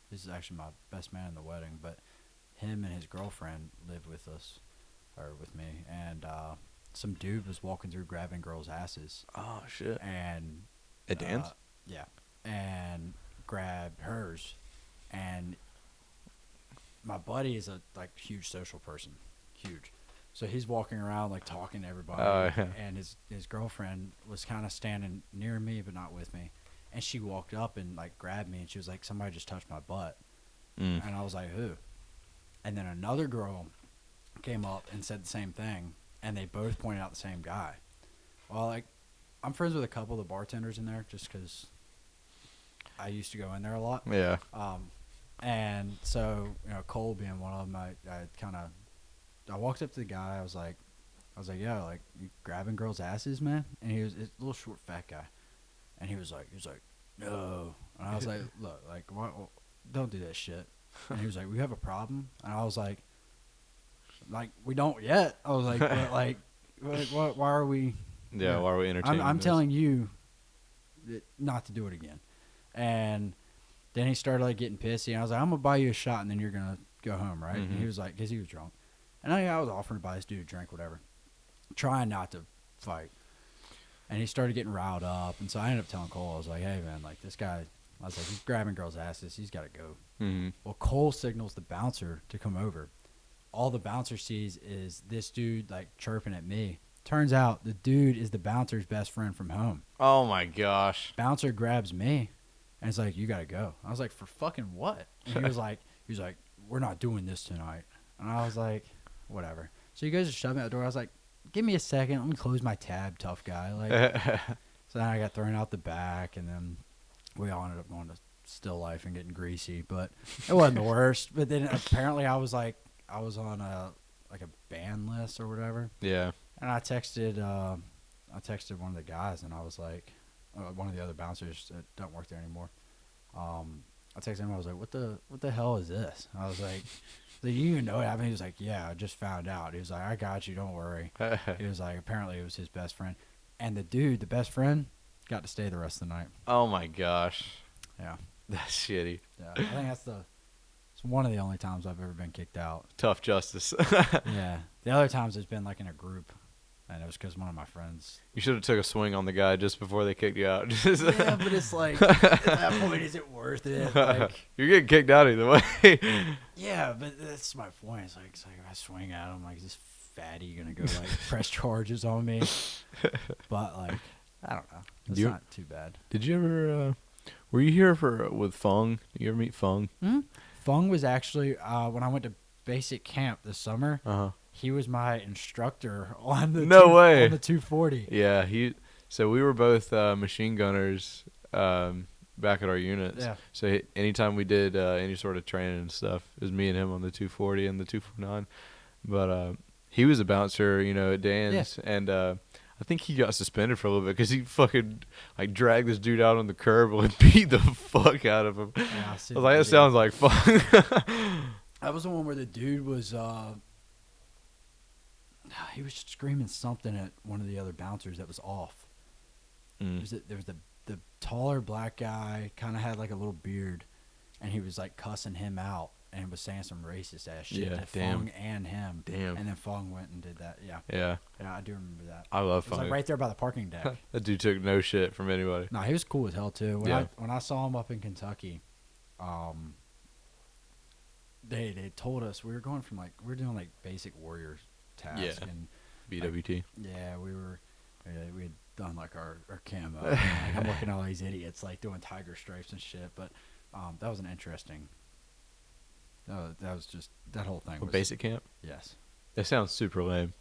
B: this is actually my best man in the wedding, but him and his girlfriend lived with us, or with me, and some dude was walking through grabbing girls' asses,
A: Oh shit.
B: and
A: At Dan's?
B: yeah, and grabbed hers, and my buddy is a like huge social person, huge. So he's walking around like talking to everybody,
A: Oh, yeah.
B: and his girlfriend was kind of standing near me but not with me, and she walked up and like grabbed me and she was like, "Somebody just touched my butt,"
A: Mm.
B: and I was like, "Who?" And then another girl came up and said the same thing, and they both pointed out the same guy. Well, like I'm friends with a couple of the bartenders in there just because I used to go in there a lot.
A: Yeah.
B: And so, Cole being one of them, I walked up to the guy. I was like, "Yo, like, you grabbing girls' asses, man?" And he was a little short, fat guy. And he was like, "No." And I was like, "Look, like, don't do that shit." And he was like, "We have a problem." And I was like, we don't yet. I was like, but like, why are we?
A: Yeah. Why are we entertaining?
B: I'm
A: this?
B: telling you not to do it again. And then he started like getting pissy, and I was like, "I'm gonna buy you a shot, and then you're gonna go home, right?" And
A: Mhm.
B: he was like, because he was drunk, and I was offering to buy this dude a drink, whatever, trying not to fight. And he started getting riled up, and so I ended up telling Cole, I was like, "Hey man, like this guy," I was like, "he's grabbing girls' asses, he's got to go."
A: Mhm.
B: Well, Cole signals the bouncer to come over. All the bouncer sees is this dude like chirping at me. Turns out the dude is the bouncer's best friend from home.
A: Oh my gosh.
B: Bouncer grabs me and it's like, "You gotta go." I was like, "For fucking what?" And he was like, "We're not doing this tonight." And I was like, "Whatever." So you guys just shoved me out the door. I was like, "Give me a second, let me close my tab, tough guy." Like, so then I got thrown out the back, and then we all ended up going to Still Life and getting greasy, but it wasn't the worst. But then apparently I was on a ban list or whatever.
A: Yeah.
B: And I texted one of the guys, and I was like, one of the other bouncers that don't work there anymore. I texted him. I was like, "What the hell is this?" I was like, "Do you even know what happened?" He was like, "Yeah, I just found out." He was like, "I got you. Don't worry." He was like, apparently it was his best friend, and the dude, the best friend, got to stay the rest of the night.
A: Oh my gosh.
B: Yeah,
A: That's shitty.
B: yeah. I think it's one of the only times I've ever been kicked out.
A: Tough justice.
B: Yeah, the other times it's been like in a group. And it was because one of my friends.
A: You should have took a swing on the guy just before they kicked you out.
B: Yeah, but it's like, at that point, is it worth it? Like,
A: You're getting kicked out either way.
B: yeah, but that's my point. It's like if I swing at him, like, is this fatty gonna go like press charges on me? But like, I don't know. It's
A: You-
B: not too bad.
A: Did you ever? Were you here with Fung? Did you ever meet Fung?
B: Fung was actually when I went to basic camp this summer.
A: Uh huh.
B: He was my instructor on the
A: No way.
B: on the 240.
A: Yeah, So we were both machine gunners back at our units.
B: Yeah.
A: So anytime we did any sort of training and stuff, it was me and him on the 240 and the 249. But he was a bouncer, at Dan's, and I think he got suspended for a little bit because he fucking like dragged this dude out on the curb and beat the fuck out of him.
B: Yeah,
A: I was like, that sounds like fun.
B: That was the one where the dude was he was screaming something at one of the other bouncers that was off.
A: Mm.
B: There was the taller black guy, kind of had like a little beard, and he was like cussing him out and was saying some racist ass shit
A: Yeah,
B: to
A: damn.
B: Fung and him.
A: Damn.
B: And then Fung went and did that. Yeah,
A: Yeah,
B: I do remember that.
A: I love
B: It was
A: Fung.
B: like right there by the parking deck.
A: That dude took no shit from anybody.
B: No, he was cool as hell too.
A: Yeah.
B: When I saw him up in Kentucky, they told us we were doing like basic warrior tasks,
A: Yeah.
B: and
A: BWT.
B: yeah, we had done like our camo. And, like, I'm looking at all these idiots like doing tiger stripes and shit. But that was an interesting. That was just that whole thing. Was,
A: basic camp.
B: Yes.
A: It sounds super lame.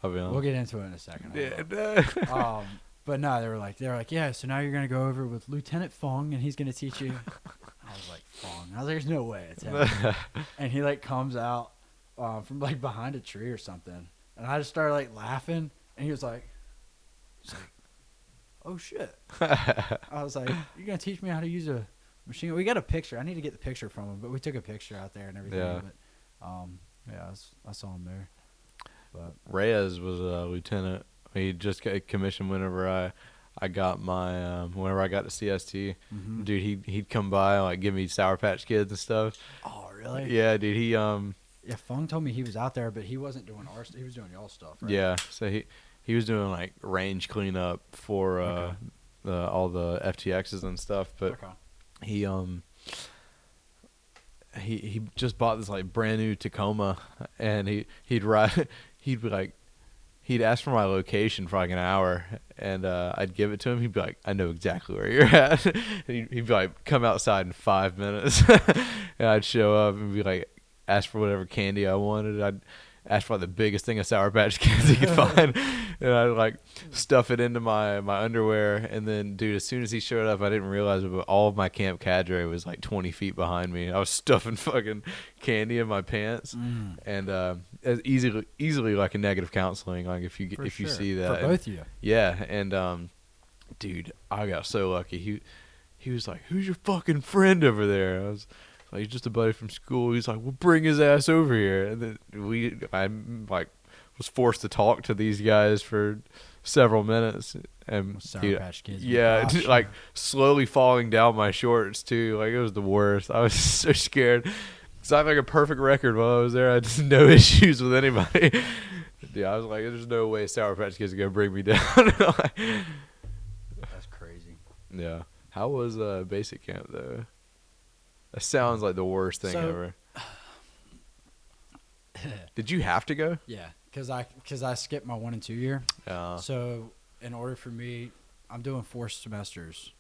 A: I'll be honest.
B: We'll get into it in a second.
A: Yeah.
B: But no, they were like, yeah. So now you're gonna go over with Lieutenant Fong, and he's gonna teach you. I was like, Fong. I was like, there's no way it's him. And he like comes out from like behind a tree or something, and I just started like laughing, and he was like, oh shit. I was like, you're gonna teach me how to use a machine gun? We got a picture. I need to get the picture from him, but we took a picture out there and everything.
A: Yeah.
B: But yeah, I saw him there. But
A: Reyes was a lieutenant. He just got commissioned whenever I got my whenever I got to CST.
B: Mhm.
A: Dude, he'd come by and like give me Sour Patch Kids and stuff.
B: oh really?
A: Yeah, dude. He
B: Yeah, Fong told me he was out there, but he wasn't doing our. He was doing y'all stuff, right?
A: yeah. So he was doing like range cleanup for
B: Okay.
A: all the FTXs and stuff. But
B: Okay.
A: he just bought this like brand new Tacoma, and he'd ride. He'd be like. He'd ask for my location for like an hour, and I'd give it to him. He'd be like, "I know exactly where you're at." And he'd be like, "Come outside in 5 minutes." And I'd show up and be like, ask for whatever candy I wanted. I'd ask for like, the biggest thing of Sour Patch Kids he could find, and I'd like stuff it into my underwear. And then, dude, as soon as he showed up, I didn't realize it, but all of my camp cadre was like 20 feet behind me. I was stuffing fucking candy in my pants, and as easily like a negative counseling. Like if you
B: For
A: if you
B: sure.
A: see that,
B: For both of you.
A: yeah. And dude, I got so lucky. He was like, "Who's your fucking friend over there?" I was like, "He's just a buddy from school." He's like, "Well, bring his ass over here." And then I like was forced to talk to these guys for several minutes, and
B: Sour
A: dude,
B: Patch Kids.
A: yeah,
B: Gosh.
A: like slowly falling down my shorts too. Like it was the worst. I was so scared. So I had like a perfect record while I was there. I had just no issues with anybody. Yeah, I was like, "There's no way Sour Patch Kids are gonna bring me down." Like,
B: That's crazy.
A: yeah. How was basic camp though? That sounds like the worst thing
B: So-
A: ever. Did you have to go?
B: Yeah, because I skipped my 1 and 2 year. So in order for me, I'm doing 4 semesters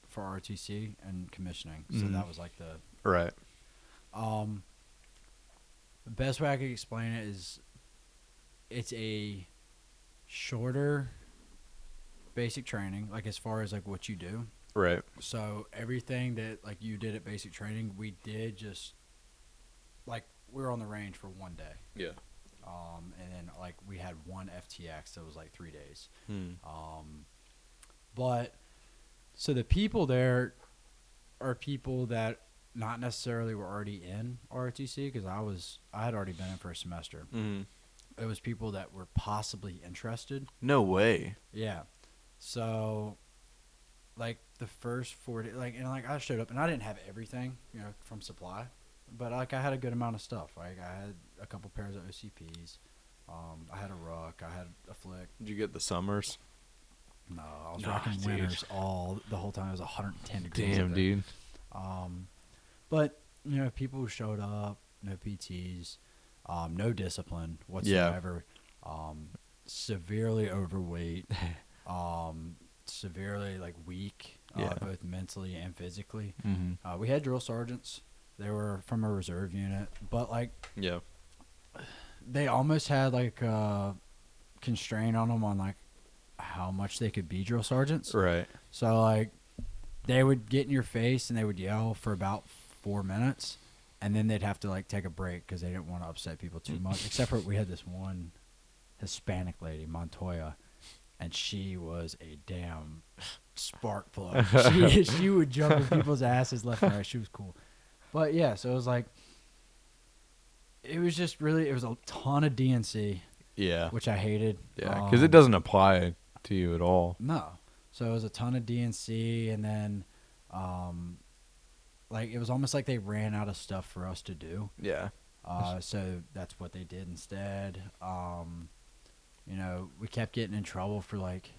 B: for ROTC and commissioning. So
A: Mhm.
B: that was like the
A: Right.
B: the best way I could explain it is it's a shorter basic training, like as far as like what you do.
A: Right.
B: So everything that like you did at basic training, we did just like we were on the range for 1 day.
A: Yeah.
B: And then like we had 1 FTX that was like 3 days.
A: Hmm.
B: But so the people there are people that not necessarily were already in ROTC because I had already been in for a semester.
A: Mhm.
B: It was people that were possibly interested.
A: No way.
B: Yeah. So like the first 4 days, like, and like I showed up and I didn't have everything, you know, from supply, but like I had a good amount of stuff. Like I had a couple pairs of OCPs. I had a ruck. I had a flick.
A: Did you get the summers?
B: No, I was
A: Nah,
B: rocking
A: dude.
B: winters the whole time. It was 110 degrees.
A: Damn,
B: up there.
A: dude.
B: But you know, people who showed up, no PTs, no discipline whatsoever, severely overweight, severely like weak,
A: Yeah.
B: both mentally and physically.
A: Mm-hmm.
B: We had drill sergeants. They were from a reserve unit, but like
A: Yeah.
B: they almost had like a constraint on them on like how much they could be drill sergeants.
A: Right.
B: So like they would get in your face and they would yell for about 4 minutes, and then they'd have to like take a break because they didn't want to upset people too much. Except for we had this one Hispanic lady, Montoya, and she was a damn spark plug. She would jump in people's asses left and right. She was cool. But yeah, so it was like it was just really it was a ton of DNC,
A: Yeah.
B: which I hated.
A: Yeah. Because it doesn't apply to you at all.
B: No. So it was a ton of DNC, and then, like, it was almost like they ran out of stuff for us to do.
A: Yeah.
B: So that's what they did instead. You know, we kept getting in trouble for, like,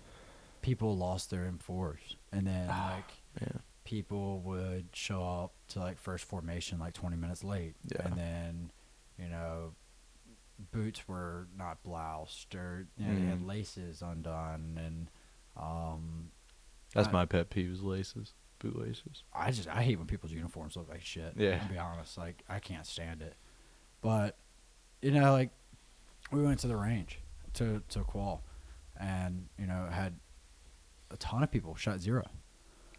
B: people lost their M4s. And then, like,
A: Yeah.
B: people would show up to, like, first formation, like, 20 minutes late.
A: Yeah.
B: And then, you know, boots were not bloused, or they had laces undone, and
A: That's my pet peeve is laces, bootlaces.
B: I hate when people's uniforms look like shit.
A: Yeah.
B: I'll be honest, like I can't stand it. But like we went to the range to qual, and had a ton of people shot zero.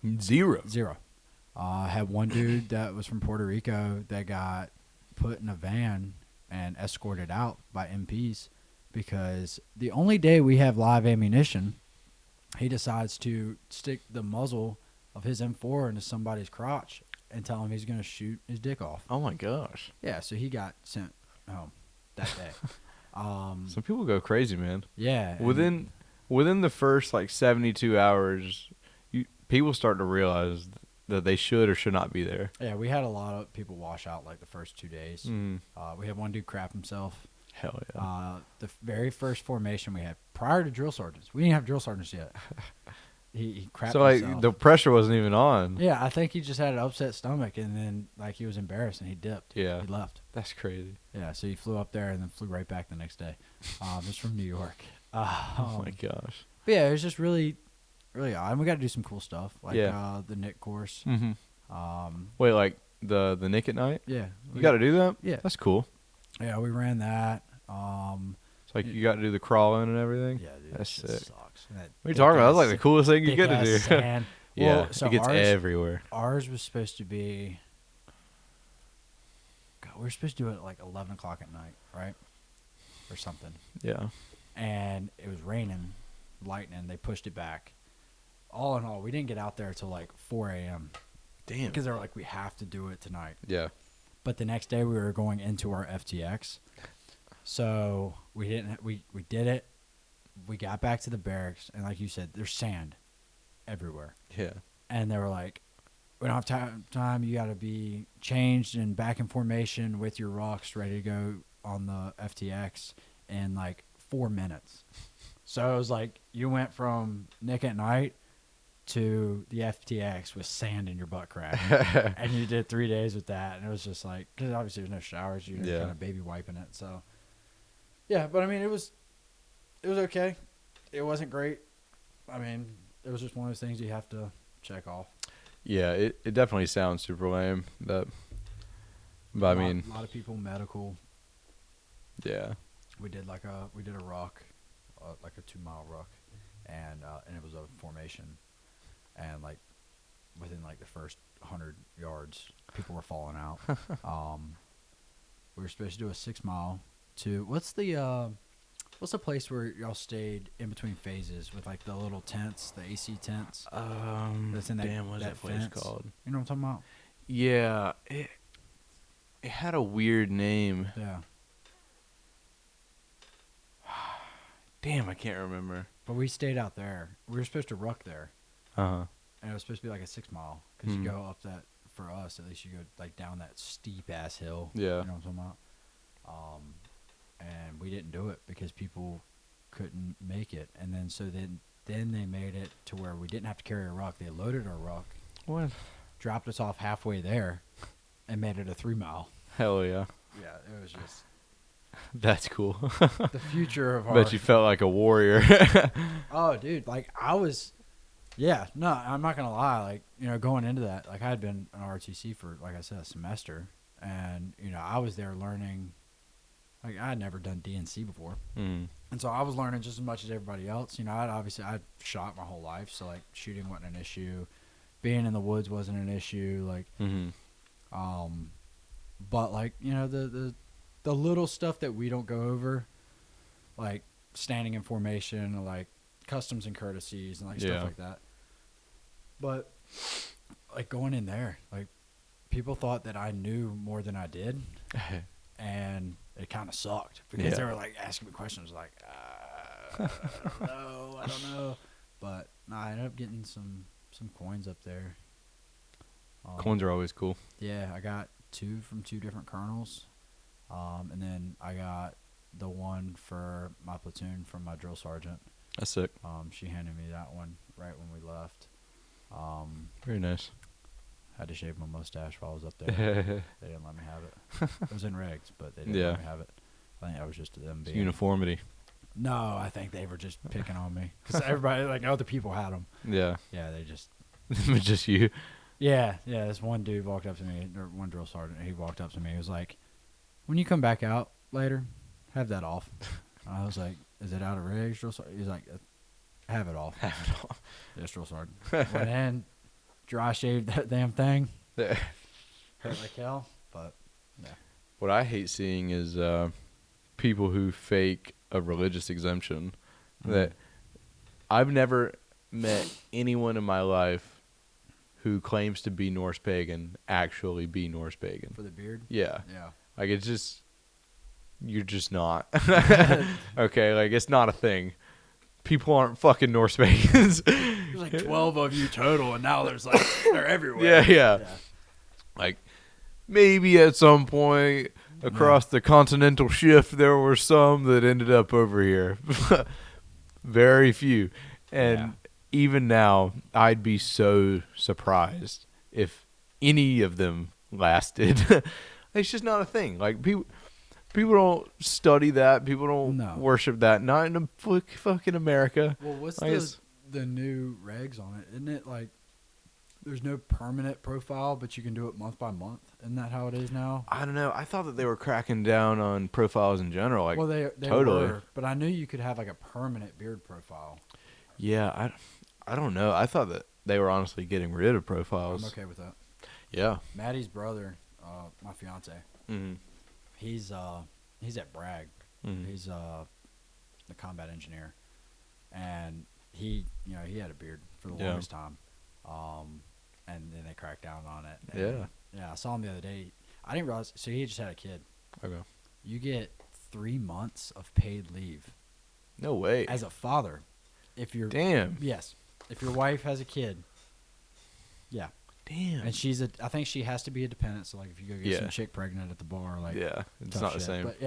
B: Had one dude that was from Puerto Rico that got put in a van and escorted out by MPs because the only day we have live ammunition, he decides to stick the muzzle of his M4 into somebody's crotch and tell him he's going to shoot his dick off.
A: Oh my gosh.
B: Yeah, so he got sent home that day.
A: Some people go crazy, man.
B: Yeah.
A: Within the first 72 hours, people start to realize that they should or should not be there.
B: Yeah, we had a lot of people wash out the first 2 days. We had one dude crap himself.
A: Hell yeah.
B: The very first formation we had prior to drill sergeants, we didn't have drill sergeants yet. He crapped himself.
A: The pressure wasn't even on.
B: Yeah, I think he just had an upset stomach, and then he was embarrassed and he dipped.
A: Yeah,
B: he left.
A: That's crazy.
B: Yeah, so he flew up there and then flew right back the next day. It's from New York.
A: Oh my gosh.
B: But yeah, it was just really, really odd. And we got to do some cool stuff the Nick course.
A: Mm-hmm. Wait, the Nick at night?
B: Yeah,
A: you got to do that.
B: Yeah,
A: that's cool.
B: Yeah, we ran that.
A: It's you got to do the crawling and everything.
B: Yeah, dude,
A: that's sick.
B: Sucks.
A: What are you talking about? That's the coolest thing you get to do.
B: Sand.
A: Yeah, so it gets everywhere.
B: Ours was supposed to be. God, we were supposed to do it at 11 o'clock at night, right, or something.
A: Yeah.
B: And it was raining, lightning. They pushed it back. All in all, we didn't get out there till 4 a.m.
A: Damn.
B: Because they were we have to do it tonight.
A: Yeah.
B: But the next day we were going into our FTX, so we didn't. We did it. We got back to the barracks, and like you said, there's sand everywhere.
A: Yeah.
B: And they were like, we don't have time. You got to be changed and back in formation with your rocks ready to go on the FTX in 4 minutes. So it was you went from Nick at night to the FTX with sand in your butt crack. And you did 3 days with that. And it was just because obviously there's no showers. You're kind of baby wiping it. So, yeah. But, I mean, it was okay. It wasn't great. I mean, it was just one of those things you have to check off.
A: Yeah, it definitely sounds super lame. But I mean,
B: a lot of people medical.
A: Yeah.
B: We did a rock, a 2-mile rock, and it was a formation, and within the first 100 yards, people were falling out. We were supposed to do a 6-mile to what's the place where y'all stayed in between phases with the little tents, the AC tents? That's in
A: what's that place called?
B: You know what I'm talking about?
A: Yeah, it had a weird name.
B: Yeah.
A: Damn, I can't remember.
B: But we stayed out there. We were supposed to ruck there.
A: And
B: it was supposed to be a 6-mile because you go up that. For us, at least you go down that steep ass hill.
A: Yeah.
B: You know what I'm talking about? And we didn't do it because people couldn't make it. And then then they made it to where we didn't have to carry a ruck. They loaded our ruck.
A: What?
B: Dropped us off halfway there, and made it a 3-mile.
A: Hell yeah.
B: Yeah, it was just.
A: That's cool.
B: The future of our.
A: Bet you felt like a warrior.
B: Oh, dude! I was. Yeah, no, I'm not gonna lie. Going into that, I had been an RTC for, like I said, a semester, and I was there learning. I had never done DNC before, and so I was learning just as much as everybody else. I'd shot my whole life, so shooting wasn't an issue, being in the woods wasn't an issue. But the little stuff that we don't go over, standing in formation, customs and courtesies and stuff like that. But going in there, people thought that I knew more than I did, and it kind of sucked because they were asking me questions I don't know. But no, I ended up getting some coins up there.
A: Coins are always cool.
B: Yeah, I got 2 from 2 different colonels, and then I got the one for my platoon from my drill sergeant.
A: That's sick.
B: She handed me that one right when we left.
A: Very nice.
B: Had to shave my mustache while I was up there. They didn't let me have it. It was in regs, but they didn't let me have it. I think that was just them
A: It's
B: being.
A: uniformity.
B: No, I think they were just picking on me because everybody, like other people, had them.
A: Yeah.
B: Yeah, they just.
A: Just you.
B: Yeah. This one dude walked up to me, or one drill sergeant. He walked up to me. He was like, "When you come back out later, have that off." I was like, "Is it out of range, drill sergeant?" He's like, "Have it off."
A: Have it all.
B: Yes, drill sergeant. Went in, dry shaved that damn thing.
A: Yeah.
B: Hurt like hell, but
A: What I hate seeing is people who fake a religious exemption. That I've never met anyone in my life who claims to be Norse pagan actually be Norse pagan.
B: for the beard.
A: Yeah.
B: Yeah.
A: Like, it's just, you're just not. Okay, like, it's not a thing. People aren't fucking Norse pagans.
B: There's like 12 of you total, and now there's like they're everywhere.
A: Yeah. Like, maybe at some point across the continental shift, there were some that ended up over here. Very few. And even now, I'd be so surprised if any of them lasted. It's just not a thing. Like, people don't study that. People don't worship that. Not in fucking America.
B: Well, what's
A: like
B: the new regs on it? Isn't it like there's no permanent profile, but you can do it month by month? Isn't that how it is now?
A: I don't know. I thought that they were cracking down on profiles in general. Like,
B: well, they
A: totally.
B: were, but I knew you could have like a permanent beard profile.
A: Yeah, I don't know. I thought that they were honestly getting rid of profiles.
B: I'm okay with that.
A: Yeah.
B: Maddie's brother, my fiance,
A: Mm-hmm.
B: he's at Bragg.
A: Mm-hmm.
B: He's a combat engineer, and he had a beard for the longest time, and then they cracked down on it. And I saw him the other day. I didn't realize. So he just had a kid.
A: Okay.
B: You get 3 months of paid leave
A: No way.
B: as a father. If you're
A: Damn.
B: yes, if your wife has a kid. Yeah.
A: Damn.
B: And I think she has to be a dependent. So like, if you go get some chick pregnant at the bar, like
A: it's not the same.
B: But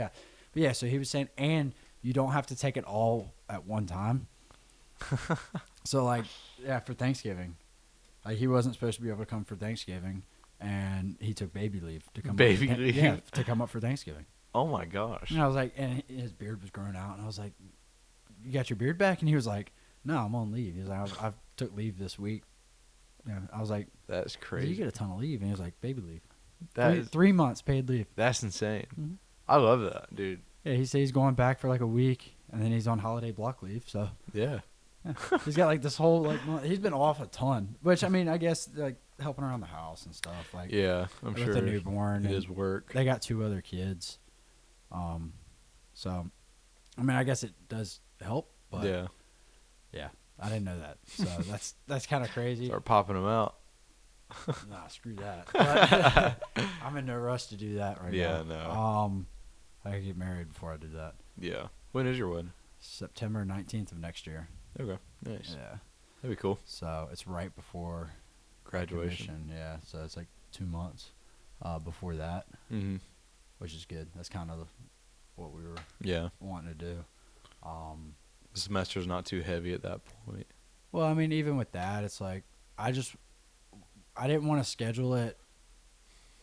B: yeah. So he was saying, and you don't have to take it all at one time. So like, for Thanksgiving, like he wasn't supposed to be able to come for Thanksgiving, and he took baby leave to come. To come up for Thanksgiving.
A: Oh my gosh.
B: And I was like, and his beard was growing out, and I was like, "You got your beard back?" And he was like, "No, I'm on leave." He was like, "I took leave this week." Yeah, I was like,
A: "That's crazy."
B: You get a ton of leave, and he was like, "Baby leave."
A: That
B: 3 months paid leave.
A: That's insane.
B: Mm-hmm.
A: I love that, dude.
B: Yeah, he said he's going back for like a week, and then he's on holiday block leave. So
A: yeah.
B: He's got like this whole like month. He's been off a ton, which I mean, I guess like helping around the house and stuff. Like
A: I'm sure
B: with the newborn,
A: his work.
B: They got 2 other kids, so I mean, I guess it does help. But yeah, I didn't know that. So that's kind of crazy.
A: Start popping them out.
B: Nah, screw that. But I'm in no rush to do that right now.
A: Yeah, no.
B: I could get married before I do that.
A: Yeah. When is your wedding?
B: September 19th of next year.
A: Okay. Nice.
B: Yeah.
A: That'd be cool.
B: So it's right before
A: graduation.
B: Yeah. So it's like 2 months before that, which is good. That's kind of what we were wanting to do.
A: The semester's not too heavy at that point.
B: Well, I mean, even with that, it's like I didn't want to schedule it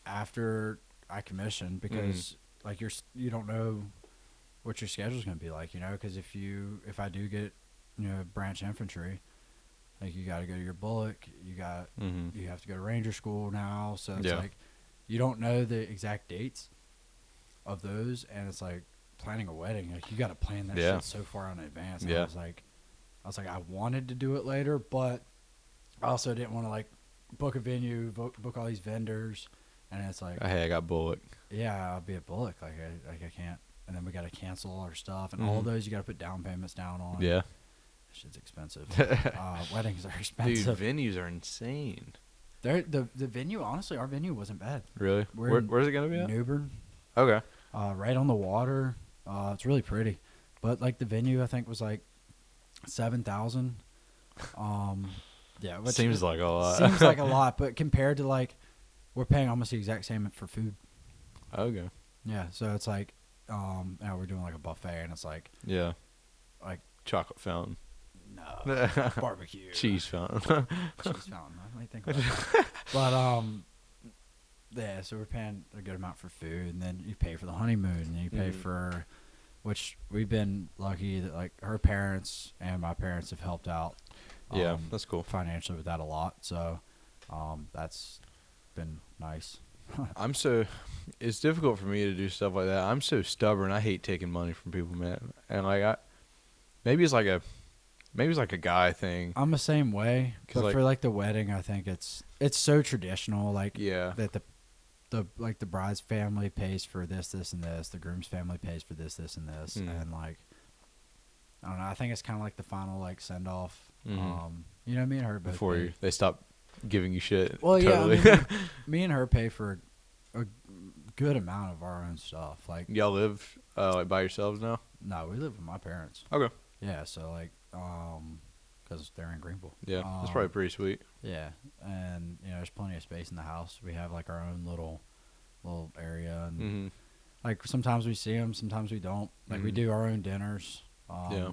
B: after I commissioned because like you don't know what your schedule's going to be like, because if I do get, branch infantry, like you got to go to your bullock, you have to go to ranger school now. So it's like, you don't know the exact dates of those. And it's like planning a wedding, like you got to plan that shit so far in advance. And I was like, I wanted to do it later, but I also didn't want to like book a venue, book all these vendors. And it's like,
A: hey, I got bullock. Yeah,
B: I'll be at bullock. Like I can't. And then we got to cancel all our stuff, and all those you got to put down payments down on.
A: Yeah,
B: that shit's expensive. Weddings are expensive.
A: Dude, venues are insane.
B: The venue, honestly, our venue wasn't bad.
A: Really? Where's it gonna be at?
B: New Bern.
A: Okay.
B: Right on the water. It's really pretty, but like the venue, I think was like 7,000. Yeah, which
A: seems like a lot.
B: Seems like a lot, but compared to like, we're paying almost the exact same for food.
A: Okay.
B: Yeah, so it's like. We're doing like a buffet, and it's like like
A: chocolate fountain,
B: no barbecue,
A: cheese fountain,
B: cheese fountain. I might think about that. But so we're paying a good amount for food, and then you pay for the honeymoon, and then you pay for which we've been lucky that like her parents and my parents have helped out.
A: Yeah, that's cool.
B: Financially with that a lot. So that's been nice.
A: It's difficult for me to do stuff like that. I'm so stubborn. I hate taking money from people, man. And like maybe it's like a guy thing.
B: I'm the same way,
A: 'Cause,
B: but
A: like-
B: for like the wedding, I think it's so traditional. Like
A: Yeah.
B: that the bride's family pays for this, and this. The groom's family pays for this, and this,
A: Mm.
B: and like I don't know. I think it's kind of like the final like send off.
A: Mhm.
B: You know, me and her both
A: Before
B: pay.
A: they stop giving you shit.
B: Well,
A: totally.
B: yeah, I mean, me and her pay for a good amount of our own stuff. Like,
A: Y'all live like by yourselves now?
B: no, we live with my parents.
A: Okay.
B: Yeah, so like, because they're in Greenville.
A: Yeah, that's probably pretty sweet.
B: Yeah, and there's plenty of space in the house. We have like our own little area, and
A: Mm-hmm.
B: like sometimes we see them, sometimes we don't. Like we
A: Mhm.
B: do our own dinners.
A: Yeah.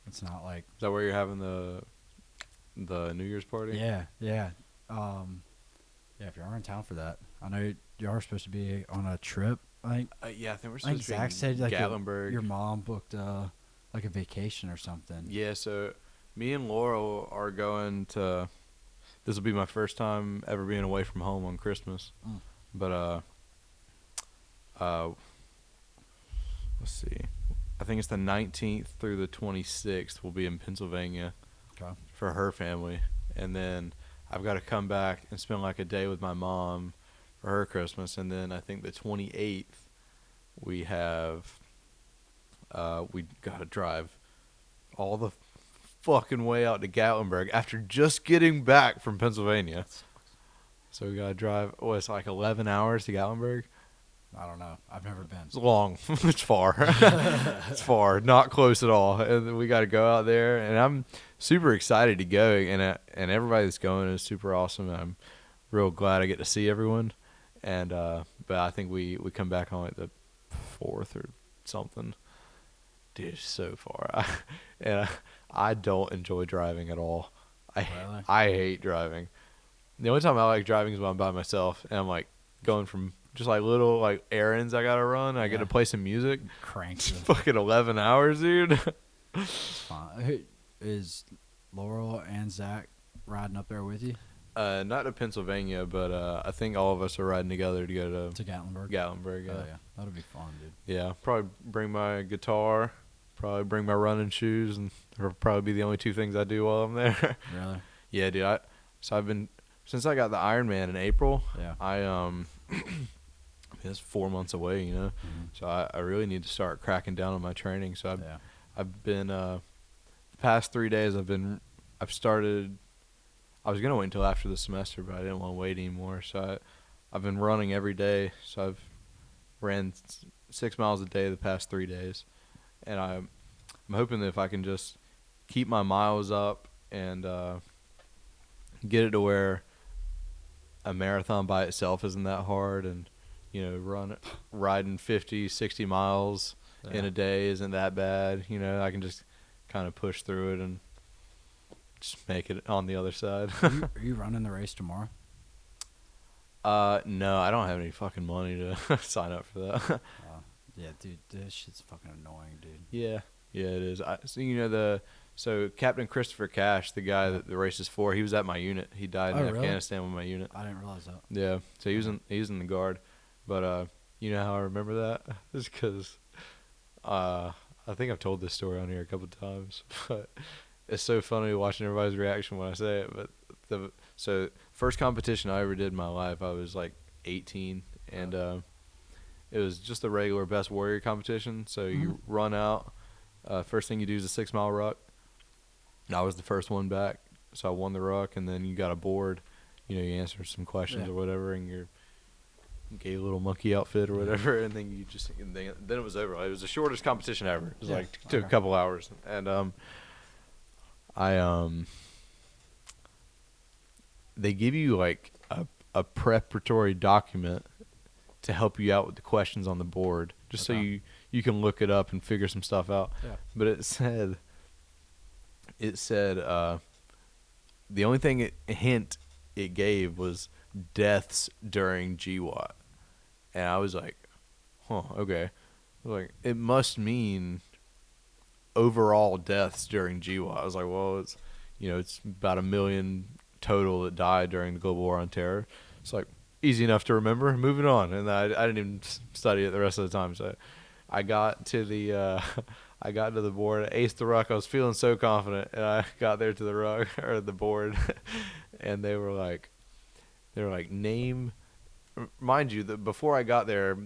B: It's not like
A: Is that where you're having the New Year's party?
B: yeah. Yeah, if you are in town for that, I know you are supposed to be on a trip. I think
A: Yeah, I think we're
B: I think
A: supposed to be
B: Zach
A: in
B: said like
A: Gatlinburg.
B: your mom booked like a vacation or something.
A: Yeah, so me and Laurel are going to. This will be my first time ever being away from home on Christmas.
B: Mm.
A: But let's see. I think it's the 19th through the 26th. We'll be in Pennsylvania
B: Okay.
A: for her family, and then I've got to come back and spend like a day with my mom for her Christmas, and then I think the 28th we have we got to drive all the fucking way out to Gatlinburg after just getting back from Pennsylvania. So we got to drive, it's like 11 hours to Gatlinburg?
B: I don't know. I've never been.
A: It's long. It's far. It's far. Not close at all. And then we got to go out there, and I'm super excited to go, and everybody that's going is super awesome, and I'm real glad I get to see everyone. And but I think we come back on like the 4th or something. Dude, it's so far. I don't enjoy driving at all.
B: Really?
A: I hate driving. The only time I like driving is when I'm by myself, and I'm like going from just like little like errands I gotta run. I get to
B: Yeah.
A: play some music.
B: Cranks.
A: It's fucking 11 hours, dude.
B: Fine. Is Laurel and Zach riding up there with you
A: Not to Pennsylvania, but I think all of us are riding together to go
B: to Gatlinburg?
A: to Gatlinburg.
B: Oh
A: Yeah.
B: yeah, that'll be fun, dude.
A: Yeah, probably bring my guitar, probably bring my running shoes, and that'll probably be the only two things I do while I'm there.
B: Really?
A: Yeah, dude. So I've been since I got the Ironman in April.
B: Yeah.
A: I it's 4 months away, you know.
B: Mhm.
A: So I really need to start cracking down on my training. So
B: Yeah.
A: I've been the past 3 days I've started. I was gonna wait until after the semester, but I didn't want to wait anymore. So I've been running every day. So I've ran 6 miles a day the past 3 days, and I'm hoping that if I can just keep my miles up and get it to where a marathon by itself isn't that hard, and riding 50, 60 miles in
B: Yeah.
A: a day isn't that bad. I can just kind of push through it and just make it on the other side.
B: Are you running the race tomorrow?
A: No, I don't have any fucking money to sign up for that.
B: Yeah, dude, this shit's fucking annoying, dude.
A: Yeah, it is. So Captain Christopher Cash, the guy that the race is for, he was at my unit. He died
B: Oh,
A: in
B: really?
A: Afghanistan with my unit.
B: I didn't realize that.
A: Yeah, so he was in the guard, but you know how I remember that? It's because I think I've told this story on here a couple of times, but it's so funny watching everybody's reaction when I say it. But so first competition I ever did in my life, I was like 18, and it was just a regular best warrior competition. So you run out. First thing you do is a 6 mile ruck. I was the first one back, so I won the ruck, and then you got a board. You answer some questions or whatever, and you get a little monkey outfit or whatever, and then then it was over. It was the shortest competition ever. It was took a couple hours, and they give you like a preparatory document to help you out with the questions on the board, just so you can look it up and figure some stuff out.
B: Yeah.
A: But it said the only hint it gave was deaths during GWAT. And I was like, okay. Like, it must mean overall deaths during GWOT. I was like, well, it's about 1 million total that died during the Global War on Terror. It's like easy enough to remember. Moving on, and I didn't even study it the rest of the time. So I got to the I got to the board, aced the ruck. I was feeling so confident, and I got there to the ruck or the board, and they were like, name. Mind you, that before I got there,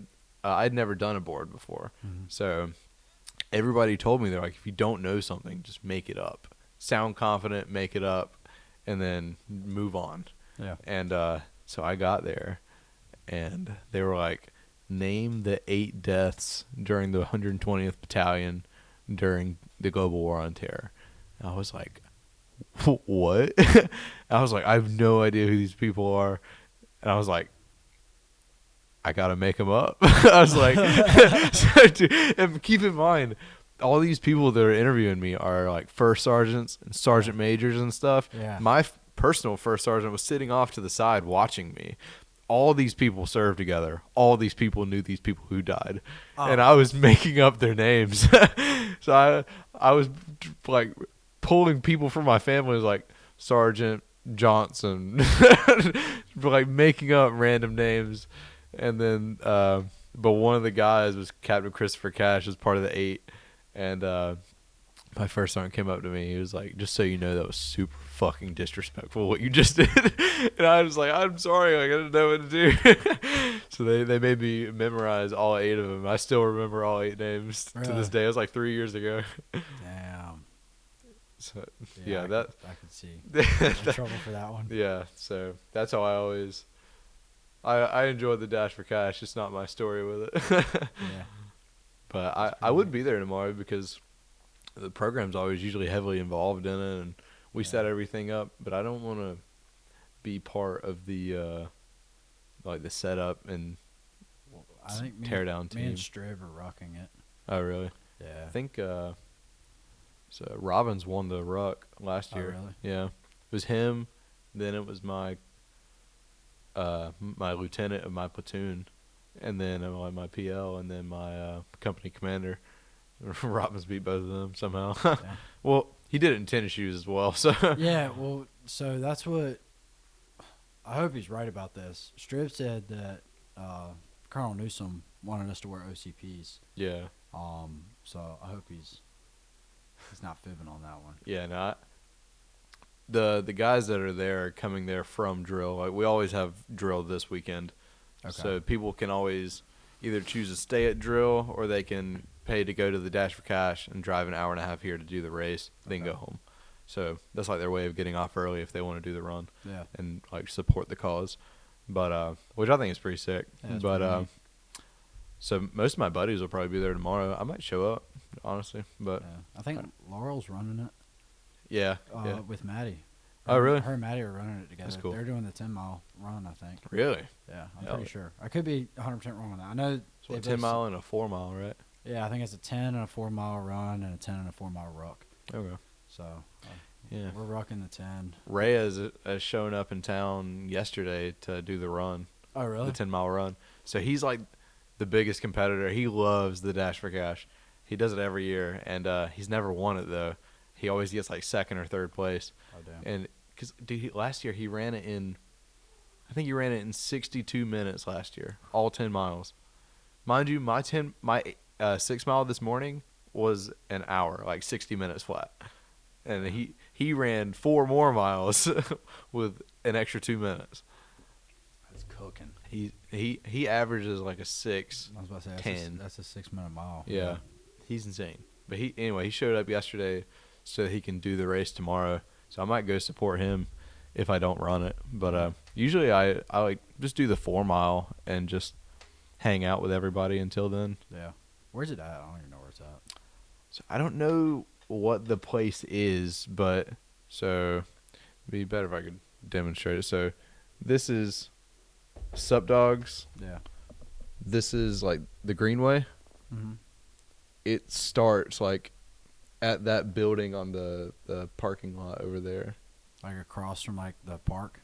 A: I'd never done a board before, so everybody told me, they're like, if you don't know something, just make it up. Sound confident, make it up, and then move on.
B: Yeah.
A: And so I got there, and they were like, name the 8 deaths during the 120th Battalion during the Global War on Terror. And I was like, what? I was like, I have no idea who these people are. And I was like, I got to make them up. I was like, and keep in mind, all these people that are interviewing me are like first sergeants and sergeant majors and stuff.
B: Yeah.
A: My personal first sergeant was sitting off to the side watching me. All these people served together. All these people knew these people who died. And I was making up their names. So I was like pulling people from my family, like Sergeant Johnson, like making up random names. And then, but one of the guys was Captain Christopher Cash, was part of the 8. And my first sergeant came up to me. He was like, just so you know, that was super fucking disrespectful what you just did. And I was like, I'm sorry, like, I didn't know what to do. So they made me memorize all 8 of them. I still remember all 8 names to this day. It was like 3 years ago.
B: Damn.
A: So
B: Yeah,
A: yeah,
B: I could see. In trouble for that one.
A: yeah. So that's how I always. I enjoyed the Dash for Cash. It's not my story with it.
B: Yeah.
A: But I would be there tomorrow because the program's always usually heavily involved in it, and we set everything up. But I don't want to be part of the like the setup and
B: I think
A: tear down team.
B: Me and Strib are rocking it.
A: Oh really?
B: Yeah.
A: I think so. Robbins won the ruck last year.
B: Oh really?
A: Yeah, it was him. Then it was my lieutenant of my platoon, and then my PL, and then my company commander. Robbins beat both of them somehow.
B: Yeah.
A: Well, he did it in tennis shoes as well. So
B: Yeah, well, so that's what I hope he's right about this. Strib said that Colonel Newsom wanted us to wear OCPs.
A: yeah,
B: So I hope he's not fibbing on that one.
A: yeah. No, the guys that are there are coming there from drill. Like, we always have drill this weekend, so people can always either choose to stay at drill or they can pay to go to the Dash for Cash and drive an hour and a half here to do the race, then go home. So that's like their way of getting off early if they want to do the run, and like support the cause. But which I think is pretty sick.
B: Yeah,
A: but so most of my buddies will probably be there tomorrow. I might show up, honestly, but
B: I think Laurel's running it.
A: yeah.
B: With Maddie.
A: Oh, really?
B: Her and Maddie are running it together.
A: That's cool.
B: They're doing the 10-mile run, I think.
A: Really?
B: Yeah, I'm pretty sure. I could be 100% wrong on that. I know
A: So a 10-mile and a 4-mile, right?
B: Yeah, I think it's a 10 and a 4-mile run and a 10 and a 4-mile ruck.
A: Okay.
B: So
A: Yeah.
B: we're rucking the 10.
A: Ray has shown up in town yesterday to do the run.
B: Oh, really?
A: The 10-mile run. So he's like the biggest competitor. He loves the Dash for Cash. He does it every year, and he's never won it, though. He always gets like second or third place.
B: Oh, damn.
A: And because last year he ran it in, I think he ran it in 62 minutes last year, all 10 miles. Mind you, my 6 mile this morning was an hour, like 60 minutes flat. And he ran 4 more miles with an extra 2 minutes.
B: That's cooking.
A: He averages like a 6.
B: I was about to say,
A: 10.
B: That's a 6-minute mile.
A: Yeah, he's insane. But he showed up yesterday so that he can do the race tomorrow. So I might go support him if I don't run it. But usually I like just do the 4 mile and just hang out with everybody until then.
B: Yeah. Where's it at? I don't even know where it's at.
A: So I don't know what the place is, but so it'd be better if I could demonstrate it. So this is Sup Dogs.
B: Yeah.
A: This is like the Greenway.
B: Mm-hmm.
A: It starts like at that building on the parking lot over there.
B: Like across from like the park?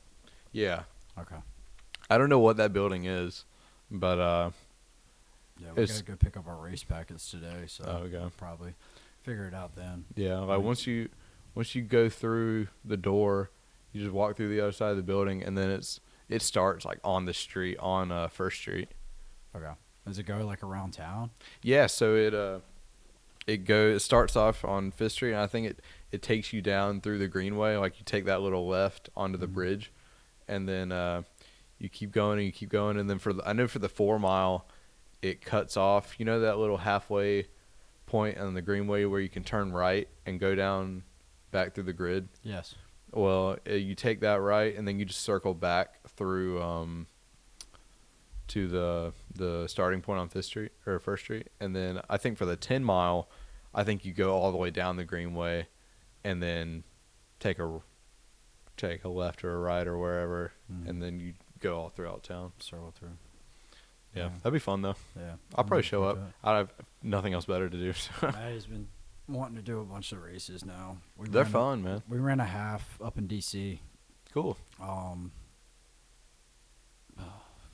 A: Yeah.
B: Okay.
A: I don't know what that building is, but
B: Yeah, we
A: It's-
B: gotta go pick up our race packets today, so
A: Oh, okay.
B: we'll probably figure it out then.
A: Yeah, like once you go through the door, you just walk through the other side of the building, and then it starts like on the street on First Street.
B: Okay. Does it go like around town?
A: Yeah, so it starts off on Fifth Street, and I think it takes you down through the Greenway. Like you take that little left onto the bridge, and then you keep going and you keep going, and then I know for the 4 mile, it cuts off. You know that little halfway point on the Greenway where you can turn right and go down back through the grid.
B: Yes.
A: Well, you take that right, and then you just circle back through to the starting point on Fifth Street or First Street, and then I think for the 10 mile, I think you go all the way down the Greenway, and then take a left or a right or wherever, and then you go all throughout town.
B: Circle through.
A: Yeah, that'd be fun though.
B: Yeah.
A: I'll probably show
B: looking
A: up.
B: forward
A: I have nothing else better to do. So.
B: to it. Maddie's been wanting to do a bunch of races now.
A: They're fun, man.
B: We ran a half up in DC.
A: Cool.
B: Oh,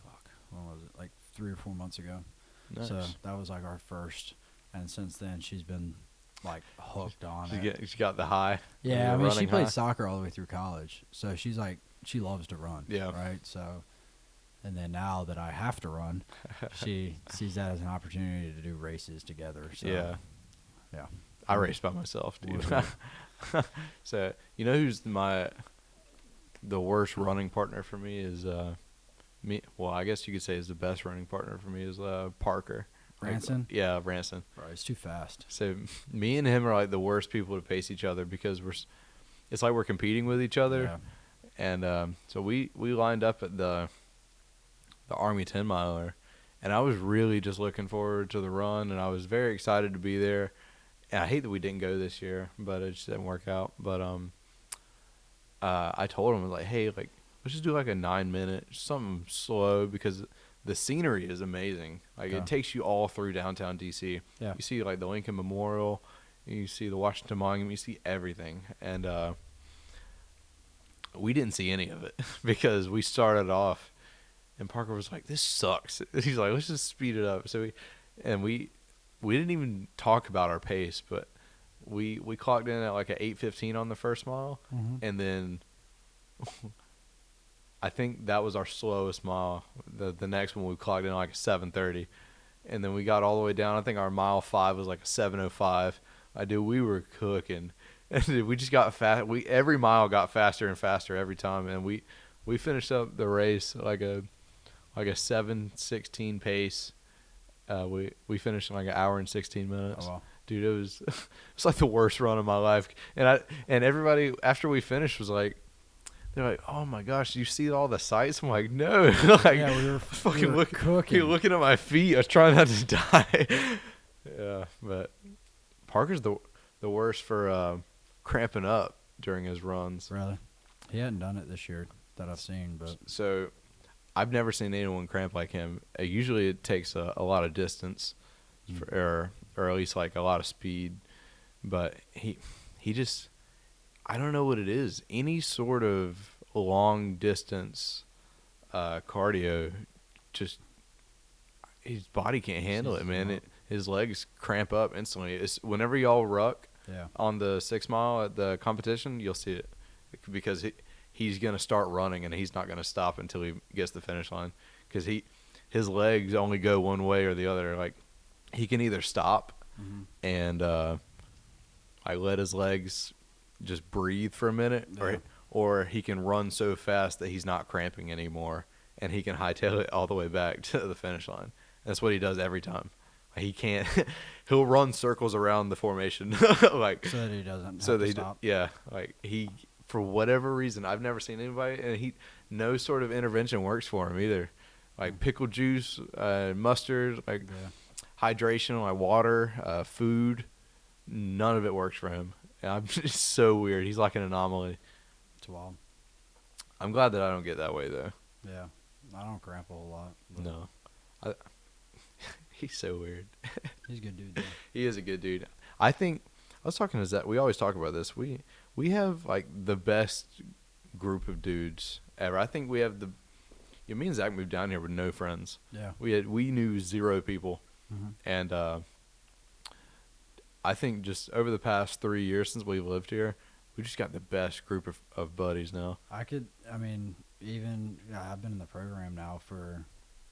B: fuck. When was it? Like 3 or 4 months ago.
A: Nice.
B: So that was like our first. And since then, she's been like hooked on it.
A: She got the high.
B: Yeah, I
A: the
B: mean, she
A: running
B: played
A: high.
B: soccer all the way through college. So she's like, she loves to run.
A: Yeah.
B: Right? So, and then now that I have to run, she sees that as an opportunity to do races together. So,
A: Yeah.
B: Yeah.
A: I race by myself, dude.
B: Would
A: So you know who's the worst running partner for me is me. Well, I guess you could say is the best running partner for me is Parker.
B: Ranson?
A: Yeah, Ranson.
B: Bro, it's too fast.
A: So me and him are like the worst people to pace each other because it's like we're competing with each other.
B: Yeah.
A: And so we lined up at the Army 10 miler, and I was really just looking forward to the run, and I was very excited to be there. And I hate that we didn't go this year, but it just didn't work out. But I told him like, hey, like let's just do like a 9 minute, something slow because the scenery is amazing. Like
B: Yeah.
A: it takes you all through downtown DC.
B: Yeah.
A: You see like the Lincoln Memorial, you see the Washington Monument, you see everything, and we didn't see any of it because we started off, and Parker was like, "This sucks." He's like, "Let's just speed it up." So we didn't even talk about our pace, but we clocked in at like an 8:15 on the first mile, and then I think that was our slowest mile. The next one we clocked in like a 7:30, and then we got all the way down. I think our mile 5 was like a 7:05. We were cooking, and we just got fast. Every mile got faster and faster every time, and we finished up the race like a 7:16 pace. We finished in like an hour and 16 minutes.
B: Oh, wow.
A: Dude, it was it's like the worst run of my life. And everybody after we finished was like, they're like, "Oh my gosh, you see all the sights?" I'm like, "No." Like,
B: Yeah, we were
A: fucking
B: cooking.
A: looking at my feet. I was trying not to die. Yeah, but Parker's the worst for cramping up during his runs.
B: Really? He hadn't done it this year that I've seen, but
A: So I've never seen anyone cramp like him. Usually it takes a lot of distance or at least like a lot of speed, but he just, I don't know what it is. Any sort of long distance cardio, just his body can't handle it, man. His legs cramp up instantly. Whenever y'all ruck
B: yeah.
A: on the 6 mile at the competition, you'll see it because he's gonna start running and he's not gonna stop until he gets to the finish line because his legs only go one way or the other. Like he can either stop and I let his legs just breathe for a minute,
B: Yeah.
A: or he can run so fast that he's not cramping anymore and he can hightail it all the way back to the finish line. That's what he does every time. He can't. He'll run circles around the formation, like
B: So that he doesn't
A: so
B: have to
A: they
B: stop.
A: yeah, like for whatever reason I've never seen anybody, and no sort of intervention works for him either. Like pickle juice, mustard, like
B: Yeah.
A: hydration, like water, food, none of it works for him. And I'm just so weird. He's like an anomaly.
B: It's wild.
A: I'm glad that I don't get that way though.
B: Yeah. I don't cramp a whole lot. But
A: No, he's so weird.
B: he's a good dude, though.
A: He is a good dude. I think I was talking to Zach. We always talk about this. We have like the best group of dudes ever. I think we have me and Zach moved down here with no friends.
B: Yeah.
A: We knew 0 people,
B: Mhm.
A: And I think just over the past 3 years since we've lived here, we just got the best group of buddies now.
B: I mean, even yeah, I've been in the program now for,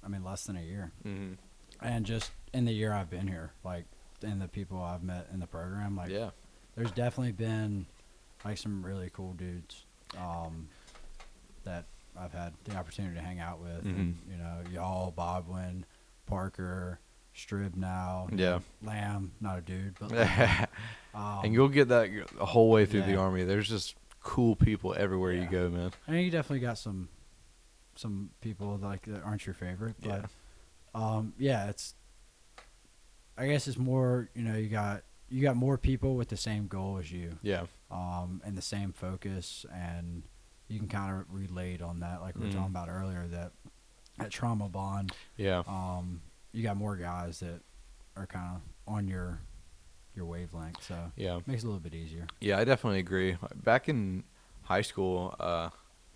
B: I mean, less than a year,
A: Mm-hmm.
B: and just in the year I've been here, like, and the people I've met in the program, like,
A: Yeah.
B: there's definitely been like some really cool dudes that I've had the opportunity to hang out with.
A: Mhm.
B: And, you know, y'all, Bodwin, Parker, Strib now,
A: Yeah.
B: Lamb, not a dude, but Lamb.
A: And you'll get that the whole way through the
B: yeah.
A: Army. There's just cool people everywhere you
B: Yeah.
A: go, man.
B: And you definitely got some people that aren't your favorite, but yeah, it's, I guess it's more, you know, you got more people with the same goal as you,
A: Yeah.
B: and the same focus, and you can kind of relate on that, like we were
A: Mhm.
B: talking about earlier, that trauma bond.
A: Yeah.
B: You got more guys that are kind of on your wavelength, so
A: Yeah.
B: it makes it a little bit easier.
A: Yeah, I definitely agree. Back in high school,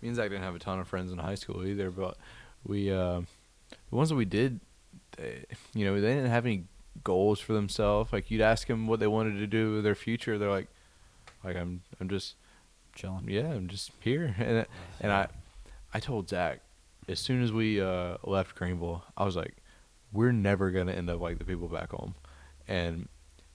A: me and Zach didn't have a ton of friends in high school either, but we, the ones that we did, they didn't have any goals for themselves. Like, you'd ask them what they wanted to do with their future. They're like I'm just,
B: Chilling.
A: yeah, I'm just here. And I told Zach, as soon as we left Greenville, I was like, we're never going to end up like the people back home. And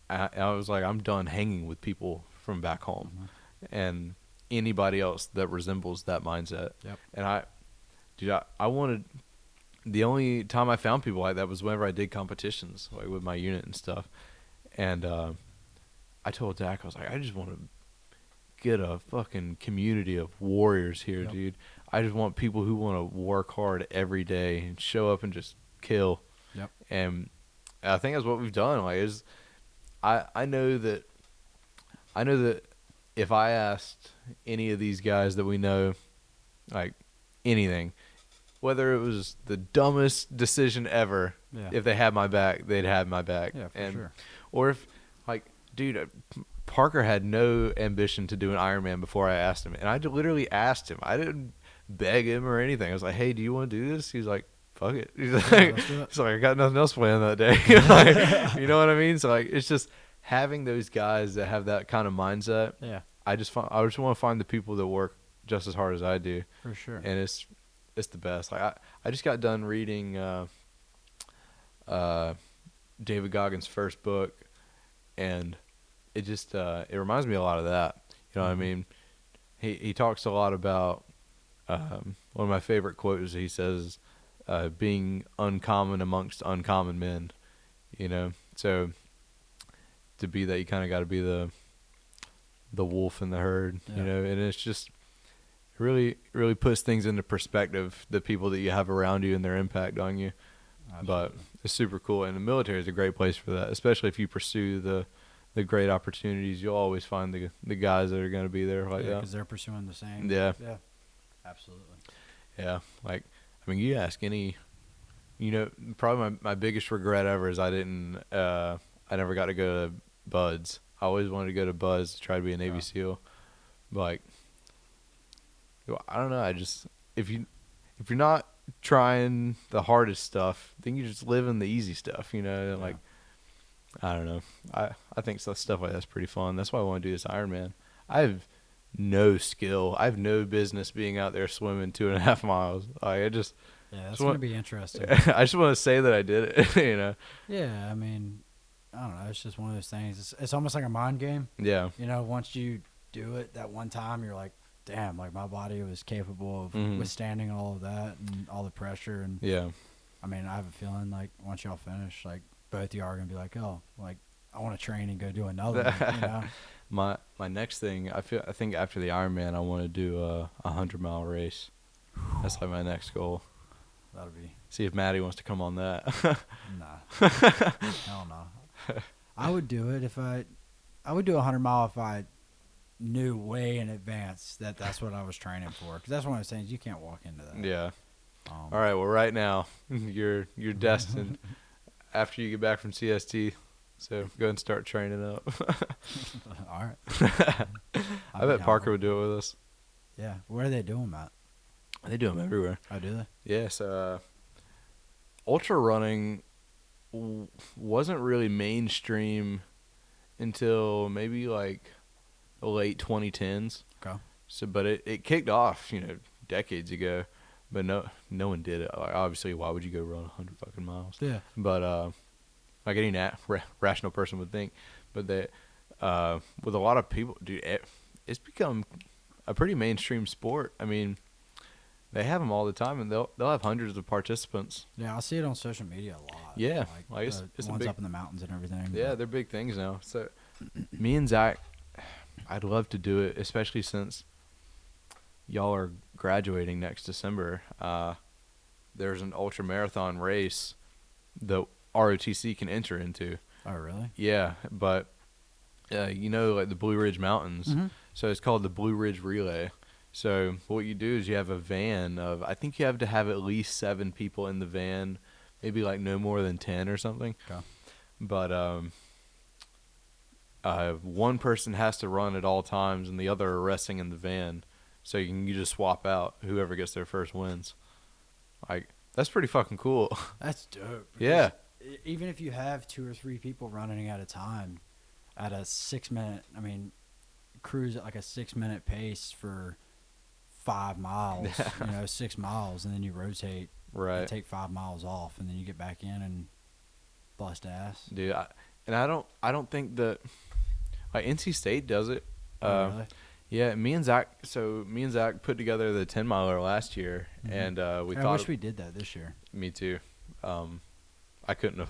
A: I was like, I'm done hanging with people from back home.
B: Mhm.
A: And anybody else that resembles that mindset.
B: Yep.
A: And I wanted, the only time I found people like that was whenever I did competitions, like with my unit and stuff. And I told Zach, I was like, I just want to get a fucking community of warriors here,
B: Yep.
A: dude. I just want people who want to work hard every day and show up and just kill.
B: Yep.
A: And I think that's what we've done. Like, I know that if I asked any of these guys that we know, like, anything, whether it was the dumbest decision ever,
B: Yeah.
A: if they had my back, they'd have my back.
B: Yeah, for sure.
A: Or if, like, dude, Parker had no ambition to do an Ironman before I asked him, and I literally asked him. I didn't beg him or anything. I was like, "Hey, do you want to do this?" He's like, "Fuck it." He's like,
B: let's do it.
A: "He's like, I got nothing else planned that day." Like, you know what I mean? So, like, it's just having those guys that have that kind of mindset.
B: Yeah,
A: I just want to find the people that work just as hard as I do,
B: for sure.
A: and it's the best. Like, I just got done reading David Goggins' first book, and it just it reminds me a lot of that. You know what I mean? He talks a lot about one of my favorite quotes. He says, "Being uncommon amongst uncommon men." You know, so to be that, you kind of got to be the wolf in the herd.
B: Yeah.
A: You know, and it's just really puts things into perspective. The people that you have around you and their impact on you. But it's super cool, and the military is a great place for that, especially if you pursue the great opportunities. You'll always find the guys that are going to be there like that.
B: because they're pursuing the same.
A: Yeah.
B: Yeah, absolutely.
A: Yeah, like, I mean, you ask any, probably my biggest regret ever is I never got to go to BUDS. I always wanted to go to BUDS to try to be a Navy
B: Yeah.
A: SEAL. But, like, I don't know. If you're not trying the hardest stuff, then you just live in the easy stuff, like, I don't know. I think stuff like that's pretty fun. That's why I want to do this Ironman. I have no skill. I have no business being out there swimming 2.5 miles. Like,
B: Yeah, that's
A: Just
B: going
A: want-
B: to be interesting.
A: I just want to say that I did it.
B: Yeah, I mean, I don't know. It's just one of those things. It's almost like a mind game.
A: Yeah.
B: You know, once you do it that one time, you're like, damn, like my body was capable of
A: Mhm.
B: withstanding all of that and all the pressure. And
A: Yeah.
B: I mean, I have a feeling like once y'all finish, like both of y'all are gonna be like, oh, like I want to train and go do another one, you know?
A: My next thing, I think after the Ironman, I want to do a 100-mile race. That's like my next goal.
B: That'll be
A: See if Maddie wants to come on that.
B: nah, hell no. I would do it if I would do a 100-mile if I knew way in advance that that's what I was training for. Because that's one of those things you can't walk into that.
A: Yeah.
B: Um,
A: All right. Well, right now you're destined after you get back from CST. So go ahead and start training up.
B: All right.
A: I bet Parker would do it with us.
B: Yeah. Where are they doing that?
A: They do them everywhere.
B: Oh, do they?
A: Yeah. So ultra running wasn't really mainstream until maybe like the late 2010s.
B: Okay.
A: So, but it kicked off, decades ago. But no one did it. Like, obviously, why would you go run 100 fucking miles?
B: Yeah.
A: But like any rational person would think. But that with a lot of people, dude, it's become a pretty mainstream sport. I mean, they have them all the time, and they'll have hundreds of participants.
B: Yeah, I see it on social media a lot.
A: Yeah,
B: like
A: it's
B: the
A: a
B: ones
A: big,
B: up in the mountains and everything.
A: yeah, they're big things now. So me and Zach, I'd love to do it, especially since y'all are graduating next December. There's an ultra marathon race that ROTC can enter into.
B: Oh, really?
A: Yeah, but like the Blue Ridge Mountains.
B: Mhm.
A: So it's called the Blue Ridge Relay. So what you do is you have a van of, I think you have to have at least 7 people in the van, maybe like no more than 10 or something.
B: Okay.
A: But one person has to run at all times, and the other are resting in the van. So you just swap out. Whoever gets there first wins. Like, that's pretty fucking cool.
B: That's dope.
A: Yeah.
B: Even if you have 2 or 3 people running at a time at a 6-minute, cruise at like a 6-minute pace for 5 miles, 6 miles, and then you rotate
A: Right.
B: and take 5 miles off, and then you get back in and bust ass.
A: Dude, I don't think that, like, NC State does it.
B: Oh, really?
A: Yeah, me and Zach put together the 10-miler last year,
B: Mhm.
A: and we
B: I
A: thought.
B: wish we did that this year.
A: Me too. I couldn't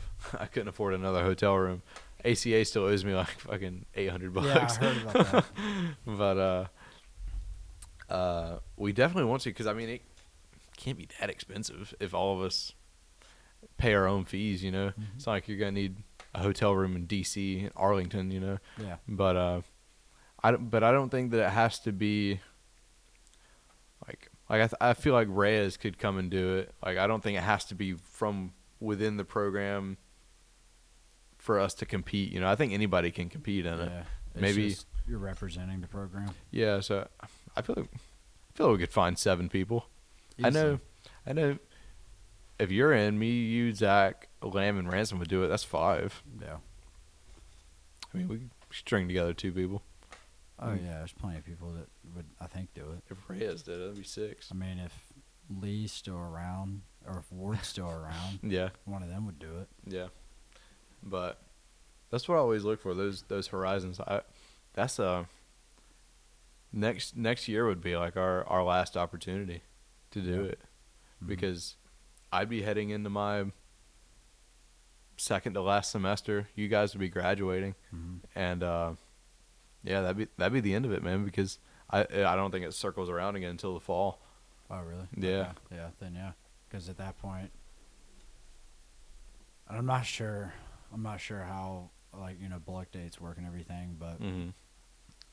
A: afford another hotel room. ACA still owes me like fucking $800.
B: Yeah, I heard about that.
A: But we definitely want to, because I mean it can't be that expensive if all of us pay our own fees.
B: Mhm.
A: It's not like you're gonna need a hotel room in DC, in Arlington.
B: Yeah.
A: But I don't think that it has to be like I feel like Reyes could come and do it. Like, I don't think it has to be from within the program for us to compete. I think anybody can compete in it.
B: Yeah. It's
A: Maybe
B: just you're representing the program.
A: yeah. So I feel like we could find 7 people. I know. If you're in, me, you, Zach, Lamb, and Ransom would do it. That's 5.
B: Yeah.
A: I mean, we could string together 2 people.
B: Oh, yeah. There's plenty of people that would, I think, do it.
A: If Reyes did it, that'd be 6.
B: I mean, if Lee's still around or if Ward's still around,
A: Yeah.
B: one of them would do it.
A: Yeah. But that's what I always look for, those horizons. That's next year would be like our last opportunity to do
B: Yeah.
A: it,
B: Mhm.
A: because I'd be heading into my second to last semester. You guys would be graduating,
B: Mhm.
A: and yeah, that'd be the end of it, man, because I don't think it circles around again until the fall.
B: Oh, really?
A: Yeah.
B: Okay. Yeah, then yeah. Because at that point, and I'm not sure how, bulk dates work and everything, but
A: Mm-hmm.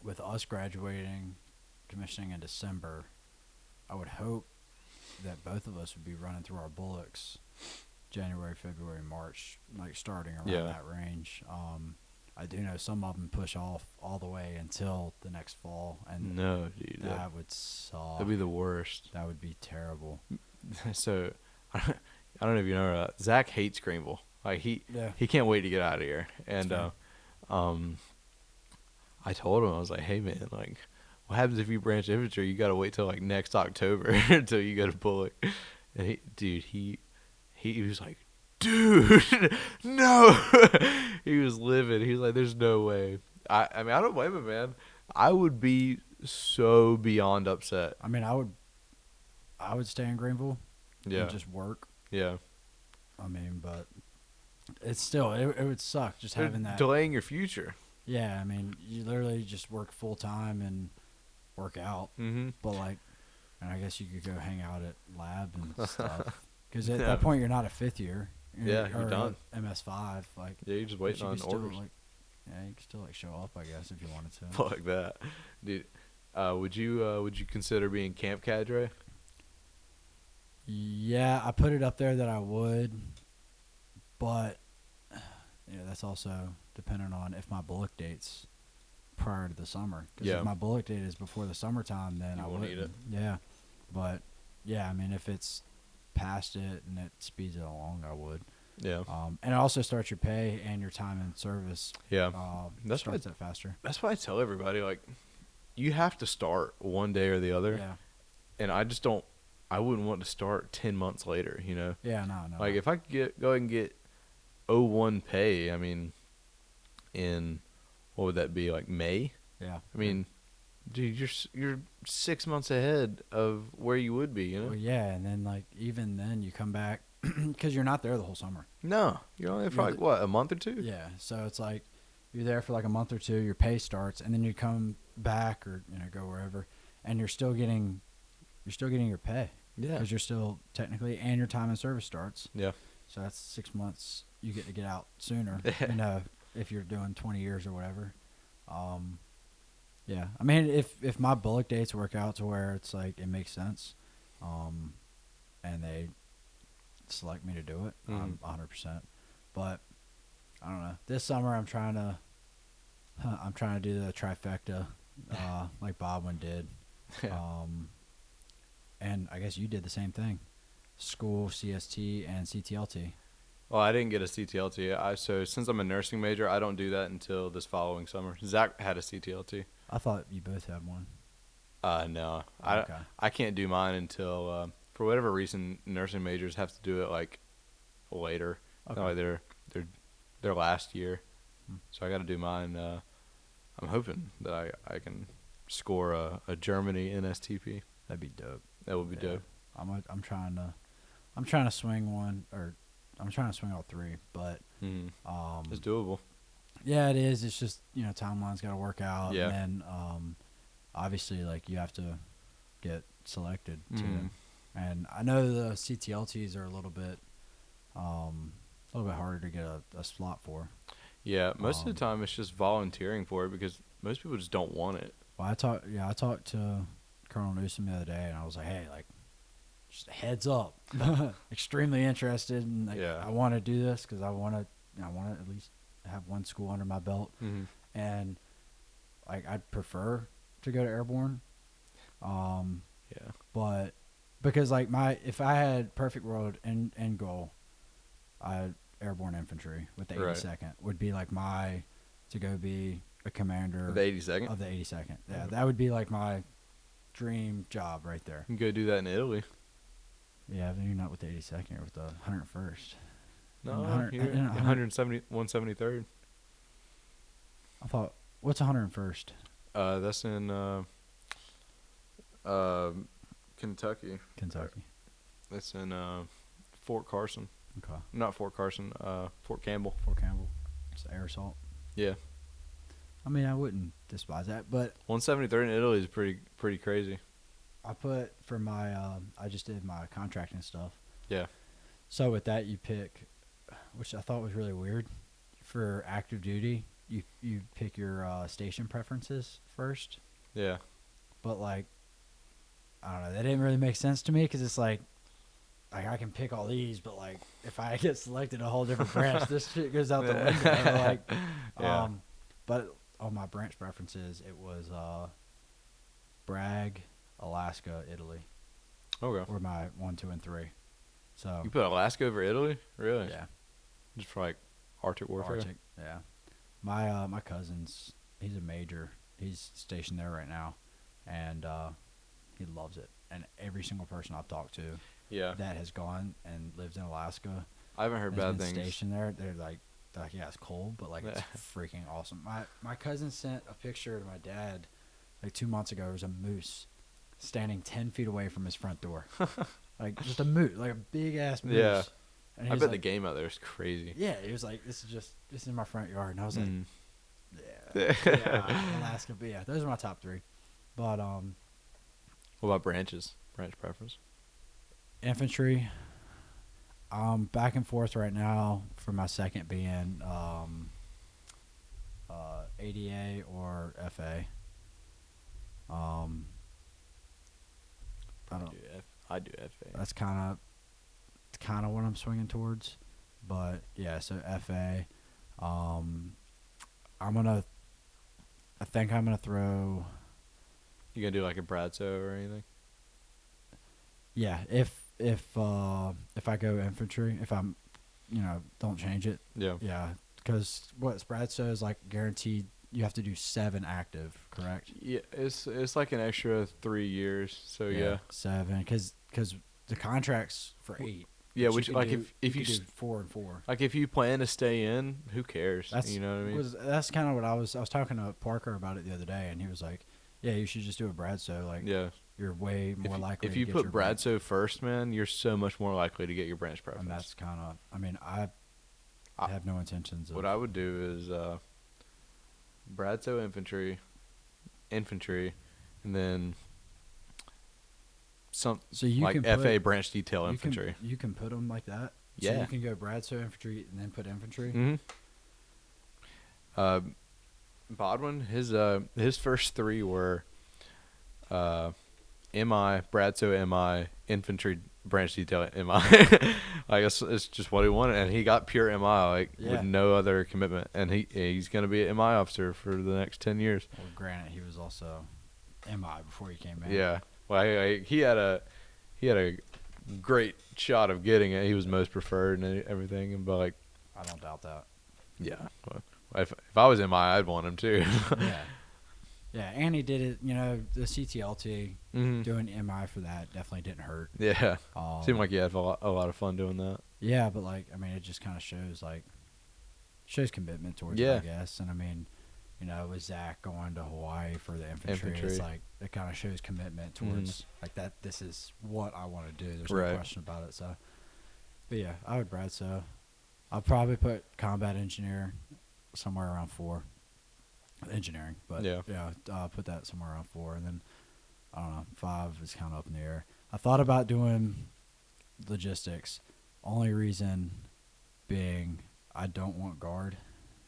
B: with us graduating, commissioning in December, I would hope that both of us would be running through our bullocks January, February, March, like starting around
A: Yeah.
B: that range. I do know some of them push off all the way until the next fall, and
A: No, dude,
B: that would suck.
A: that'd be the worst.
B: That would be terrible.
A: So I don't know if you know, Zach hates Greenville. Like, he can't wait to get out of here. And I told him, I was like, hey man, like, what happens if you branch infantry? You gotta wait till like next October until you go to Bullock. And he was like, dude, no. He was livid. He was like, there's no way. I mean, I don't blame him, man. I would be so beyond upset.
B: I mean, I would stay in Greenville
A: Yeah.
B: and just work.
A: Yeah.
B: I mean, but it's still it would suck just having that.
A: Delaying your future.
B: Yeah, I mean, you literally just work full time and work out.
A: Mm-hmm.
B: But and I guess you could go hang out at lab and stuff. Because at
A: Yeah.
B: that point, you're not a 5th year.
A: Yeah, you're
B: or
A: done.
B: MS5. Like,
A: Yeah, you're just
B: but
A: waiting
B: you
A: on
B: could still,
A: orders.
B: yeah, you could still show up, I guess, if you wanted to.
A: Fuck that, dude. Would you consider being camp cadre?
B: Yeah, I put it up there that I would, but that's also dependent on if my bullock date's prior to the summer. 'Cause
A: Yeah.
B: if my bullock date is before the summertime, then
A: You
B: I
A: won't
B: wouldn't.
A: need it.
B: Yeah, but yeah, I mean, if it's past it and it speeds it along, I would.
A: Yeah.
B: And it also starts your pay and your time in service.
A: Yeah. That's
B: starts
A: why
B: that faster.
A: That's why I tell everybody, like, you have to start one day or the other.
B: Yeah.
A: And I just don't. I wouldn't want to start 10 months later. You know.
B: Yeah. No.
A: Like if I could go ahead and get 01 pay, I mean, in what would that be, like May?
B: Yeah.
A: I mean, dude, you're 6 months ahead of where you would be. You know.
B: Well, yeah, and then like even then you come back because you're not there the whole summer.
A: No, you're only there for like what, a month or two?
B: Yeah, so it's like you're there for like a month or two. Your pay starts, and then you come back or go wherever, and you're still getting your pay.
A: Yeah.
B: Because you're still technically, and your time in service starts.
A: Yeah.
B: So that's 6 months. You get to get out sooner.
A: Yeah.
B: If you're doing 20 years or whatever. Yeah. I mean, if my bullet dates work out to where it's like it makes sense, and they select me to do it, I'm 100%. But I don't know. This summer I'm trying to do the trifecta, like Bodwin did.
A: Yeah.
B: And I guess you did the same thing. School, CST, and CTLT.
A: Well, I didn't get a CTLT. So since I'm a nursing major, I don't do that until this following summer. Zach had a CTLT.
B: I thought you both had one.
A: No,
B: Okay.
A: I can't do mine until for whatever reason nursing majors have to do it like later,
B: Okay.
A: like their last year.
B: Hmm.
A: So I got to do mine. I'm hoping that I can score a Germany NSTP.
B: That'd be dope.
A: That would be dope.
B: I'm trying to swing one, or I'm trying to swing all three, but
A: It's doable.
B: yeah, it is. It's just timeline's got to work out,
A: Yeah.
B: and then obviously like you have to get selected too. And I know the CTLTs are a little bit harder to get a slot for.
A: Yeah, most of the time it's just volunteering for it because most people just don't want it.
B: Well, I talked to Colonel Newsom the other day, and I was like, hey, like, just a heads up, extremely interested, and like,
A: Yeah.
B: I want to do this because I want to at least have one school under my belt, and like I'd prefer to go to airborne,
A: Yeah.
B: but because like if I had perfect world and goal, airborne infantry with the 82nd would be like to go be a commander
A: The 82nd?
B: of the 82nd. Yeah, that would be like my dream job right there.
A: You can go do that in Italy.
B: Yeah, but you're not with the 82nd, you're with the 101st.
A: No,
B: 100
A: you're 173rd.
B: I thought, what's 101st?
A: That's in Kentucky.
B: Kentucky.
A: That's in Fort Carson.
B: Okay.
A: Not Fort Carson, Fort Campbell.
B: Fort Campbell. It's air assault.
A: Yeah.
B: I mean, I wouldn't despise that, but
A: 173rd in Italy is pretty crazy.
B: I put for my I just did my contracting stuff.
A: Yeah.
B: So with that you pick, which I thought was really weird, for active duty, you pick your station preferences first.
A: Yeah.
B: But like, I don't know, that didn't really make sense to me because it's like I can pick all these, but like if I get selected a whole different branch, this shit goes out the window. Like,
A: Yeah.
B: But on my branch preferences, it was Bragg, Alaska, Italy
A: Okay.
B: were my 1, 2, and 3. So
A: You put Alaska over Italy? Really?
B: yeah,
A: Just for like Arctic warfare?
B: Arctic. Yeah, my cousin's, he's a major. He's stationed there right now, and he loves it. And every single person I've talked to
A: Yeah.
B: that has gone and lived in Alaska,
A: I haven't heard
B: has
A: bad
B: been
A: things.
B: stationed there, they're like yeah, it's cold, but like it's freaking awesome. My cousin sent a picture to my dad like 2 months ago. There was a moose standing 10 feet away from his front door, like just a moose, like a big ass moose.
A: Yeah.
B: And
A: I
B: he's
A: bet the
B: like,
A: game out there is crazy.
B: yeah, he was like, this is my front yard, and I was like,
A: Mm.
B: yeah, Alaska. But yeah, those are my top 3. But
A: What about branches? Branch preference?
B: infantry, back and forth right now for my second being ADA or FA. I don't.
A: I do FA.
B: That's kind of what I'm swinging towards, but yeah. So FA, I think I'm gonna throw.
A: You gonna do like a Bradso or anything?
B: Yeah, if I go infantry, if I'm don't change it.
A: Yeah.
B: Yeah, because what Bradstow is like guaranteed. You have to do 7 active, correct?
A: Yeah, it's like an extra 3 years. So yeah.
B: 7, because the contract's for 8.
A: Yeah,
B: But
A: which
B: you
A: like
B: can
A: if you
B: do 4 and 4.
A: like if you plan to stay in, who cares? You know what I mean?
B: That's kind of what I was talking to Parker about it the other day, and he was like, "Yeah, you should just do a Bradstow. Like,
A: Yeah.
B: you're way more likely.
A: If
B: to
A: you
B: get
A: put
B: your branch."
A: Bradstow first, man, you're so much more likely to get your branch preference.
B: And that's kind of. I mean, I have no intentions of.
A: What I would do is Bradstow infantry, and then some
B: So you
A: like
B: can
A: FA
B: put,
A: branch detail infantry.
B: You can put them like that.
A: Yeah.
B: So you can go Bradstow infantry and then put infantry.
A: Mm-hmm. Bodwin, his first 3 were MI, Bradstow MI, infantry branch detail MI. I guess it's just what he wanted, and he got pure MI with no other commitment, and he's going to be an MI officer for the next 10 years.
B: Well, granted, he was also MI before he came in.
A: Yeah, well, he had a great shot of getting it. He was most preferred and everything, but like,
B: I don't doubt that.
A: yeah, well, if I was MI, I'd want him too.
B: Yeah. Yeah, and he did it, the CTLT, doing MI for that definitely didn't hurt.
A: Yeah. Seemed like he had a lot of fun doing that.
B: Yeah, but, it just kind of shows commitment towards it, I guess. And, with Zach going to Hawaii for the infantry. It's like, it kind of shows commitment towards, that this is what I want to do. There's no question about it. So, but, yeah, I would Bradstow. I'll probably put combat engineer somewhere around 4. Engineering, but I'll put that somewhere around 4, and then I don't know, 5 is kind of up in the air. I thought about doing logistics. Only reason being, I don't want guard.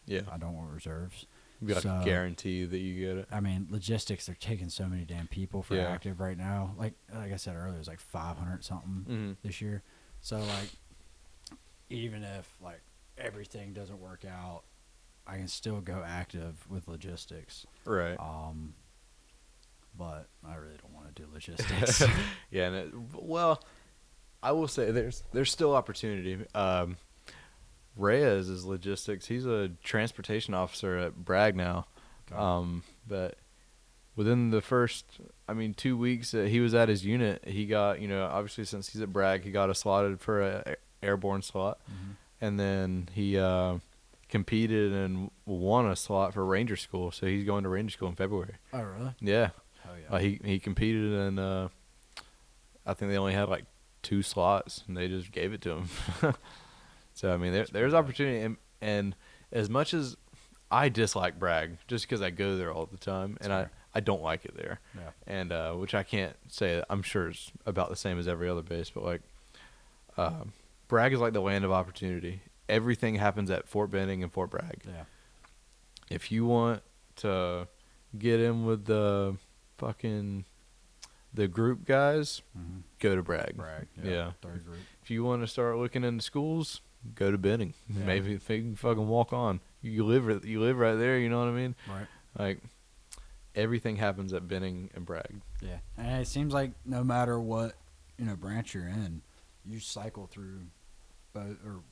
B: Yeah, I don't want reserves.
A: You got to guarantee that you get it.
B: I mean, logistics. They're taking so many damn people for active right now. Like I said earlier, it's like 500 something this year. So even if everything doesn't work out, I can still go active with logistics.
A: Right.
B: But I really don't want to do logistics.
A: Yeah, and I will say there's still opportunity. Reyes is logistics. He's a transportation officer at Bragg now. But within the first, 2 weeks that he was at his unit, he got, obviously since he's at Bragg, he got slotted for a airborne slot. And then he competed and won a slot for Ranger School, so he's going to Ranger School in February.
B: Oh, really?
A: Yeah.
B: Hell yeah.
A: He competed, and I think they only had 2 slots, and they just gave it to him. So there's opportunity, and as much as I dislike Bragg, just because I go there all the time, and I don't like it there, and which I can't say. I'm sure it's about the same as every other base, but Bragg is like the land of opportunity. Everything happens at Fort Benning and Fort Bragg.
B: Yeah.
A: If you want to get in with the group guys, go to Bragg. Yeah.
B: Third group.
A: If you want to start looking into schools, go to Benning. Yeah. Maybe if you can fucking walk on. You live right there, you know what I mean?
B: Right.
A: Everything happens at Benning and Bragg.
B: Yeah. And it seems like no matter what, branch you're in, you cycle through both or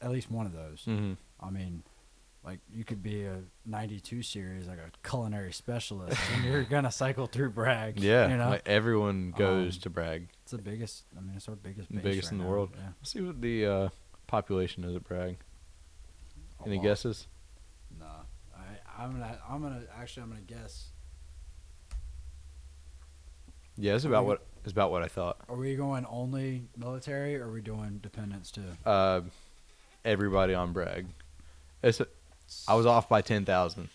B: at least one of those. You could be a 92 series, like a culinary specialist, and you're going to cycle through Bragg.
A: Yeah. Everyone goes to Bragg.
B: It's the biggest, it's our biggest base.
A: Biggest in the world.
B: Yeah.
A: Let's see what the population is at Bragg. Any guesses?
B: No. I'm gonna guess.
A: Yeah, it's about what I thought.
B: Are we going only military, or are we doing dependents too?
A: Everybody on Bragg. I was off by 10,000.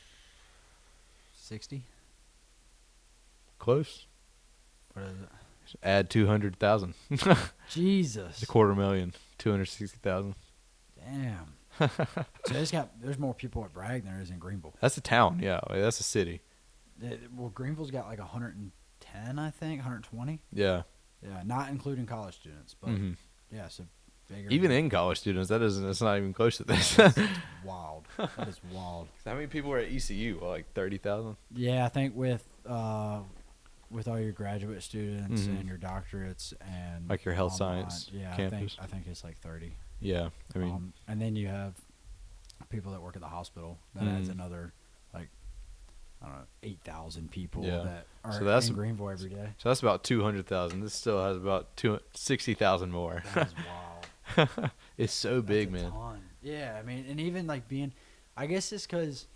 B: 60.
A: Close.
B: What is it?
A: Add 200,000.
B: Jesus.
A: It's $250,000. 260,000.
B: Damn. So there's more people at Bragg than there is in Greenville.
A: That's a town, yeah. That's a city.
B: Well, Greenville's got 110, I think, 120.
A: Yeah.
B: Yeah, not including college students, but yeah, so bigger.
A: Even in college students, that's not even close to this.
B: That's wild. That is wild.
A: How many people are at ECU? 30,000?
B: Yeah, I think with with all your graduate students
A: Mhm.
B: and your doctorates and
A: Like your health
B: online,
A: science
B: yeah,
A: campus.
B: I think it's like 30.
A: Yeah, I mean,
B: And then you have people that work at the hospital. That adds another, like, I don't know, 8,000 people
A: Yeah.
B: that are
A: So that's-
B: in Greenville every day.
A: so that's about 200,000. This still has about 60,000 more.
B: That is wild.
A: It's so big,
B: That's a
A: man.
B: ton. Yeah, I mean, and even like I guess it's because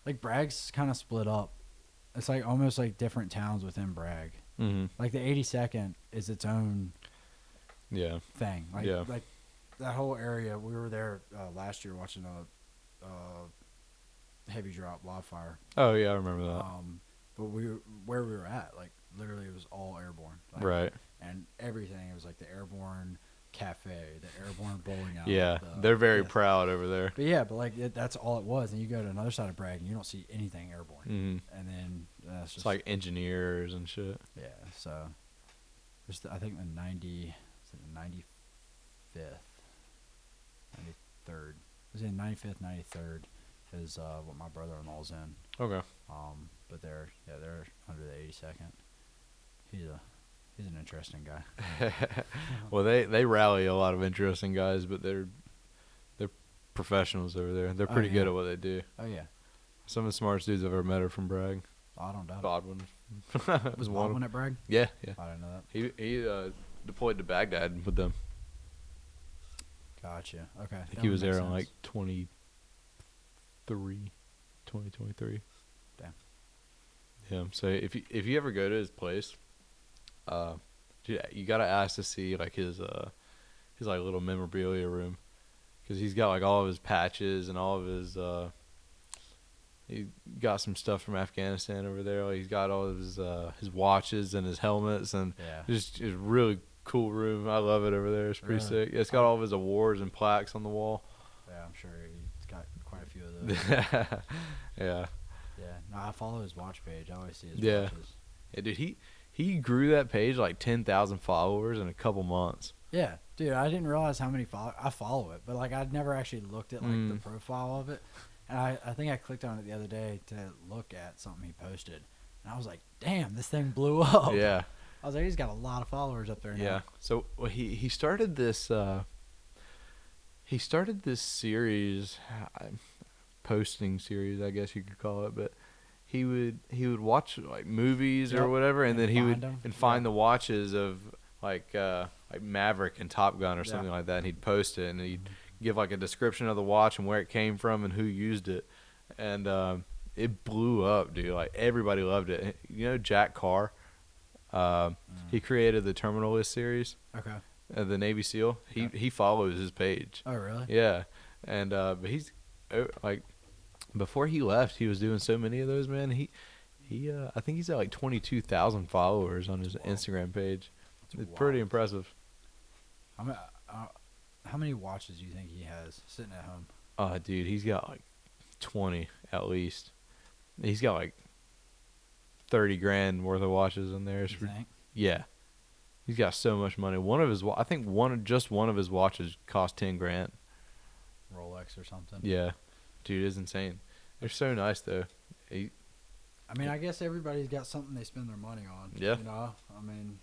B: like Bragg's kind of split up. It's like almost like different towns within Bragg.
A: Hmm.
B: Like the 82nd is its own
A: Yeah.
B: thing. Like,
A: Yeah.
B: like that whole area. We were there last year watching a heavy drop live fire.
A: Oh yeah, I remember that.
B: But where we were at, like literally, it was all airborne. Like,
A: Right.
B: And everything. It was like the airborne cafe, the airborne bowling alley.
A: Yeah, they're very
B: yeah.
A: proud over there.
B: But yeah, but like that's all it was. And you go to another side of Bragg, and you don't see anything airborne.
A: Hmm.
B: And then that's just
A: It's like engineers and shit.
B: yeah. So there's I think the 95th, 93rd. It was in 95th, 93rd is what my brother-in-law's in.
A: Okay.
B: But they're under the 82nd. He's an interesting guy.
A: Well, they rally a lot of interesting guys, but they're professionals over there. They're
B: Oh,
A: pretty good
B: yeah.
A: at what they do.
B: Oh yeah,
A: Some of the smartest dudes I've ever met are from Bragg.
B: I don't doubt
A: Godwin
B: it. Was Baldwin at Bragg?
A: Yeah, yeah.
B: I didn't know that.
A: He deployed to Baghdad with them.
B: Gotcha. Okay.
A: I think he was there in like 2023.
B: Damn.
A: Yeah. So if you ever go to his place, dude, you gotta ask to see like his like little memorabilia room, because he's got like all of his patches and all of his he got some stuff from Afghanistan over there. Like, he's got all of his watches and his helmets, and
B: Yeah.
A: just it's a really cool room. I love it over there. It's pretty
B: Really?
A: sick. It's got all of his awards and plaques on the wall.
B: Yeah, I'm sure he's got quite a few of those.
A: Yeah.
B: Yeah. No, I follow his watch page. I always see his
A: Yeah.
B: watches.
A: Yeah, dude, he grew that page like 10,000 followers in a couple months.
B: Yeah, dude, I didn't realize how many I follow it, but like I'd never actually looked at like the profile of it, and I think I clicked on it the other day to look at something he posted, and I was like, damn, this thing blew up.
A: Yeah.
B: I was like, he's got a lot of followers up there now.
A: Yeah. So well, he started this series, posting series, I guess you could call it, but he would watch like movies
B: Yep.
A: or whatever, and
B: And
A: then he
B: find
A: would
B: them.
A: find the watches of like Maverick and Top Gun or
B: Yeah.
A: something like that, and he'd post it, and he'd give like a description of the watch and where it came from and who used it, and it blew up, dude. Like everybody loved it. You know Jack Carr, he created the Terminal List series,
B: Okay.
A: the Navy SEAL. He follows his page.
B: Oh, really?
A: Yeah, and but he's like before he left, he was doing so many of those. Man, he I think he's at like 22,000 followers on his Instagram page.
B: That's
A: It's pretty
B: wild.
A: impressive.
B: How many watches do you think he has sitting at home?
A: Dude, he's got like 20 at least. He's got like 30 grand worth of watches in there.
B: You
A: It's
B: think?
A: yeah, he's got so much money. I think one of his watches cost 10 grand.
B: Rolex or something?
A: Yeah, dude, it's insane. They're so nice though.
B: I mean, I guess everybody's got something they spend their money on.
A: Yeah.
B: You know, I mean,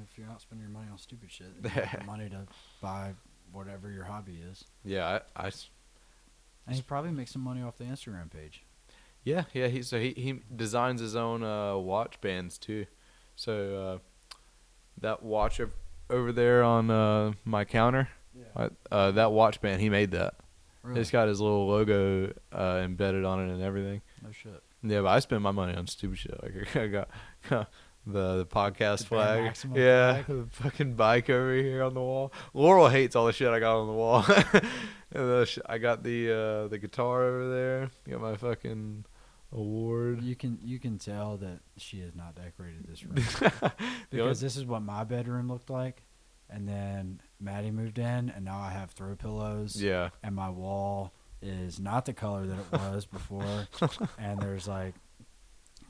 B: if you're not spending your money on stupid shit, then you have the money to buy whatever your hobby is.
A: Yeah,
B: And he probably makes some money off the Instagram page.
A: yeah. He designs his own watch bands too. So that watch over there on my counter,
B: Yeah.
A: that watch band, he made that.
B: Really?
A: It's got his little logo embedded on it and everything.
B: No shit.
A: Yeah, but I spend my money on stupid shit. Like I got the podcast
B: The Band
A: flag.
B: Maximum
A: Yeah,
B: flag.
A: the fucking bike over here on the wall. Laurel hates all the shit I got on the wall. And I got the guitar over there. Got my fucking award.
B: You can tell that she has not decorated this room
A: The
B: because this is what my bedroom looked like, and then Maddie moved in, and now I have throw pillows.
A: yeah,
B: And my wall is not the color that it was before, and there's like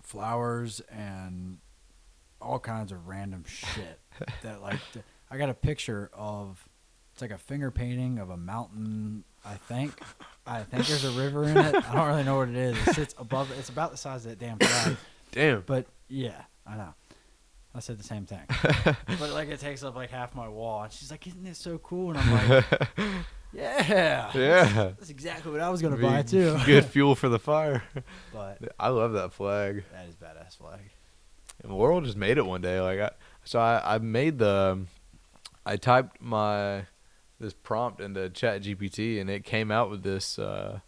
B: flowers and all kinds of random shit that like I got a picture of. It's like a finger painting of a mountain. I think there's a river in it. I don't really know what it is. It sits above it. It's about the size of that damn flag.
A: damn.
B: But Yeah, I know. I said the same thing. But like it takes up like half my wall, and she's like, "Isn't this so cool?" And I'm like, "Yeah,
A: Yeah.
B: that's exactly what I was gonna
A: Be
B: buy too."
A: Good fuel for the fire.
B: But
A: I love that flag.
B: that is badass flag.
A: And Laurel just made it one day. I made I typed this prompt into Chat GPT, and it came out with this logo,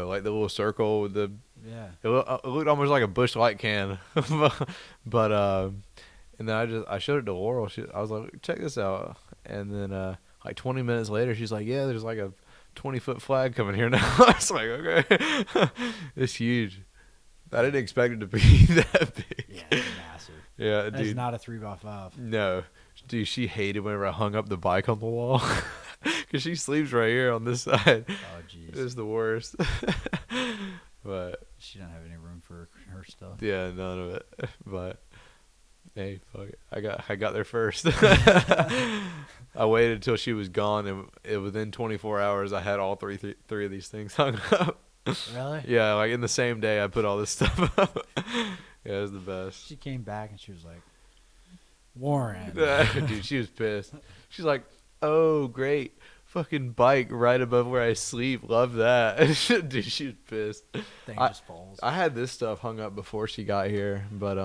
A: like the little circle with the.
B: Yeah.
A: It looked almost like a Busch Light can, but and then I showed it to Laurel. I was like, check this out, and then like 20 minutes later, she's like, yeah, there's like a 20-foot flag coming here now. I was like, okay, it's huge. I didn't expect it to be that big.
B: Yeah, it's massive.
A: Yeah,
B: That's
A: dude.
B: not a 3x5.
A: No, dude, she hated whenever I hung up the bike on the wall because she sleeps right here on this side.
B: Oh jeez.
A: It's the worst. But
B: She doesn't have any room for her stuff.
A: yeah, none of it. But hey, fuck it. I got there first. I waited until she was gone, and within 24 hours, I had all three of these things hung up.
B: Really?
A: Yeah, like in the same day, I put all this stuff up. Yeah, it was the best.
B: She came back and she was like, Warren.
A: Dude, she was pissed. She's like, "Oh, great, fucking bike right above where I sleep. Love that." Dude, she was pissed.
B: Thing just falls.
A: I had this stuff hung up before she got here, but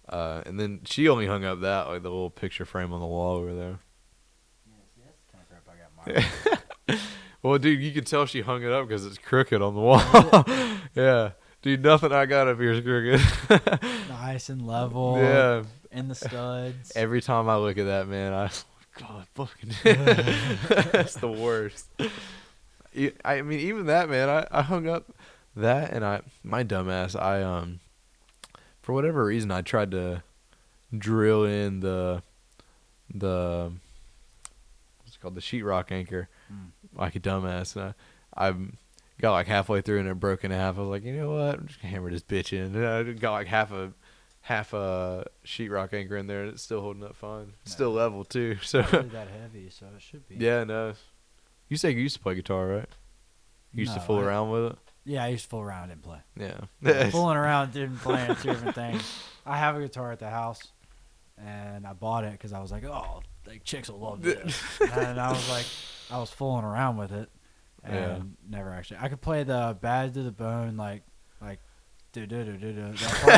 A: and then she only hung up that, like the little picture frame on the wall over there.
B: Yeah, see, that's the kind of crap I got mine.
A: Well, dude, you can tell she hung it up because it's crooked on the wall. Yeah, dude, nothing I got up here is crooked.
B: Nice and level.
A: Yeah.
B: In the studs.
A: Every time I look at that, man, God, fucking, that's the worst. I mean, even that, man, I hung up that, and my dumbass, for whatever reason, I tried to drill in the what's it called, the sheetrock anchor, like a dumbass, and I got like halfway through and it broke in half. I was like, you know what, I'm just gonna hammer this bitch in. And I got like half a sheetrock anchor in there, and it's still holding up fine. It's still level too. So
B: Not really that heavy, so it should be.
A: yeah, no. You say you used to play guitar, right? You used to
B: No,
A: fool around with it.
B: Yeah, I used to fool around and play.
A: Yeah.
B: Fooling around didn't play are two different things. I have a guitar at the house, and I bought it because I was like, oh, like chicks will love this. And I was fooling around with it, and never actually. I could play the Bad to the Bone, like do do do do do.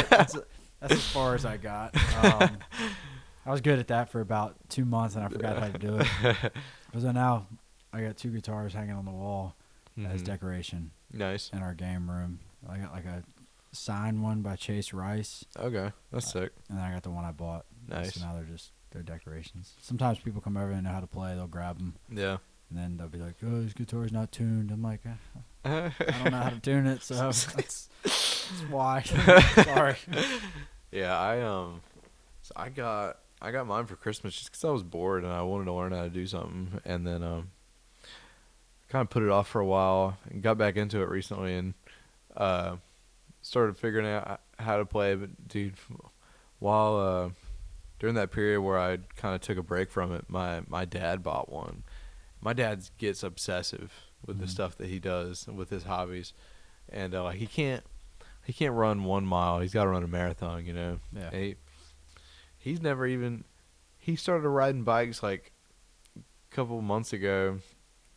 B: That's as far as I got. I was good at that for about 2 months, and I forgot how to do it. But so now I got 2 guitars hanging on the wall as decoration.
A: Nice.
B: In our game room. I got like a signed one by Chase Rice.
A: Okay, that's sick.
B: And then I got the one I bought.
A: Nice.
B: So now they're decorations. Sometimes people come over and know how to play. They'll grab them.
A: Yeah.
B: And then they'll be like, oh, this guitar's not tuned. I'm like, I don't know how to tune it, so that's why. Sorry.
A: Yeah, so I got mine for Christmas just because I was bored and I wanted to learn how to do something, and then kind of put it off for a while and got back into it recently and started figuring out how to play. But dude, while during that period where I kind of took a break from it, my dad bought one. My dad gets obsessive with the stuff that he does with his hobbies, and he can't run 1 mile. He's got to run a marathon, you know.
B: Yeah.
A: He's never even. He started riding bikes like a couple of months ago,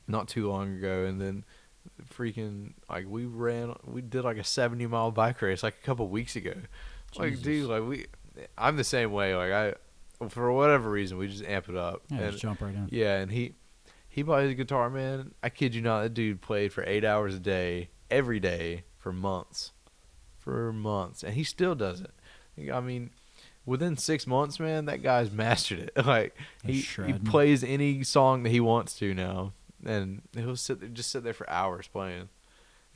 A: not too long ago, and then freaking like we did like a 70-mile bike race like a couple of weeks ago. Like,
B: Jesus.
A: dude, like I'm the same way. Like for whatever reason, we just amp it up.
B: Yeah,
A: and,
B: just jump right in.
A: yeah, and he bought his guitar, man. I kid you not, that dude played for 8 hours a day, every day, for months. And he still does it. I mean, within 6 months, man, that guy's mastered it. Like, he plays any song that he wants to now. And he'll sit there for hours playing.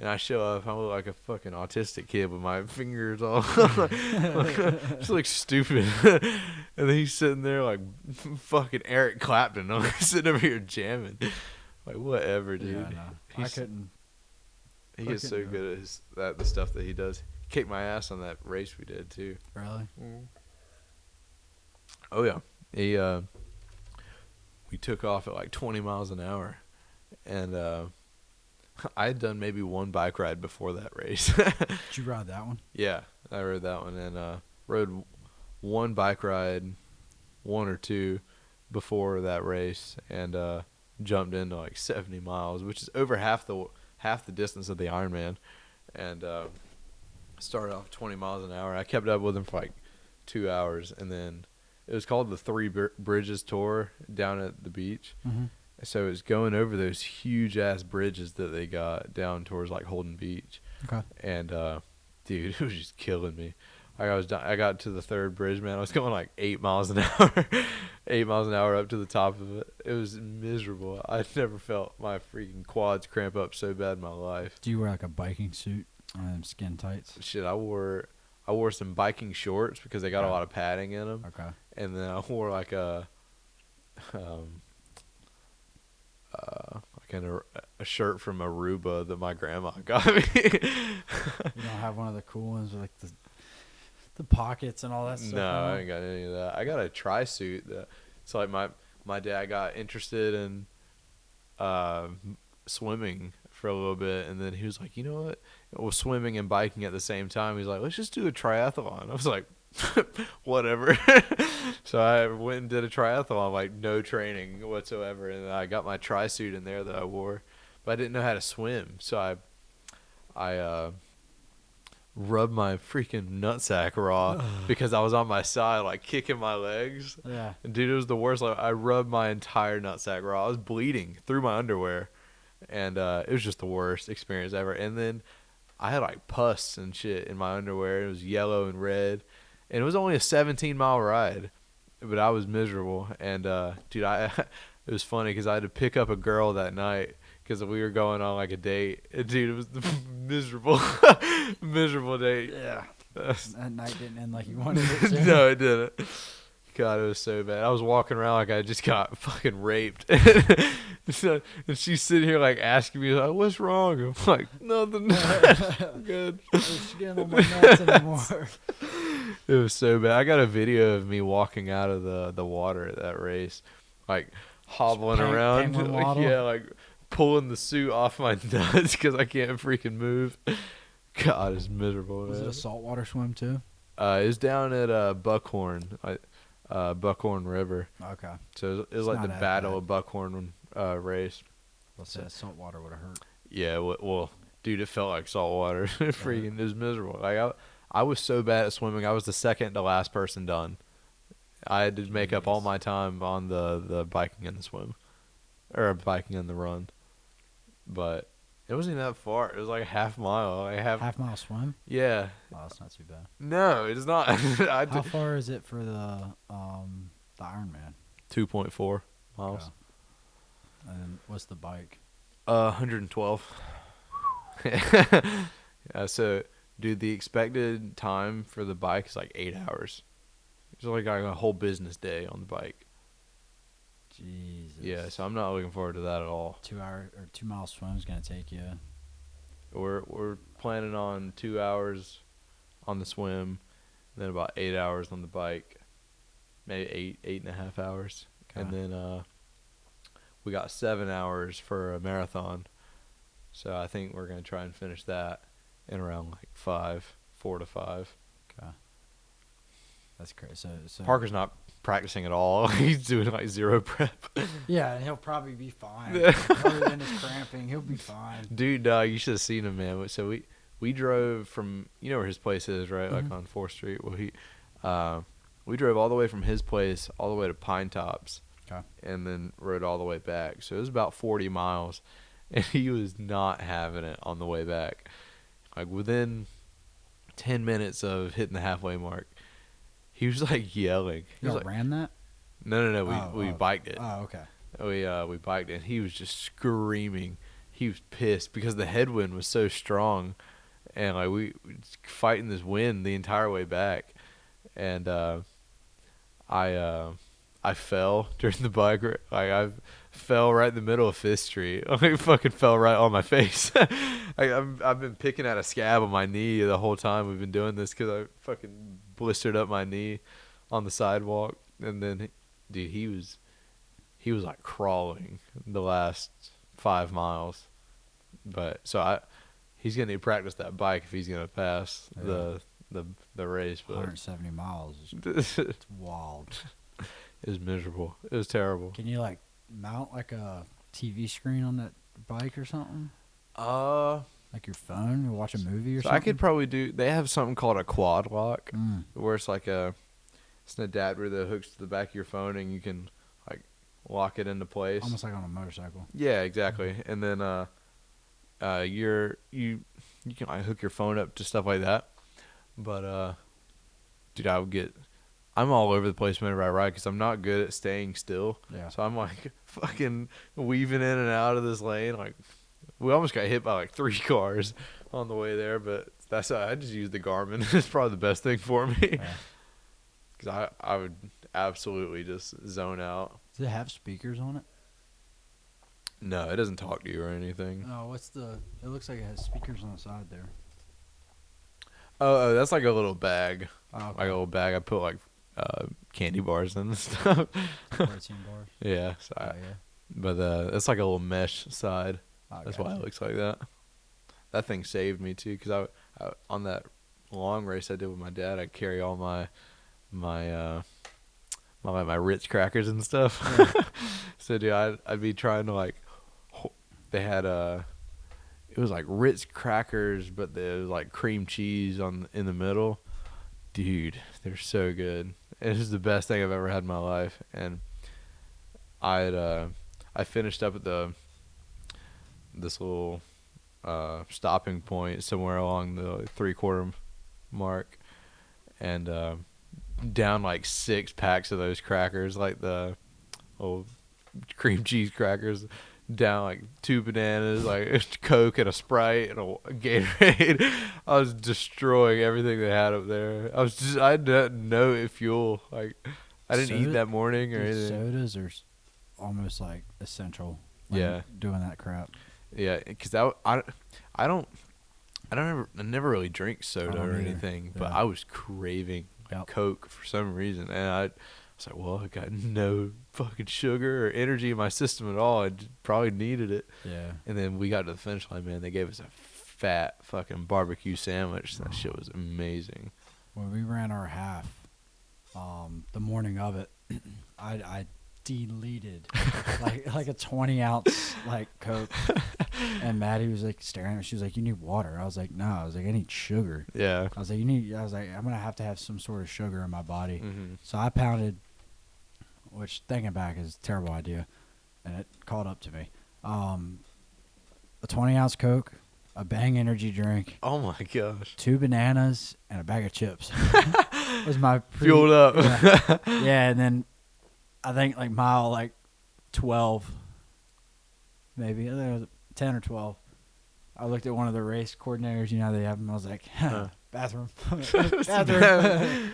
A: And I show up, I look like a fucking autistic kid with my fingers all just like stupid. And then he's sitting there like fucking Eric Clapton. I'm sitting over here jamming. Like, whatever, dude.
B: Yeah, no. I couldn't.
A: He gets so good at the stuff that he does. He kicked my ass on that race we did too.
B: Really?
A: Oh yeah. We took off at like 20 miles an hour, and I had done maybe one bike ride before that race.
B: Did you ride that one?
A: Yeah, I rode that one and rode one bike ride, one or two, before that race, and jumped into like 70 miles, which is over half the distance of the Ironman, and started off 20 miles an hour. I kept up with him for like 2 hours, and then it was called the Three Bridges Tour down at the beach.
B: Mm-hmm.
A: So it was going over those huge ass bridges that they got down towards like Holden Beach.
B: Okay.
A: And dude, it was just killing me. I got to the third bridge, man. I was going like 8 miles an hour, 8 miles an hour up to the top of it. It was miserable. I'd never felt my freaking quads cramp up so bad in my life.
B: Do you wear like a biking suit and skin tights?
A: Shit, I wore some biking shorts because they got a lot of padding in them.
B: Okay.
A: And then I wore like a shirt from Aruba that my grandma got me.
B: You don't have one of the cool ones with like the pockets and all that stuff?
A: No, I ain't got any of that. I got a tri-suit. So like my dad got interested in swimming for a little bit, and then he was like, you know what? Well, swimming and biking at the same time. He's like, let's just do a triathlon. I was like, whatever. So I went and did a triathlon, like no training whatsoever, and I got my tri-suit in there that I wore, but I didn't know how to swim, so I rubbed my freaking nutsack raw because I was on my side, like kicking my legs.
B: Yeah.
A: And dude, it was the worst. Like, I rubbed my entire nutsack raw. I was bleeding through my underwear, and it was just the worst experience ever. And then I had like pus and shit in my underwear. It was yellow and red, and it was only a 17-mile ride, but I was miserable. And dude, it was funny because I had to pick up a girl that night because we were going on like a date. And dude, it was the miserable date.
B: Yeah. That night didn't end like you wanted it to.
A: No, it didn't. God, it was so bad. I was walking around like I just got fucking raped. And she's sitting here like asking me, like, what's wrong? I'm like, nothing. I'm good.
B: She getting on my nuts anymore.
A: It was so bad. I got a video of me walking out of the water at that race, like hobbling around. Like, yeah, like pulling the suit off my nuts because I can't freaking move. God, it's miserable.
B: Was it a saltwater swim too?
A: It was down at Buckhorn, Buckhorn River.
B: Okay.
A: So it was like the Battle of Buckhorn race.
B: Let's say saltwater would have hurt.
A: Yeah, well, dude, it felt like salt water. Freaking, it was miserable. Like I was so bad at swimming. I was the second to last person done. I had to make up all my time on the biking and the swim, or biking and the run. But it wasn't even that far. It was like a half mile.
B: Half mile swim?
A: Yeah.
B: Oh, that's not too bad.
A: No, it is not.
B: How far is it for the Ironman?
A: 2.4 miles.
B: Okay. And what's the bike?
A: 112. Yeah, so, dude, the expected time for the bike is like 8 hours. It's like a whole business day on the bike.
B: Jesus.
A: Yeah, so I'm not looking forward to that at all.
B: 2 hour or 2 mile swim is gonna take you.
A: We're planning on 2 hours on the swim, then about 8 hours on the bike, maybe 8.5 hours,
B: Okay.
A: and then we got 7 hours for a marathon. So I think we're gonna try and finish that in around like 4 to 5.
B: Okay. That's crazy. So
A: Parker's not practicing at all. He's doing like zero prep.
B: yeah, and he'll probably be fine. Other than his cramping, he'll be fine.
A: Dude, you should have seen him, man. So we drove from, you know where his place is, right? Like on 4th Street. Well, we drove all the way from his place all the way to Pine Tops.
B: Okay.
A: And then rode all the way back. So it was about 40 miles, and he was not having it on the way back. Like within 10 minutes of hitting the halfway mark, he was like yelling.
B: You
A: like,
B: ran that?
A: No. We biked it.
B: Oh, okay.
A: We biked it, and he was just screaming. He was pissed because the headwind was so strong, and like we fighting this wind the entire way back, and I fell during the bike. Like I fell right in the middle of 5th Street. I fucking fell right on my face. I've been picking at a scab on my knee the whole time we've been doing this because I fucking blistered up my knee on the sidewalk. And then, dude, he was like crawling the last 5 miles. But he's gonna need to practice that bike if he's gonna pass the race. But
B: 170 miles. It's wild.
A: it was miserable. It was terrible.
B: Can you like mount like a TV screen on that bike or something? Like your phone, you watch a movie or
A: So
B: something?
A: I could probably do. They have something called a quad lock,
B: Mm.
A: where it's like it's an adapter that hooks to the back of your phone, and you can like lock it into place.
B: Almost like on a motorcycle.
A: Yeah, exactly. And then you can like hook your phone up to stuff like that. But dude, I'm all over the place whenever I ride because I'm not good at staying still.
B: Yeah.
A: So I'm like fucking weaving in and out of this lane. Like we almost got hit by like 3 cars on the way there, but I just use the Garmin. It's probably the best thing for me
B: Yeah.
A: because I would absolutely just zone out.
B: Does it have speakers on it?
A: No, it doesn't talk to you or anything.
B: No, it looks like it has speakers on the side there.
A: Oh, that's like a little bag.
B: Oh,
A: Like a little bag. I put like candy bars in and stuff.
B: protein bars.
A: Yeah, so
B: Oh, yeah.
A: but it's like a little mesh side.
B: Oh,
A: That's why
B: gotcha.
A: it looks like that. That thing saved me too, because I on that long race I did with my dad, I'd carry all my Ritz crackers and stuff. So dude, I'd be trying to like, they had it was like Ritz crackers, but there was like cream cheese in the middle. Dude, they're so good. It was the best thing I've ever had in my life. And I finished up at this little stopping point somewhere along the 3/4 mark, and down like 6 packs of those crackers, like the old cream cheese crackers, down like 2 bananas, like Coke and a Sprite and a Gatorade. I was destroying everything they had up there. I didn't know it fuel. Like I didn't eat
B: Soda-
A: that morning or
B: Dude,
A: anything.
B: sodas are almost like essential. When
A: Yeah.
B: doing that crap.
A: Yeah, because I never really drink soda
B: don't
A: or
B: either.
A: anything, but
B: Yeah.
A: I was craving
B: Yep.
A: Coke for some reason, and I was like, well, I got no fucking sugar or energy in my system at all. I probably needed it.
B: Yeah.
A: And then we got to the finish line, man. They gave us a fat fucking barbecue sandwich. That shit was amazing.
B: When we ran our half, the morning of it, I deleted like a 20-ounce like Coke, and Maddie was like staring at me. She was like, "You need water." I was like, "No." I was like, "I need sugar."
A: Yeah.
B: I was like, I'm gonna have to have some sort of sugar in my body.
A: Mm-hmm.
B: So I pounded, which thinking back is a terrible idea, and it caught up to me. A 20-ounce Coke, a Bang energy drink,
A: Oh my gosh.
B: 2 bananas, and a bag of chips. Was my
A: Fueled up.
B: Yeah. Yeah, and then I think like mile 12, maybe I think it was 10 or 12. I looked at one of the race coordinators. You know they have them. I was like, bathroom, bathroom.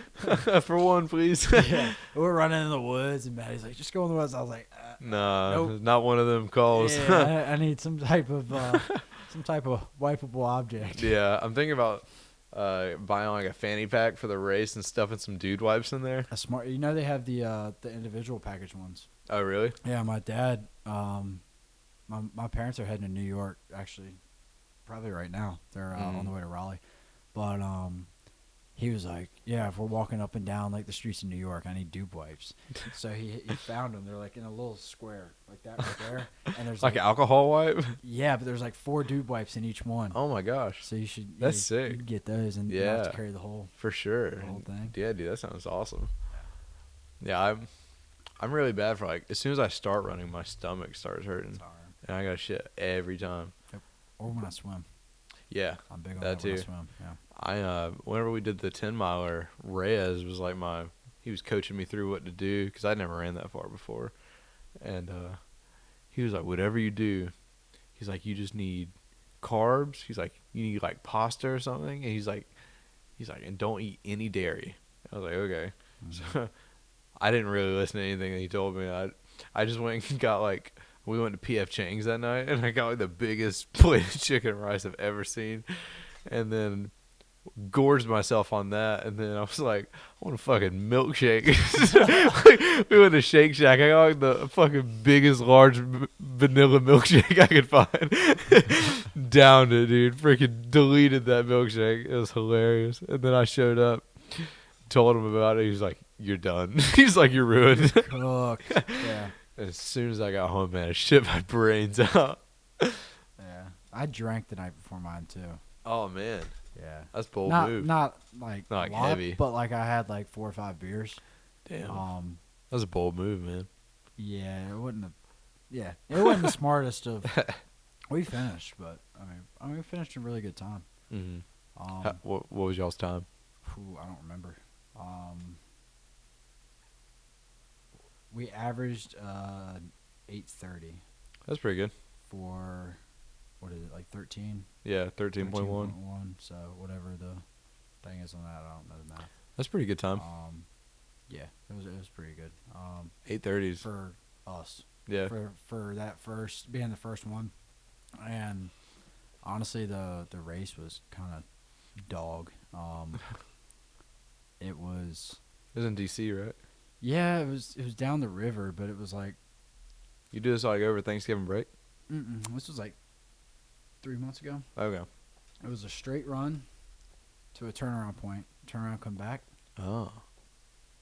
A: For one, please.
B: Yeah, we're running in the woods, and Maddie's like, just go in the woods. I was like,
A: Nah,
B: Nope.
A: not one of them calls.
B: yeah, I need some type of wipeable object.
A: Yeah, I'm thinking about buying like a fanny pack for the race and stuffing some dude wipes in there.
B: A smart. You know they have the individual package ones.
A: Oh, really?
B: Yeah, my dad. My parents are heading to New York actually, probably right now. They're on the way to Raleigh, but he was like, yeah, if we're walking up and down like the streets of New York, I need dude wipes. So he found them. They're like in a little square like that right there, and there's
A: Like an alcohol wipe?
B: yeah, but there's like 4 dude wipes in each one.
A: Oh my gosh,
B: So you should
A: That's
B: you
A: sick.
B: could get those and you don't have
A: Yeah.
B: to carry the whole
A: for sure.
B: whole thing.
A: Yeah, dude, that sounds awesome. Yeah, I'm really bad for like as soon as I start running, my stomach starts hurting,
B: It's all right.
A: and I got shit every time.
B: Or when I swim,
A: Yeah,
B: I'm big on
A: That
B: that when I
A: too.
B: swim. Yeah.
A: whenever we did the 10-miler, Reyes was like he was coaching me through what to do because I never ran that far before, and he was like, whatever you do, he's like, you just need carbs. He's like, you need like pasta or something, and he's like, and don't eat any dairy. I was like, okay. So I didn't really listen to anything that he told me. I just went and got we went to P.F. Chang's that night, and I got like the biggest plate of chicken and rice I've ever seen. And then gorged myself on that, and then I was like, I want a fucking milkshake. We went to Shake Shack. I got like the fucking biggest large vanilla milkshake I could find. Downed it, dude. Freaking deleted that milkshake. It was hilarious. And then I showed up, told him about it. He's like, "You're done." He's like, "You're ruined."
B: Cooked. Yeah.
A: As soon as I got home, man, I shit my brains out.
B: Yeah. I drank the night before mine too.
A: Oh man,
B: Yeah.
A: that's bold
B: Not
A: move.
B: not like
A: Not like
B: a lot,
A: heavy.
B: but like I had like 4 or 5 beers.
A: Damn, that's a bold move, man.
B: Yeah, it wasn't it wasn't the smartest of. We finished, but I mean, we finished in a really good time.
A: Mm-hmm. What was y'all's time?
B: I don't remember. We averaged 8:30
A: That's pretty good.
B: for what is it, like 13?
A: Yeah, 13.1.
B: So whatever the thing is on that, I don't know the math.
A: That's pretty good time.
B: Yeah, it was pretty good.
A: 8:30s.
B: For us.
A: Yeah.
B: For that first being the first one, and honestly, the race was kind of dog. It was.
A: It was in DC, right?
B: Yeah, it was down the river, but it was like.
A: You do this like over Thanksgiving break?
B: This was like 3 months ago.
A: Okay.
B: It was a straight run to a turnaround point. Turn around, come back.
A: Oh.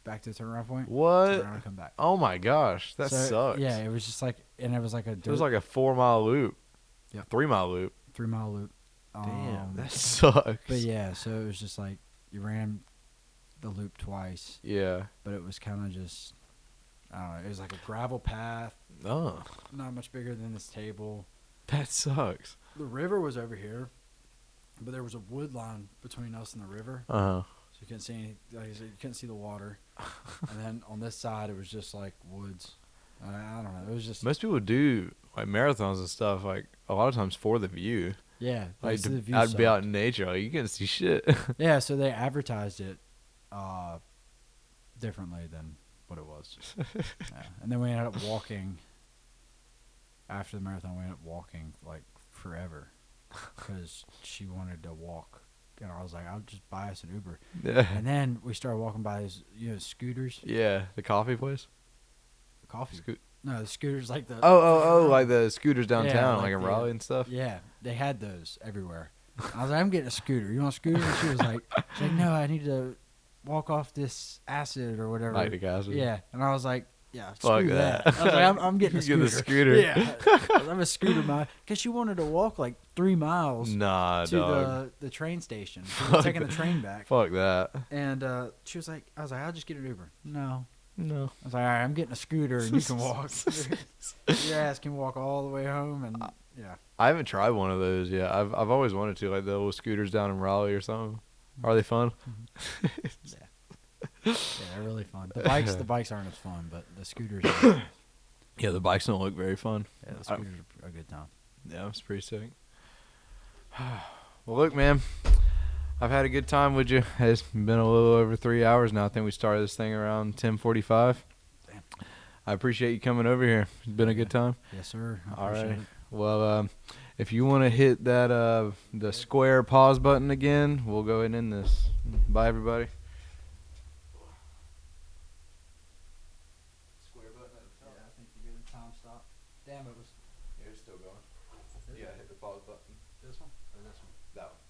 B: Back to the turnaround point.
A: What?
B: Turn around, come back.
A: Oh my gosh, that
B: So,
A: sucks.
B: Yeah, it was just like, and it was like a dirt,
A: It was like a 4-mile loop.
B: Yeah.
A: 3-mile loop.
B: 3-mile loop.
A: Damn, that sucks.
B: But yeah, so it was just like you ran the loop twice,
A: Yeah.
B: but it was kind of just, I don't know. It was like a gravel path,
A: Oh,
B: not much bigger than this table.
A: that sucks.
B: The river was over here, but there was a wood line between us and the river,
A: Uh-huh.
B: so you couldn't see any. Like I said, you couldn't see the water. And then on this side, it was just like woods. I don't know. It was just
A: Most people do like marathons and stuff like a lot of times for the view.
B: yeah.
A: Like
B: the view
A: I'd be out
B: sucked.
A: in nature, like you can't see shit.
B: Yeah, so they advertised it differently than what it was. Yeah. And then we ended up walking. After the marathon, we ended up walking like forever because she wanted to walk. And I was like, I'll just buy us an Uber.
A: Yeah.
B: And then we started walking by these, scooters.
A: Yeah, the coffee place.
B: The coffee.
A: Scoot-
B: No, the scooters like the.
A: Oh, like the scooters downtown,
B: like
A: like in
B: the-
A: Raleigh and stuff.
B: Yeah, they had those everywhere. I was like, I'm getting a scooter. You want a scooter? And she was like, no, I need to walk off this acid or whatever.
A: Lactic acid.
B: Yeah, and I was like, yeah,
A: Fuck
B: screw
A: that.
B: I was like, I'm getting a
A: Get
B: scooter.
A: the scooter.
B: Yeah, I'm a scooter. Because she wanted to walk like 3 miles
A: Nah,
B: to
A: dog.
B: the train station. She was taking the train back.
A: Fuck that.
B: And she was like, I was like, I'll just get an Uber. No.
A: No.
B: I was like, all right, I'm getting a scooter and you can walk. Your ass can walk all the way home. And yeah.
A: I haven't tried one of those yet. I've always wanted to, like the little scooters down in Raleigh or something. Are they fun?
B: Yeah, they're really fun. The bikes aren't as fun, but the scooters are.
A: Yeah, the bikes don't look very fun.
B: Yeah, the scooters are a good time.
A: Yeah, it's pretty sick. Well, look, man, I've had a good time with you. It's been a little over 3 hours now. I think we started this thing around 10:45.
B: Damn.
A: I appreciate you coming over here. It's been a good time.
B: Yes, sir. I
A: All
B: appreciate
A: right.
B: it.
A: Well, if you want to hit that the square pause button again, we'll go ahead and end this. Bye, everybody. Square button at the top.
B: Yeah, I think you get a time stop. Damn, it was
A: Yeah, it's still going. You gotta hit the pause button.
B: this one or this one.
A: That one.